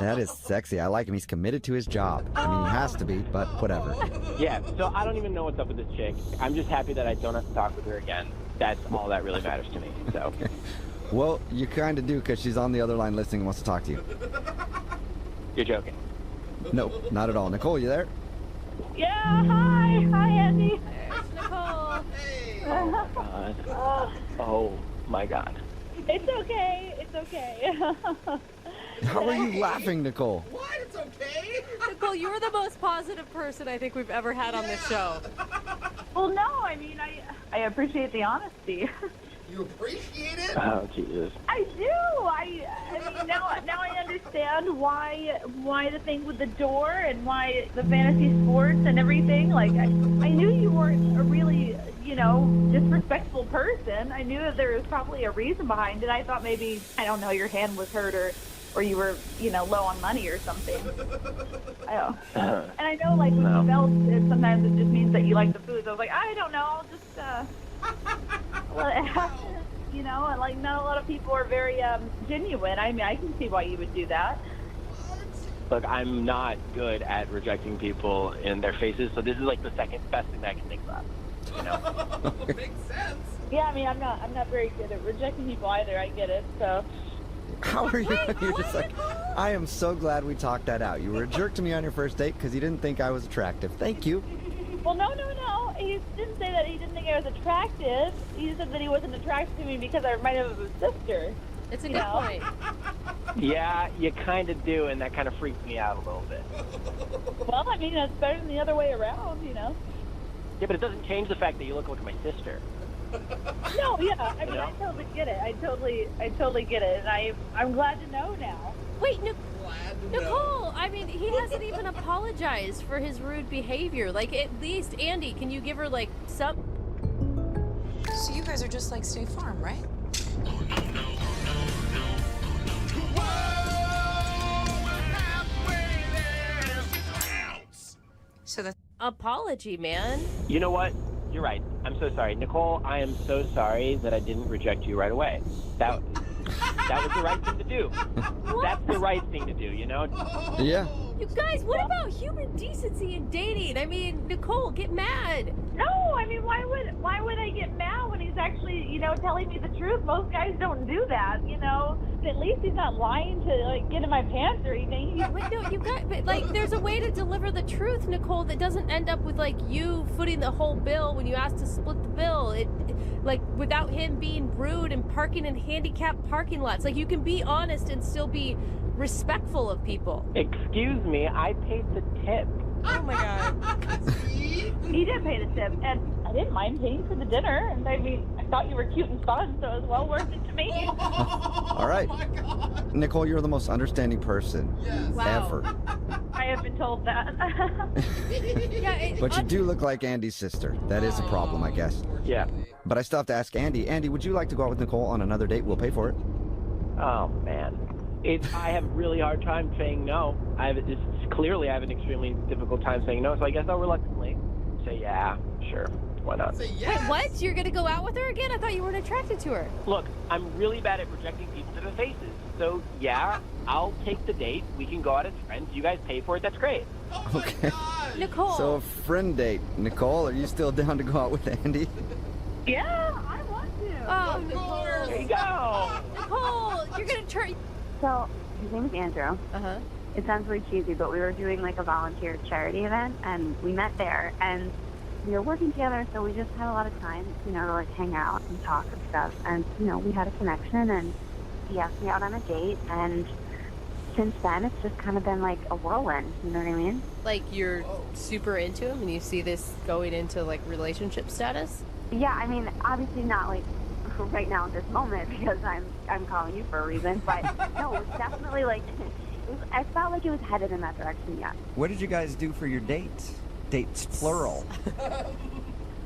That is sexy. I like him. He's committed to his job. I mean, he has to be, but whatever. Yeah. So I don't even know what's up with this chick. I'm just happy that I don't have to talk with her again. that's all that really matters to me. So. Well, you kind of do, because she's on the other line listening and wants to talk to you. You're joking. No, not at all. Nicole, you there? Yeah, hi. Hi, Andy. Nicole. Oh, God. Oh, my God. It's okay. It's okay. How are you laughing, Nicole? What? It's okay. Nicole, you're the most positive person I think we've ever had on this show. Well, no, I mean, I appreciate the honesty. You appreciate it? Oh, Jesus. I do. I mean, now I understand why the thing with the door and why the fantasy sports and everything. Like, I knew you weren't a really, disrespectful person. I knew that there was probably a reason behind it. I thought maybe, I don't know, your hand was hurt or you were, low on money or something. I don't. And I know, like, when you belt, sometimes it just means that you like the food. So I was like, I don't know, I'll just, let it happen. Like, not a lot of people are very genuine. I mean, I can see why you would do that. Look, I'm not good at rejecting people in their faces, so this is like the second best thing that I can think about. Makes sense. Yeah, I mean, I'm not very good at rejecting people either. I get it. So. How are you? You're just like, I am so glad we talked that out. You were a jerk to me on your first date because you didn't think I was attractive. Thank you. Well, no. He didn't say that he didn't think I was attractive. He said that he wasn't attracted to me because I reminded him of his sister. It's a good point. Yeah, you kind of do, and that kind of freaks me out a little bit. Well, I mean, it's better than the other way around, Yeah, but it doesn't change the fact that you look like my sister. No, yeah. I mean, I totally get it. I totally get it, and I'm glad to know now. Wait, Nicole, I mean, he hasn't even apologized for his rude behavior. Like, at least, Andy, can you give her, like, some... So you guys are just like State Farm, right? So that's... Apology, man. You know what? You're right. I'm so sorry. Nicole, I am so sorry that I didn't reject you right away. That was the right thing to do. That's the right thing to do, Yeah. You guys, what about human decency in dating? I mean, Nicole, get mad. No, I mean, why would I get mad when he's actually, telling me the truth? Most guys don't do that, At least he's not lying to, like, get in my pants or anything. But no, but, like, there's a way to deliver the truth, Nicole, that doesn't end up with, like, you footing the whole bill when you ask to split the bill. Like, without him being rude and parking in handicapped parking lots. Like, you can be honest and still be respectful of people. Excuse me, I paid the tip. Oh my God. He did pay the tip, and I didn't mind paying for the dinner. And I mean, I thought you were cute and fun, so it was well worth it to me. All right. Nicole, you're the most understanding person ever. I have been told that. But you do look like Andy's sister. That is a problem, I guess. Yeah. But I still have to ask Andy. Andy, would you like to go out with Nicole on another date? We'll pay for it. Oh, man. I have a really hard time saying no. Clearly I have an extremely difficult time saying no, so I guess I'll reluctantly say yeah, sure, why not? Wait, what? You're gonna go out with her again? I thought you weren't attracted to her. Look, I'm really bad at rejecting people to their faces, so yeah, I'll take the date. We can go out as friends. You guys pay for it. That's great. Okay. Nicole. So a friend date. Nicole, are you still down to go out with Andy? Yeah, I want to. Oh, Nicole. There you go. Nicole, you're gonna turn... So, his name is Andrew. Uh-huh. It sounds really cheesy, but we were doing like a volunteer charity event, and we met there, and we were working together, so we just had a lot of time, to like hang out and talk and stuff, and, we had a connection, and he asked me out on a date, and since then, it's just kind of been like a whirlwind, you know what I mean? Like, you're super into him, and you see this going into, like, relationship status? Yeah, I mean, obviously not, like, right now at this moment, because I'm calling you for a reason, but no, it was definitely like, I felt like it was headed in that direction, yeah. What did you guys do for your date? Dates, plural.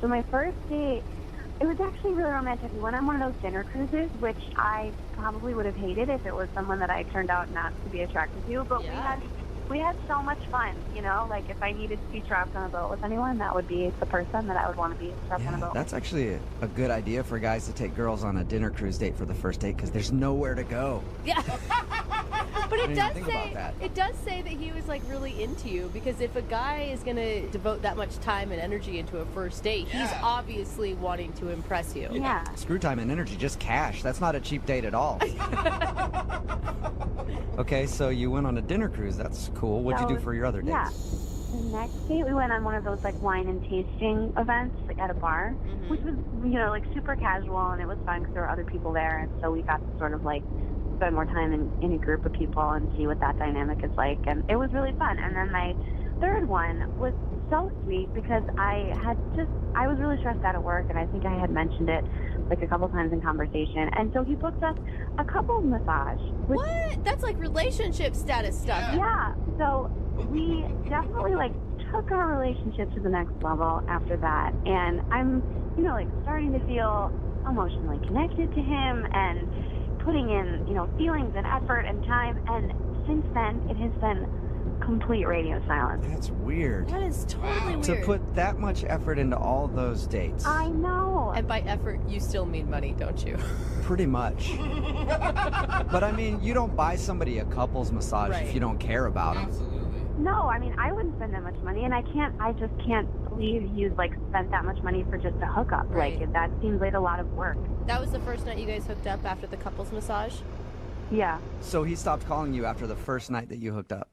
So my first date, it was actually really romantic. We went on one of those dinner cruises, which I probably would have hated if it was someone that I turned out not to be attracted to, but We had so much fun, you know? Like, if I needed to be trapped on a boat with anyone, that would be the person that I would want to be trapped on a boat That's actually a good idea for guys to take girls on a dinner cruise date for the first date because there's nowhere to go. Yeah. But didn't it even does think say about that. it does say that he was like really into you, because if a guy is gonna devote that much time and energy into a first date, he's obviously wanting to impress you. Yeah. Screw time and energy, just cash. That's not a cheap date at all. Okay, so you went on a dinner cruise. That's cool. What'd you do for your other dates? Yeah. The next date, we went on one of those, like, wine and tasting events, like, at a bar, which was, you know, like, super casual, and it was fun because there were other people there, and so we got to sort of, like, spend more time in a group of people and see what that dynamic is like, and it was really fun. And then my third one was so sweet because I was really stressed out at work, and I think I had mentioned it like a couple times in conversation, and so he booked us a couple massage. What? That's like relationship status stuff. Yeah, so we definitely like took our relationship to the next level after that, and I'm, you know, like starting to feel emotionally connected to him and putting in, you know, feelings and effort and time, and since then it has been complete radio silence. That's weird. That is totally weird. To put that much effort into all those dates. I know. And by effort, you still mean money, don't you? Pretty much. But I mean, you don't buy somebody a couples massage if you don't care about them. No, I mean, I wouldn't spend that much money, and I just can't believe you like spent that much money for just a hookup. Right. Like, that seems like a lot of work. That was the first night you guys hooked up after the couples massage? Yeah. So he stopped calling you after the first night that you hooked up.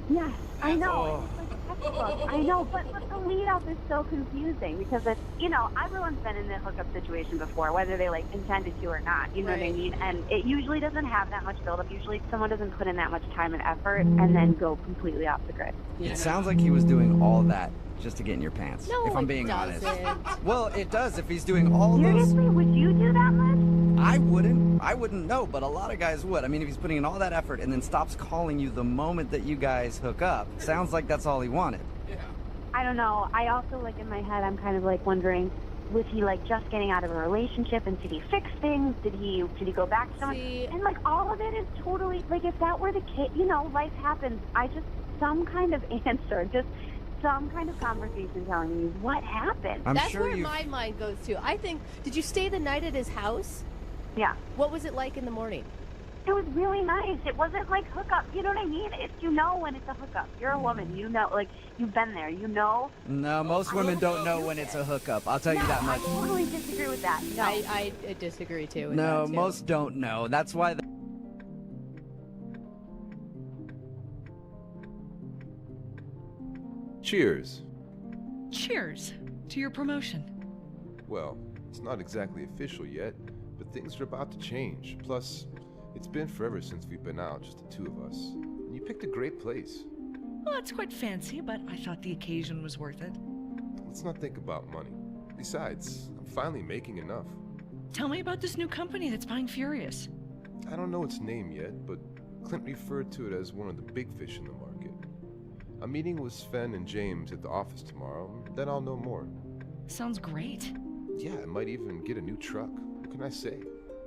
Yes, I know. It's like textbook. I know, but the lead up is so confusing because it's, you know, everyone's been in the hookup situation before, whether they like intended to or not. You know what I mean? And it usually doesn't have that much buildup. Usually someone doesn't put in that much time and effort and then go completely off the grid. It sounds like he was doing all that just to get in your pants. No, if I'm it being honest. doesn't. Well, it does if he's doing all those. Seriously, would you do that much? I wouldn't know, but a lot of guys would. I mean, if he's putting in all that effort and then stops calling you the moment that you guys hook up, sounds like that's all he wanted. I don't know. I also, like, in my head, I'm kind of like wondering, was he like just getting out of a relationship and did he fix things? Did he go back to someone? And like all of it is totally like, if that were the case, you know, life happens. Some kind of answer, just some kind of conversation telling me what happened. That's where my mind goes to. I think, did you stay the night at his house? Yeah. What was it like in the morning? It was really nice. It wasn't like hookup. You know what I mean? You know when it's a hookup. You're a woman. You know, like, you've been there. You know. No, most women don't know when it's a hookup. I'll tell you that much. I totally disagree with that. No. I disagree too. with No, that, too. most don't know. That's why. Cheers. Cheers to your promotion. Well, it's not exactly official yet, but things are about to change. Plus, it's been forever since we've been out, just the two of us. And you picked a great place. Well, it's quite fancy, but I thought the occasion was worth it. Let's not think about money. Besides, I'm finally making enough. Tell me about this new company that's buying Furious. I don't know its name yet, but Clint referred to it as one of the big fish in the market. I'm meeting with Sven and James at the office tomorrow, then I'll know more. Sounds great. Yeah, I might even get a new truck. What can I say?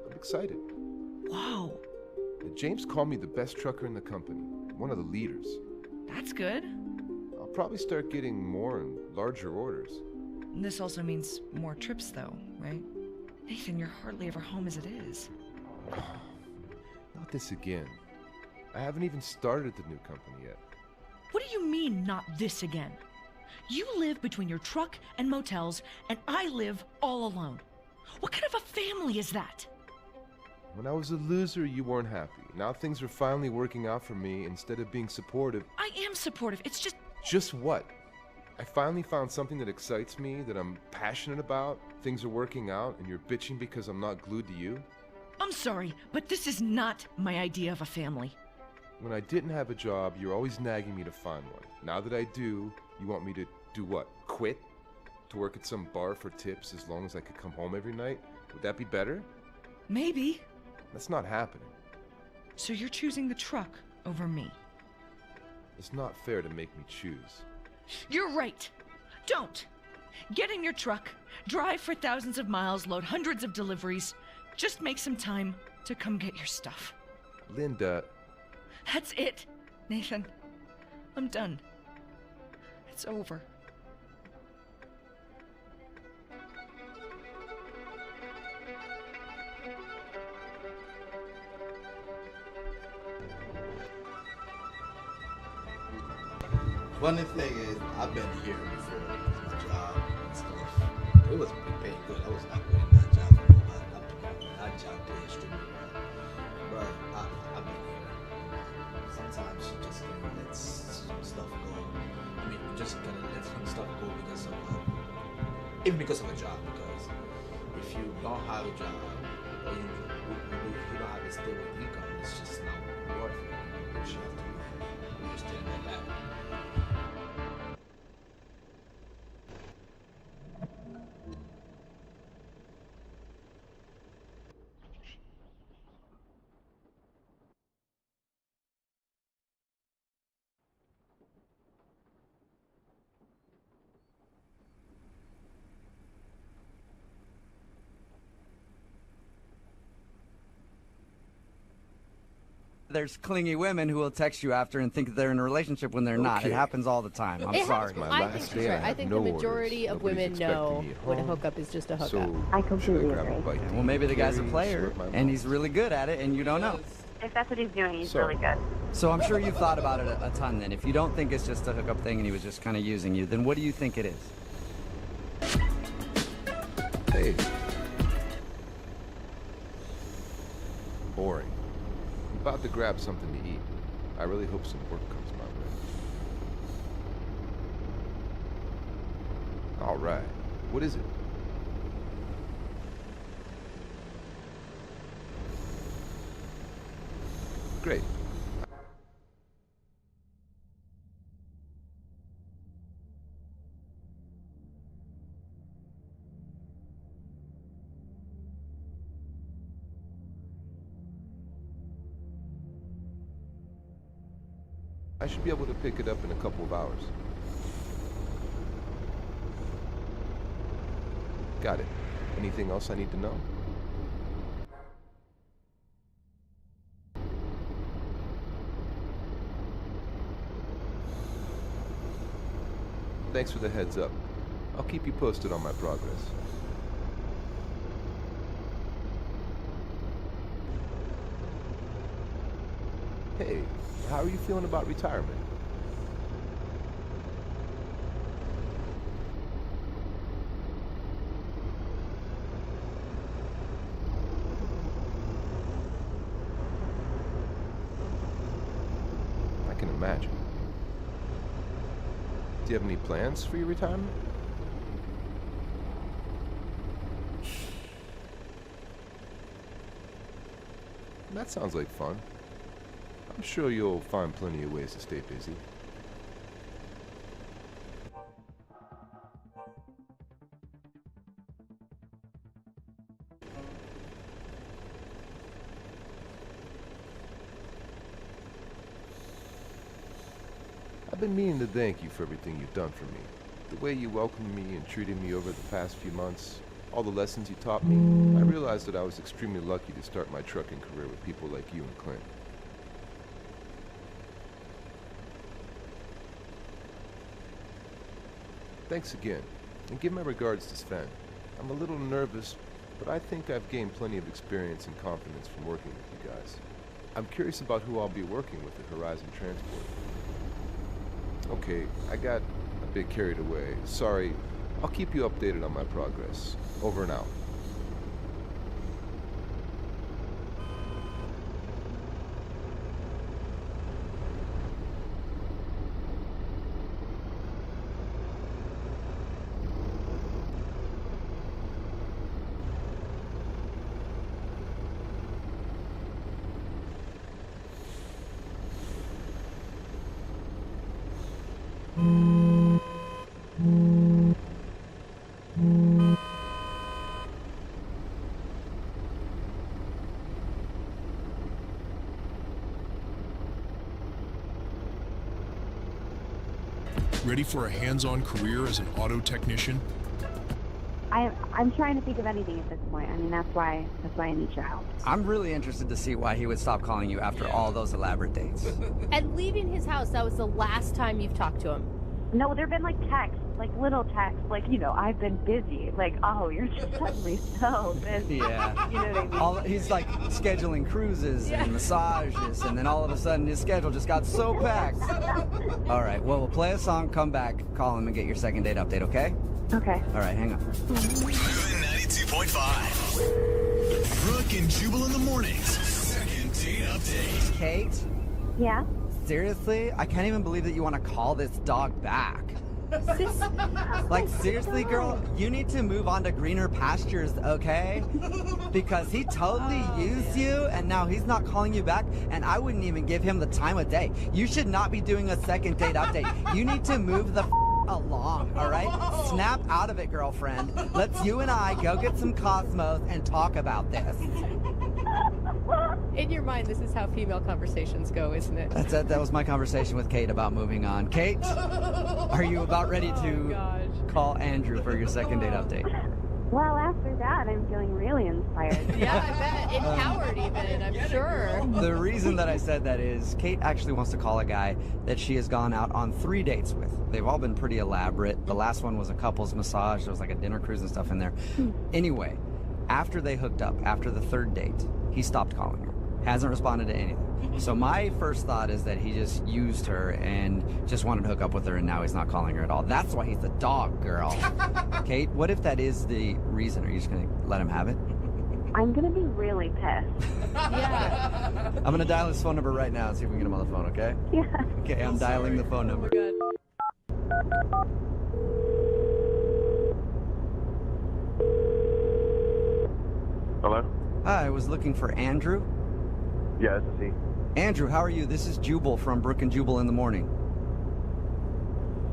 I'm excited. Wow. James called me the best trucker in the company, one of the leaders. That's good. I'll probably start getting more and larger orders. This also means more trips, though, right? Nathan, you're hardly ever home as it is. Not this again. I haven't even started the new company yet. What do you mean, not this again? You live between your truck and motels, and I live all alone. What kind of a family is that? When I was a loser, you weren't happy. Now things are finally working out for me. Instead of being supportive... I am supportive, it's just... Just what? I finally found something that excites me, that I'm passionate about. Things are working out, and you're bitching because I'm not glued to you? I'm sorry, but this is not my idea of a family. When I didn't have a job, you're always nagging me to find one. Now that I do, you want me to do what? Quit? To work at some bar for tips as long as I could come home every night? Would that be better? Maybe. That's not happening. So you're choosing the truck over me? It's not fair to make me choose. You're right. Don't. Get in your truck, drive for thousands of miles, load hundreds of deliveries. Just make some time to come get your stuff. Linda... That's it, Nathan. I'm done. It's over. Funny thing is, I've been here before with this job and stuff. It was paying good. I was not good in that job for a lot. That job paid extremely well. But I've been here. Sometimes you just gotta let some stuff go. I mean, you just gotta let some stuff go because of even because of a job. Because if you don't have a job or you don't have a stable income, it's just not worth it. You have to understand that. There's clingy women who will text you after and think that they're in a relationship when they're not. It Okay. happens all the time. I'm It sorry. happens. I think she's right. I think the majority of women know when a hookup is just a hookup. I completely agree. Well, maybe the guy's a player and he's really good at it and you don't know. If that's what he's doing, he's Sorry. really good. So I'm sure you've thought about it a ton then. If you don't think it's just a hookup thing and he was just kind of using you, then what do you think it is? Hey. Boring. I'm about to grab something to eat. I really hope some work comes my way. All right. What is it? Great. I should be able to pick it up in a couple of hours. Got it. Anything else I need to know? Thanks for the heads up. I'll keep you posted on my progress. Hey, how are you feeling about retirement? I can imagine. Do you have any plans for your retirement? That sounds like fun. I'm sure you'll find plenty of ways to stay busy. I've been meaning to thank you for everything you've done for me. The way you welcomed me and treated me over the past few months, all the lessons you taught me. I realized that I was extremely lucky to start my trucking career with people like you and Clint. Thanks again, and give my regards to Sven. I'm a little nervous, but I think I've gained plenty of experience and confidence from working with you guys. I'm curious about who I'll be working with at Horizon Transport. Okay, I got a bit carried away. Sorry. I'll keep you updated on my progress. Over and out. Ready for a hands-on career as an auto technician? I'm trying to think of anything at this point. I mean, that's why I need your help. I'm really interested to see why he would stop calling you after all those elaborate dates. And leaving his house, that was the last time you've talked to him. No, there've been like texts, like little texts, like, you know, I've been busy. Like, oh, you're just suddenly so busy. Yeah. You know what I mean? He's like scheduling cruises and massages, and then all of a sudden his schedule just got so packed. All right, well, we'll play a song, come back, call him, and get your second date update, okay? Okay. All right, hang on. 92.5. Brooke and Jubal in the mornings. Second date update. Kate? Yeah? Seriously? I can't even believe that you want to call this dog back. Like, seriously, girl, you need to move on to greener pastures, okay? Because he totally used you, and now he's not calling you back, and I wouldn't even give him the time of day. You should not be doing a second date update. You need to move the along, all right? Snap out of it, girlfriend. Let's you and I go get some Cosmos and talk about this. In your mind, this is how female conversations go, isn't it? That's it. That was my conversation with Kate about moving on. Kate, are you about ready to call Andrew for your second date update? Well, after that, I'm feeling really inspired. Yeah, I bet. Empowered even, I'm sure. The reason that I said that is Kate actually wants to call a guy that she has gone out on 3 dates with. They've all been pretty elaborate. The last one was a couple's massage. There was like a dinner cruise and stuff in there. Anyway, after they hooked up, after the third date, he stopped calling her. Hasn't responded to anything. So my first thought is that he just used her and just wanted to hook up with her, and now he's not calling her at all. That's why he's a dog, girl. Kate, what if that is the reason? Are you just going to let him have it? I'm going to be really pissed. Yeah. I'm going to dial his phone number right now and see if we can get him on the phone, okay? Yeah. Okay, I'm dialing the phone number. Hello? Hi, I was looking for Andrew. Yeah, this is he. Andrew, how are you? This is Jubal from Brooke and Jubal in the Morning.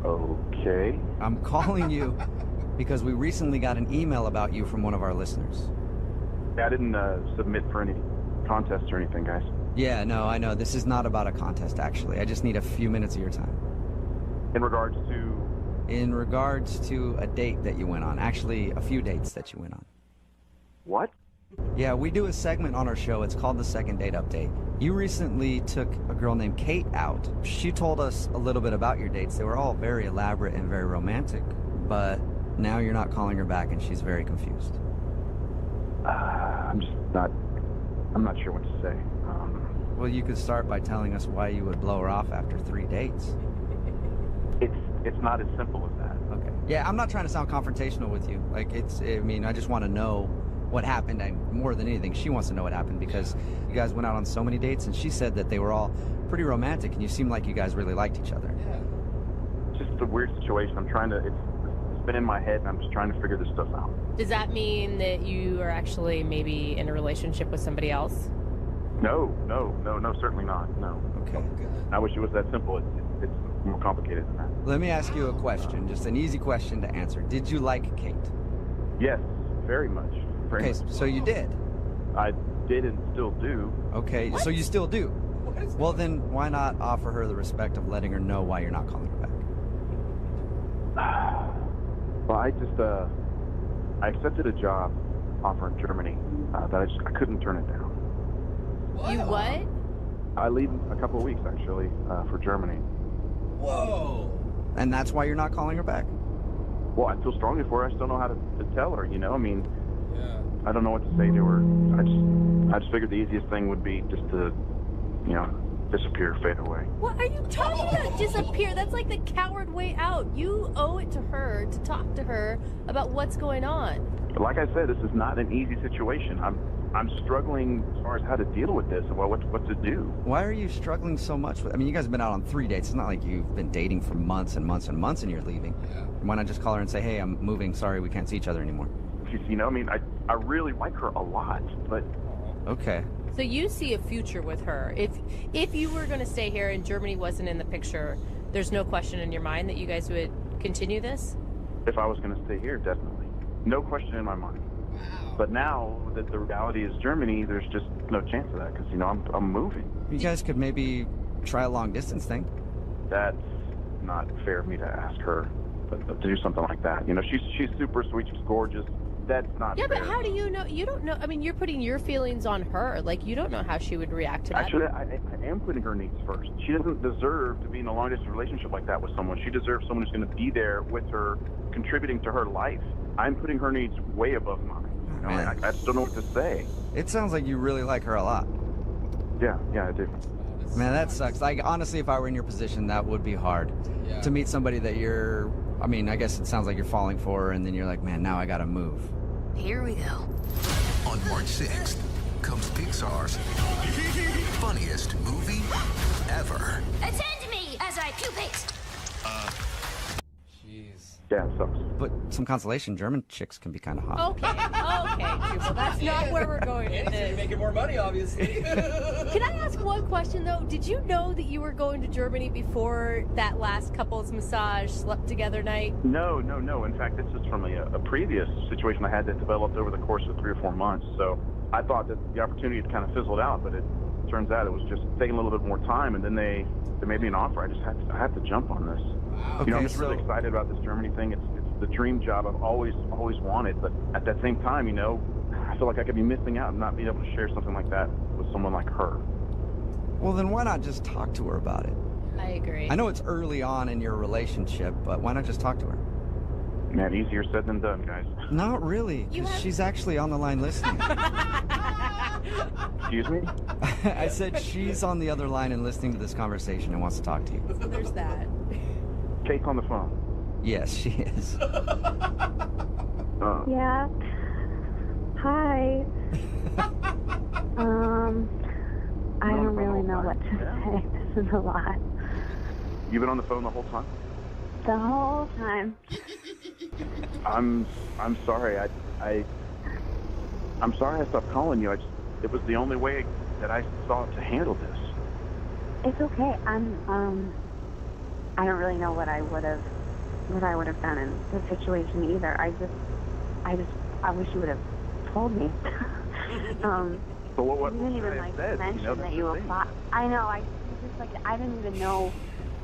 Okay. I'm calling you because we recently got an email about you from one of our listeners. Yeah, I didn't submit for any contests or anything, guys. Yeah, no, I know. This is not about a contest, actually. I just need a few minutes of your time. In regards to... In regards to a date that you went on. Actually, a few dates that you went on. What? Yeah, we do a segment on our show. It's called the Second Date Update. You recently took a girl named Kate out. She told us a little bit about your dates. They were all very elaborate and very romantic. But now you're not calling her back and she's very confused. I'm not sure what to say. Well, you could start by telling us why you would blow her off after 3 dates. It's not as simple as that. Okay. Yeah, I'm not trying to sound confrontational with you. Like, I just want to know what happened, and more than anything, she wants to know what happened because you guys went out on so many dates, and she said that they were all pretty romantic, and you seemed like you guys really liked each other. Yeah. It's just a weird situation. It's been in my head, and I'm just trying to figure this stuff out. Does that mean that you are actually maybe in a relationship with somebody else? No, certainly not. No. Okay. I wish it was that simple. It's more complicated than that. Let me ask you a question, just an easy question to answer. Did you like Kate? Yes, very much. Okay, so you did? I did and still do. Okay, so you still do? Well, then why not offer her the respect of letting her know why you're not calling her back? Well, I accepted a job offer in Germany that I couldn't turn it down. You what? I leave in a couple of weeks, actually, for Germany. Whoa! And that's why you're not calling her back? Well, I feel strongly for her. I just don't know how to tell her, I mean, I don't know what to say to her. I just figured the easiest thing would be just to, disappear, fade away. What are you talking about? Disappear? That's like the coward way out. You owe it to her to talk to her about what's going on. But like I said, this is not an easy situation. I'm struggling as far as how to deal with this and what to do. Why are you struggling so much with? I mean, you guys have been out on 3 dates. It's not like you've been dating for months and months and months and you're leaving. Yeah. Why not just call her and say, hey, I'm moving. Sorry, we can't see each other anymore. I really like her a lot, but... Okay. So you see a future with her. If you were going to stay here and Germany wasn't in the picture, there's no question in your mind that you guys would continue this? If I was going to stay here, definitely. No question in my mind. Wow. But now that the reality is Germany, there's just no chance of that because, I'm moving. You guys could maybe try a long distance thing. That's not fair of me to ask her. to do something like that. You know, she's super sweet, she's gorgeous. That's not Yeah, fair. but how do you know? You don't know. I mean, you're putting your feelings on her. Like, you don't know how she would react to that. Actually, I am putting her needs first. She doesn't deserve to be in a long-distance relationship like that with someone. She deserves someone who's going to be there with her, contributing to her life. I'm putting her needs way above mine. You know, Man. I just don't know what to say. It sounds like you really like her a lot. Yeah, I do. Man, that sucks. Like, honestly, if I were in your position, that would be hard. To meet somebody that you're, I mean, I guess it sounds like you're falling for, and then you're like, man, now I gotta move. Here we go. On March 6th comes Pixar's funniest movie ever. Attend me as I pupate. Yeah, it sucks. But some consolation, German chicks can be kind of hot. Okay, Jubal, that's not where we're going with this. Making more money, obviously. Can I ask one question, though? Did you know that you were going to Germany before that last couple's massage, slept together night? No. In fact, this is from a previous situation I had that developed over the course of 3 or 4 months. So I thought that the opportunity had kind of fizzled out, but it turns out it was just taking a little bit more time, and then they made me an offer. I had to jump on this. Okay, You know, I'm just really excited about this Germany thing. It's the dream job I've always wanted, but at that same time, you know, I feel like I could be missing out and not being able to share something like that with someone like her. Well, then why not just talk to her about it? I agree. I know it's early on in your relationship, but why not just talk to her? Man, easier said than done, guys. Not really, because she's actually on the line listening. Excuse me? I said she's on the other line and listening to this conversation and wants to talk to you. So there's that. Kate's on the phone. Yes, she is. Yeah. Hi. I don't really know what to say. This is a lot. You've been on the phone the whole time? The whole time. I'm sorry. I'm sorry I stopped calling you. It was the only way that I saw to handle this. It's okay. I don't really know what I would have done in the situation either. I wish you would have told me. But what you didn't even mention that you applied. I know. I didn't even know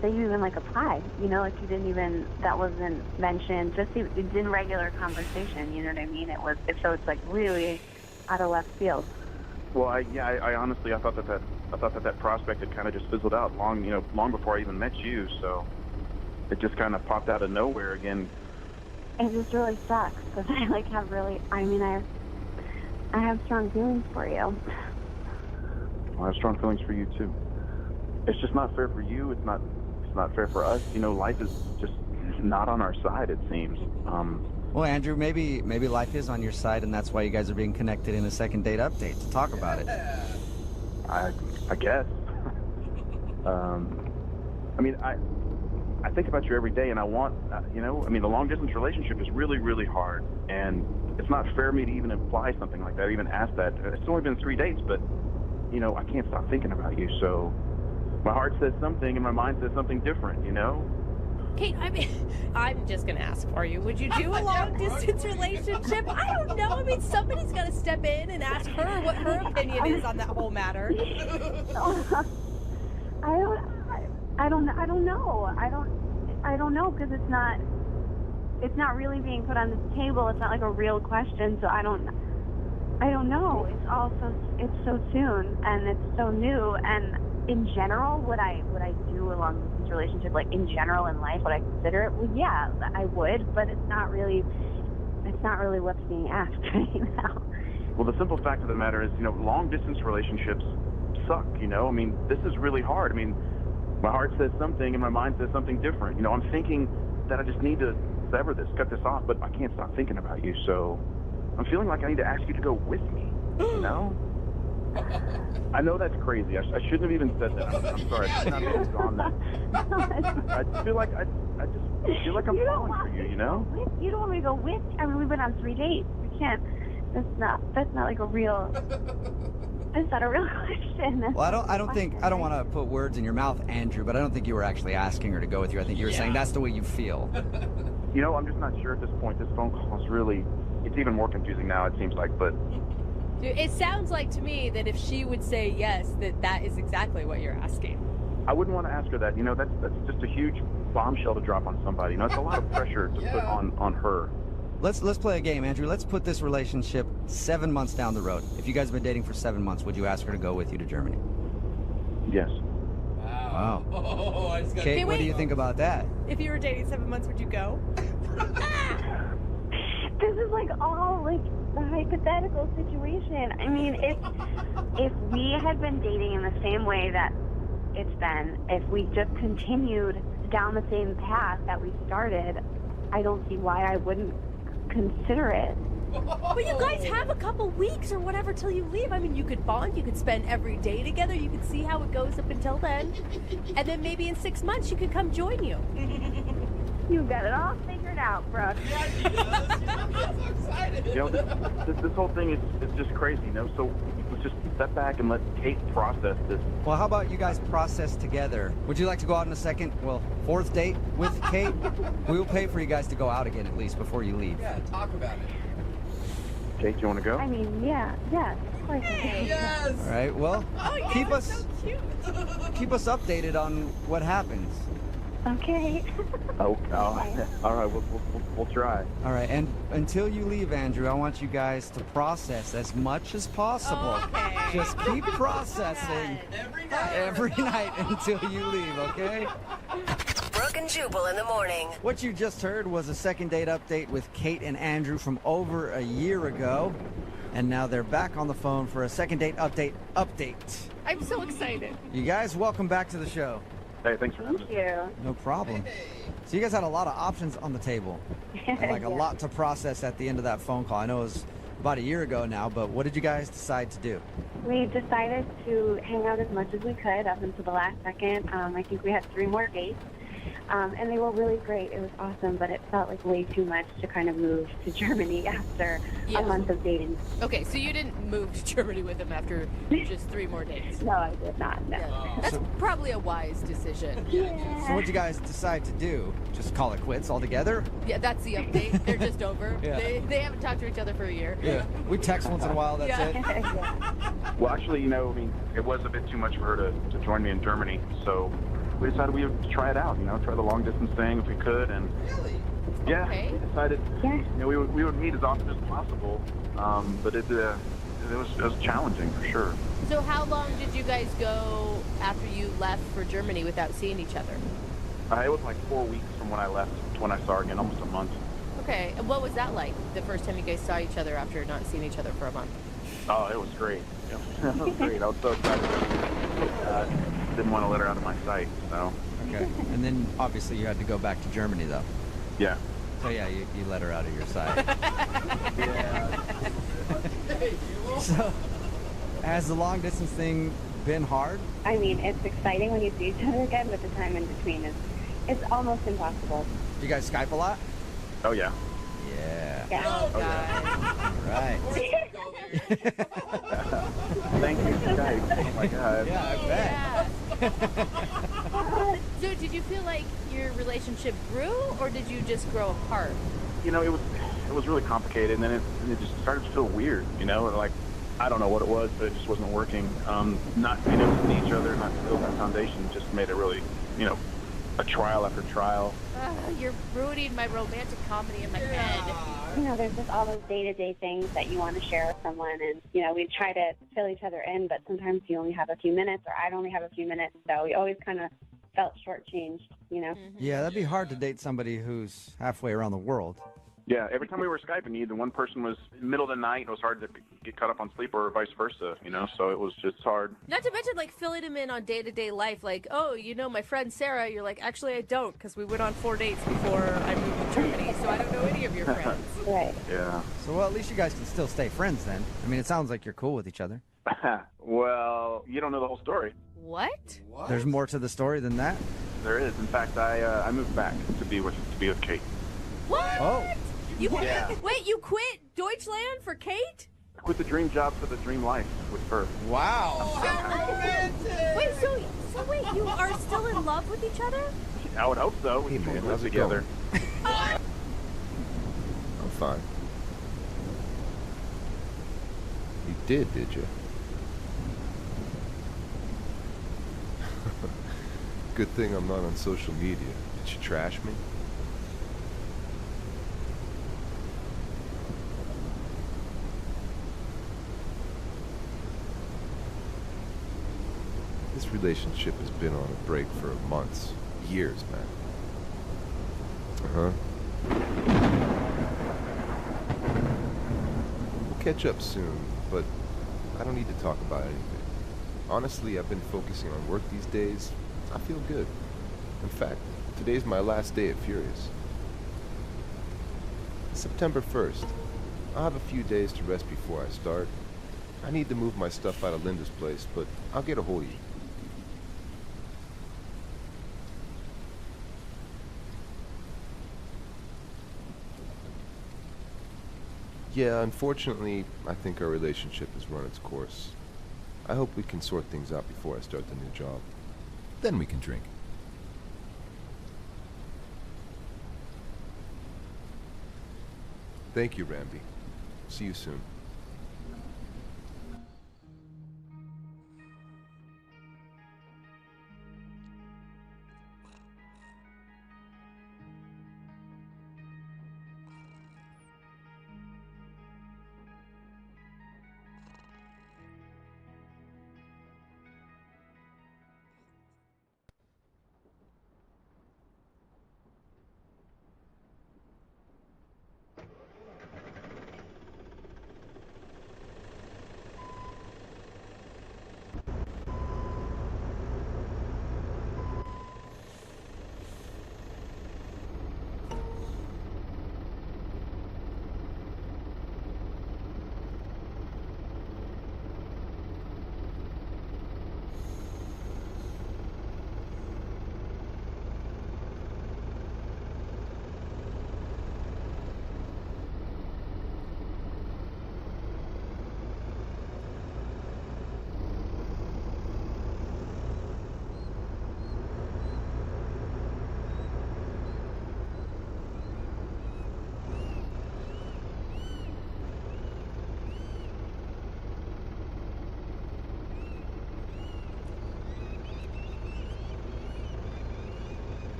that you even applied. You know, you didn't even, that wasn't mentioned. Just in regular conversation. You know what I mean? So it's really out of left field. Well, I honestly, I thought that prospect had kind of just fizzled out long before I even met you. So it just kind of popped out of nowhere again. It just really sucks because I have strong feelings for you. Well, I have strong feelings for you too. It's just not fair for you. It's not fair for us. You know, life is just not on our side, it seems. Well, Andrew, maybe life is on your side, and that's why you guys are being connected in a second date update to talk about it. I guess. I think about you every day, and I want, the long-distance relationship is really, really hard, and it's not fair of me to even imply something like that, or even ask that. It's only been 3 dates, but, I can't stop thinking about you, so my heart says something, and my mind says something different, Kate, I'm just going to ask for you. Would you do a long-distance relationship? I don't know. Somebody's got to step in and ask her what her opinion is on that whole matter. I don't know. I don't know because it's not really being put on the table. It's not like a real question, so I don't know. It's so soon and it's so new. And in general, would I do a long distance relationship? Like in general in life, would I consider it? Well, yeah, I would, but it's not really what's being asked right now. Well, the simple fact of the matter is, long distance relationships suck. This is really hard. My heart says something and my mind says something different. I'm thinking that I just need to sever this, cut this off, but I can't stop thinking about you. So I'm feeling like I need to ask you to go with me. I know that's crazy. I shouldn't have even said that. I'm sorry. I should not have gone that. I feel like I'm falling for you. You don't want me to go with? We've been on 3 dates. We can't. That's not like a real. That's not a real question. Well, I don't want to put words in your mouth, Andrew, but I don't think you were actually asking her to go with you. I think you were saying that's the way you feel. I'm just not sure at this point. This phone call is really, it's even more confusing now, it seems like, but. Dude, it sounds like to me that if she would say yes, that is exactly what you're asking. I wouldn't want to ask her that. That's just a huge bombshell to drop on somebody. You know, it's a lot of pressure to put on her. Let's play a game, Andrew. Let's put this relationship 7 months down the road. If you guys have been dating for 7 months, would you ask her to go with you to Germany? Yes. Wow. Oh, I just got Kate, what do you think about that? If you were dating 7 months, would you go? This is like all like the hypothetical situation. I mean, if we had been dating in the same way that it's been, if we just continued down the same path that we started, I don't see why I wouldn't consider it. But you guys have a couple weeks or whatever till you leave. I mean, you could bond, you could spend every day together, you could see how it goes up until then. And then maybe in 6 months she could come join you. You got it all figured out, Brooke. Yeah, she does. I'm so excited. You know, this whole thing is just crazy, you know? So let's just step back and let Kate process this. Well, how about you guys process together? Would you like to go out on a second, fourth date with Kate? We'll pay for you guys to go out again at least before you leave. Yeah, talk about it. Kate, you want to go? I mean, yes, of course. Yes. All right. Well, keep us updated on what happens. Okay. Oh, all right. We'll try. All right. And until you leave, Andrew, I want you guys to process as much as possible. Okay. Just keep processing every night until you leave. Okay. Brooke and Jubal in the morning. What you just heard was a second date update with Kate and Andrew from over a year ago. And now they're back on the phone for a second date update. I'm so excited. You guys, welcome back to the show. Hey, thanks for having us. Thank you. No problem. So you guys had a lot of options on the table. And like a lot to process at the end of that phone call. I know it was about a year ago now, but what did you guys decide to do? We decided to hang out as much as we could up until the last second. I think we had 3 more dates. And they were really great. It was awesome, but it felt like way too much to kind of move to Germany after a month of dating. Okay, so you didn't move to Germany with him after just 3 more days? No, I did not, no. That's probably a wise decision. Yeah. So what did you guys decide to do? Just call it quits altogether? Yeah, that's the update. They're just over. Yeah. They haven't talked to each other for a year. Yeah. We text once in a while, that's it. Well, actually, you know, I mean, it was a bit too much for her to join me in Germany, so we decided we would try it out, you know, try the long distance thing if we could, and yeah, we decided, you know, we would meet as often as possible, but it was challenging for sure. So how long did you guys go after you left for Germany without seeing each other? It was like 4 weeks from when I left to when I saw her again, almost a month. Okay, and what was that like, the first time you guys saw each other after not seeing each other for a month? Oh, it was great. Yeah. It was great. I was so excited. Didn't want to let her out of my sight, so. Okay. And then obviously you had to go back to Germany though. Yeah. So yeah, you let her out of your sight. So has the long distance thing been hard? I mean, it's exciting when you see each other again, but the time in between it's almost impossible. You guys Skype a lot? Oh, yeah. Yeah. Yeah. Right. Thank you, guys. Oh my God. Yeah, I bet. So did you feel like your relationship grew, or did you just grow apart? You know, it was really complicated, and then it just started to feel weird, you know, like, I don't know what it was, but it just wasn't working. Not being able to see each other, not build that foundation just made it really, you know, a trial after trial. You're ruining my romantic comedy in my head. You know, there's just all those day-to-day things that you want to share with someone, and, you know, we try to fill each other in, but sometimes you only have a few minutes, or I'd only have a few minutes, so we always kind of felt shortchanged, you know? Yeah, that'd be hard to date somebody who's halfway around the world. Yeah, every time we were Skyping, either one person was in the middle of the night, it was hard to get caught up on sleep, or vice versa, you know, so it was just hard. Not to mention, like, filling him in on day-to-day life, like, oh, you know, my friend Sarah, you're like, actually, I don't, because we went on 4 dates before I moved to Germany, so I don't know any of your friends. Right. Yeah. So, well, at least you guys can still stay friends then. I mean, it sounds like you're cool with each other. Well, you don't know the whole story. What? There's more to the story than that? There is. In fact, I moved back to be with Kate. What? Oh. Yeah. Wait, you quit Deutschland for Kate? I quit the dream job for the dream life with her. Wow. Wait, so wait, you are still in love with each other? I would hope so. We Hey, can man, live how's it together. I'm fine. You did you? Good thing I'm not on social media. Did you trash me? This relationship has been on a break for months, years, man. We'll catch up soon, but I don't need to talk about anything. Honestly, I've been focusing on work these days. I feel good. In fact, today's my last day at Furious. September 1st. I'll have a few days to rest before I start. I need to move my stuff out of Linda's place, but I'll get a hold of you. Yeah, unfortunately, I think our relationship has run its course. I hope we can sort things out before I start the new job. Then we can drink. Thank you, Rambi. See you soon.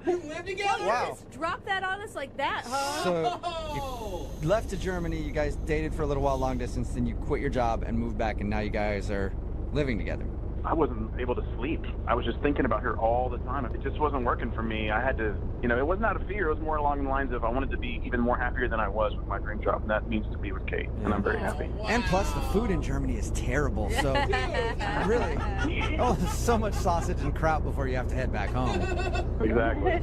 Live together. Wow. Just drop that on us like that, huh? So you left to Germany, you guys dated for a little while long distance, then you quit your job and moved back, and now you guys are living together. I wasn't able to sleep. I was just thinking about her all the time. It just wasn't working for me. I had to, it wasn't out of fear. It was more along the lines of I wanted to be even more happier than I was with my dream job, and that means to be with Kate, and I'm very happy. And plus, the food in Germany is terrible, so really, so much sausage and kraut before you have to head back home. Exactly.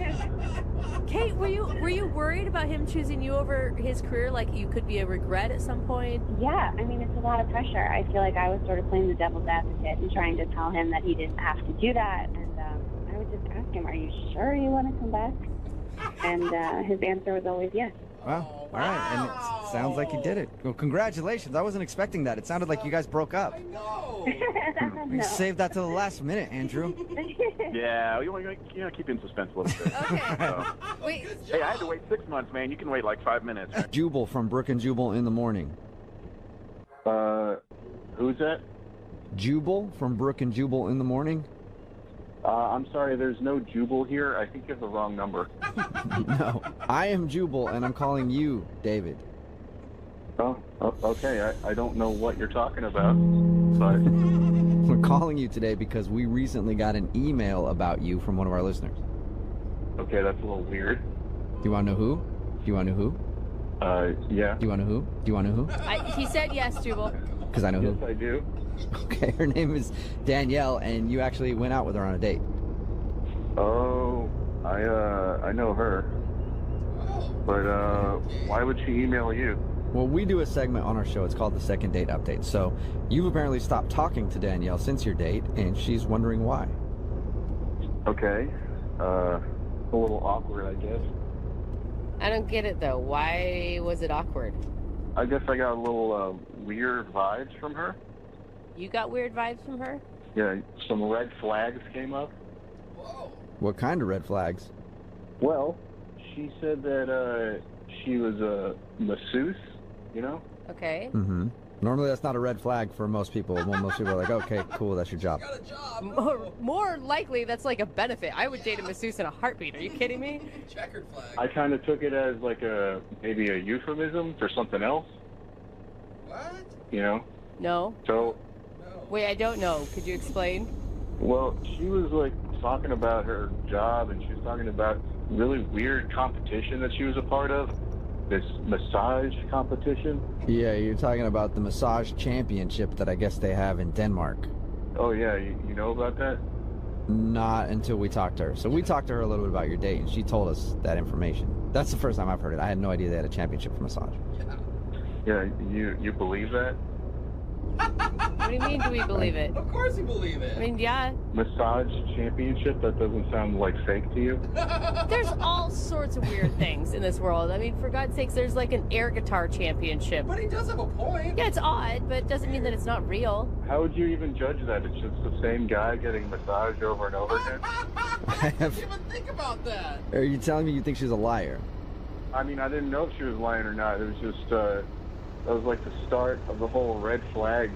Kate, were you worried about him choosing you over his career? Like you could be a regret at some point? Yeah, I mean, it's a lot of pressure. I feel like I was sort of playing the devil's advocate and trying to tell him that he didn't have to do that. And I would just ask him, are you sure you want to come back? And his answer was always yes. Wow. All right. And it sounds like you did it. Well, congratulations. I wasn't expecting that. It sounded like you guys broke up. You saved that to the last minute, Andrew. Yeah, you want to keep in suspense a little bit. Okay. So. Wait. Hey, I had to wait 6 months, man. You can wait like 5 minutes. Right? Jubal from Brook and Jubal in the Morning. Who's that? Jubal from Brook and Jubal in the Morning? I'm sorry, there's no Jubal here. I think you have the wrong number. No, I am Jubal, and I'm calling you, David. Oh, okay. I don't know what you're talking about, but... We're calling you today because we recently got an email about you from one of our listeners. Okay, that's a little weird. Do you want to know who? Yeah. Do you want to who? Do you want to who? He said yes, Jubal. Because I know who. Yes, I do. Okay, her name is Danielle, and you actually went out with her on a date. Oh, I know her. But why would she email you? Well, we do a segment on our show. It's called the Second Date Update. So you've apparently stopped talking to Danielle since your date, and she's wondering why. Okay. A little awkward, I guess. I don't get it though. Why was it awkward? I guess I got a little weird vibes from her. You got weird vibes from her? Yeah, some red flags came up. What kind of red flags? Well, she said that she was a masseuse, you know? Okay. Mm-hmm. Normally that's not a red flag for most people. Well, most people are like, okay, cool, that's your job. More likely, that's like a benefit. I would date a masseuse in a heartbeat. Are you kidding me? Checkered flag. I kind of took it as like maybe a euphemism for something else. What? You know? No. So, Wait, I don't know. Could you explain? well, she was like talking about her job, and she was talking about really weird competition that she was a part of. This massage competition. Yeah, you're talking about the massage championship that I guess they have in Denmark. Oh yeah, you know about that? Not until we talked to her. So we talked to her a little bit about your date, and she told us that information. That's the first time I've heard it. I had no idea they had a championship for massage. Yeah, you believe that? What do you mean, do we believe it? Of course you believe it. I mean, yeah. Massage championship? That doesn't sound like fake to you? There's all sorts of weird things in this world. I mean, for God's sakes, there's like an air guitar championship. But he does have a point. Yeah, it's odd, but it doesn't mean that it's not real. How would you even judge that? It's just the same guy getting massaged over and over again? I didn't even think about that. Are you telling me you think she's a liar? I mean, I didn't know if she was lying or not. It was just, that was like the start of the whole red flag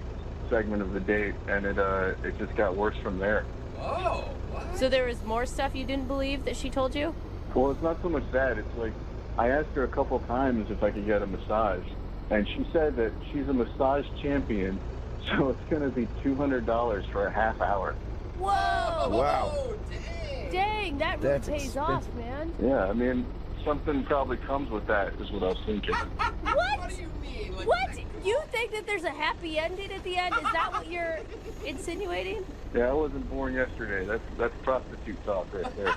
segment of the date, and it just got worse from there. Oh, what? So there was more stuff you didn't believe that she told you? Well, it's not so much that. It's like, I asked her a couple times if I could get a massage, and she said that she's a massage champion, so it's going to be $200 for a half hour. Whoa! Wow. Dang, that really That's pays off, man. Yeah, I mean, something probably comes with that, is what I was thinking. What? What do you mean? What? You think that there's a happy ending at the end? Is that what you're insinuating? Yeah, I wasn't born yesterday. That's prostitute talk right there.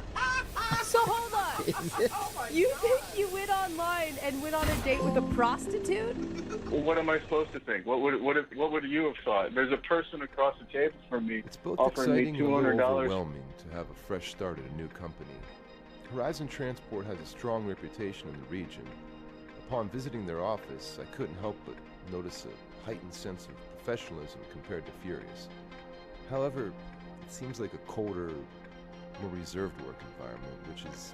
So hold on. You think you went online and went on a date with a prostitute? Well, what am I supposed to think? What would you have thought? There's a person across the table from me Both offering me exciting and a little $200. overwhelming to have a fresh start at a new company. Horizon Transport has a strong reputation in the region. Upon visiting their office, I couldn't help but notice a heightened sense of professionalism compared to Furious. However, it seems like a colder, more reserved work environment, which is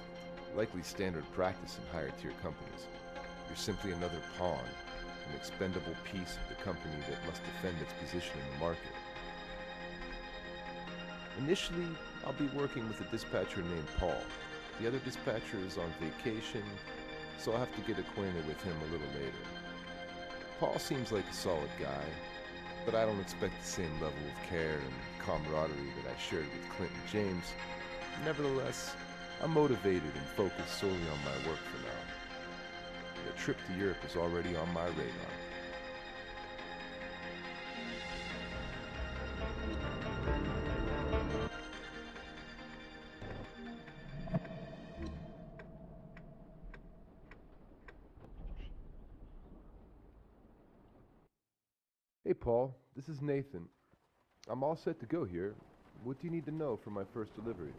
likely standard practice in higher-tier companies. You're simply another pawn, an expendable piece of the company that must defend its position in the market. Initially, I'll be working with a dispatcher named Paul. The other dispatcher is on vacation, so I'll have to get acquainted with him a little later. Paul seems like a solid guy, but I don't expect the same level of care and camaraderie that I shared with Clint and James. Nevertheless, I'm motivated and focused solely on my work for now. The trip to Europe is already on my radar. Hey Paul, this is Nathan. I'm all set to go here. What do you need to know for my first delivery?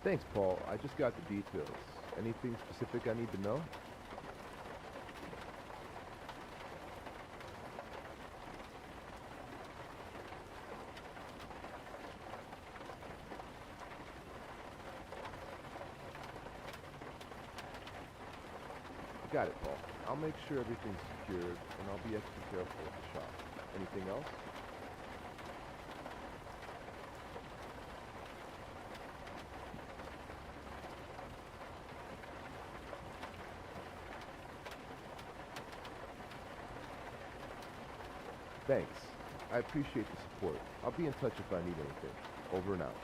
Thanks, Paul. I just got the details. Anything specific I need to know? Got it, Paul. I'll make sure everything's secured, and I'll be extra careful at the shop. Anything else? Thanks. I appreciate the support. I'll be in touch if I need anything. Over and out.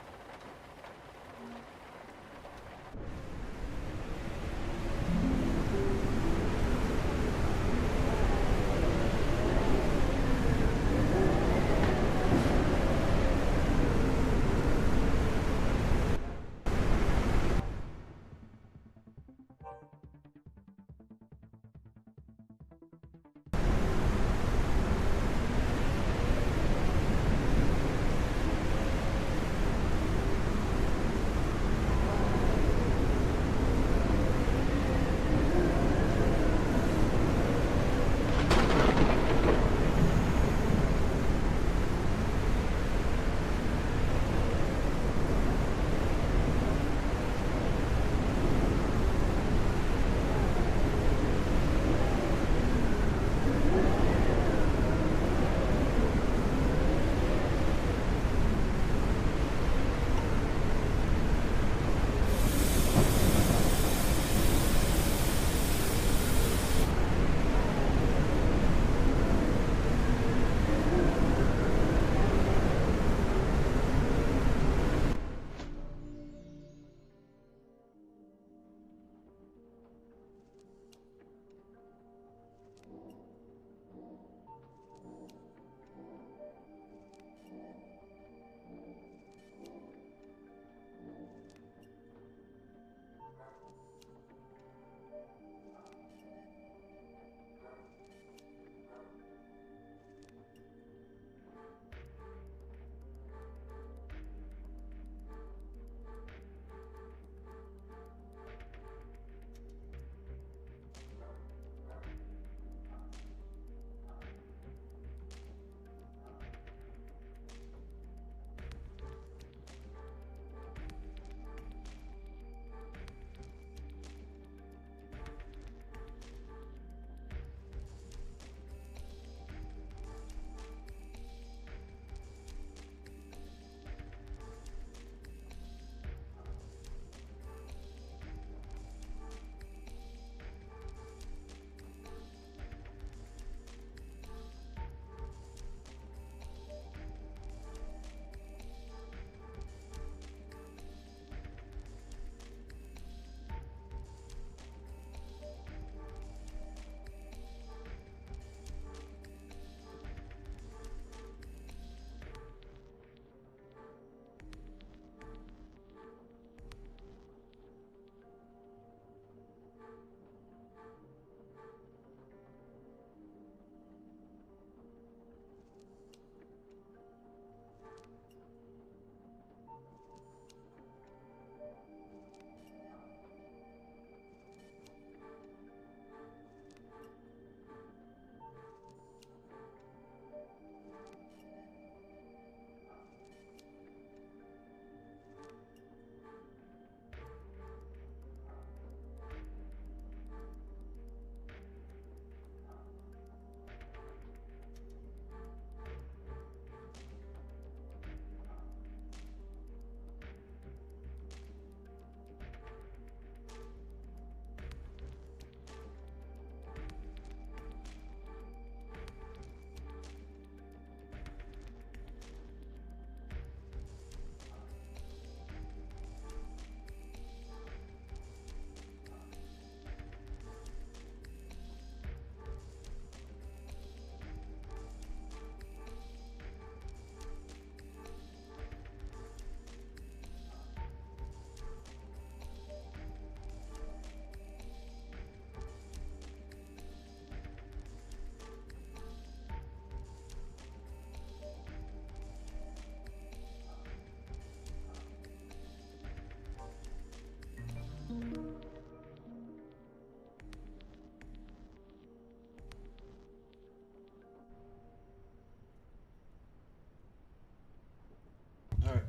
Alright,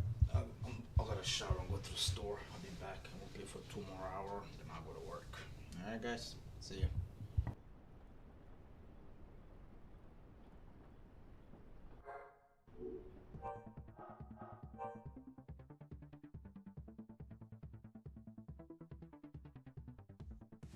I'll get a shower and go to the store. I'll be back. I won't be for 2 more hours, then I'll go to work. Alright guys, see you.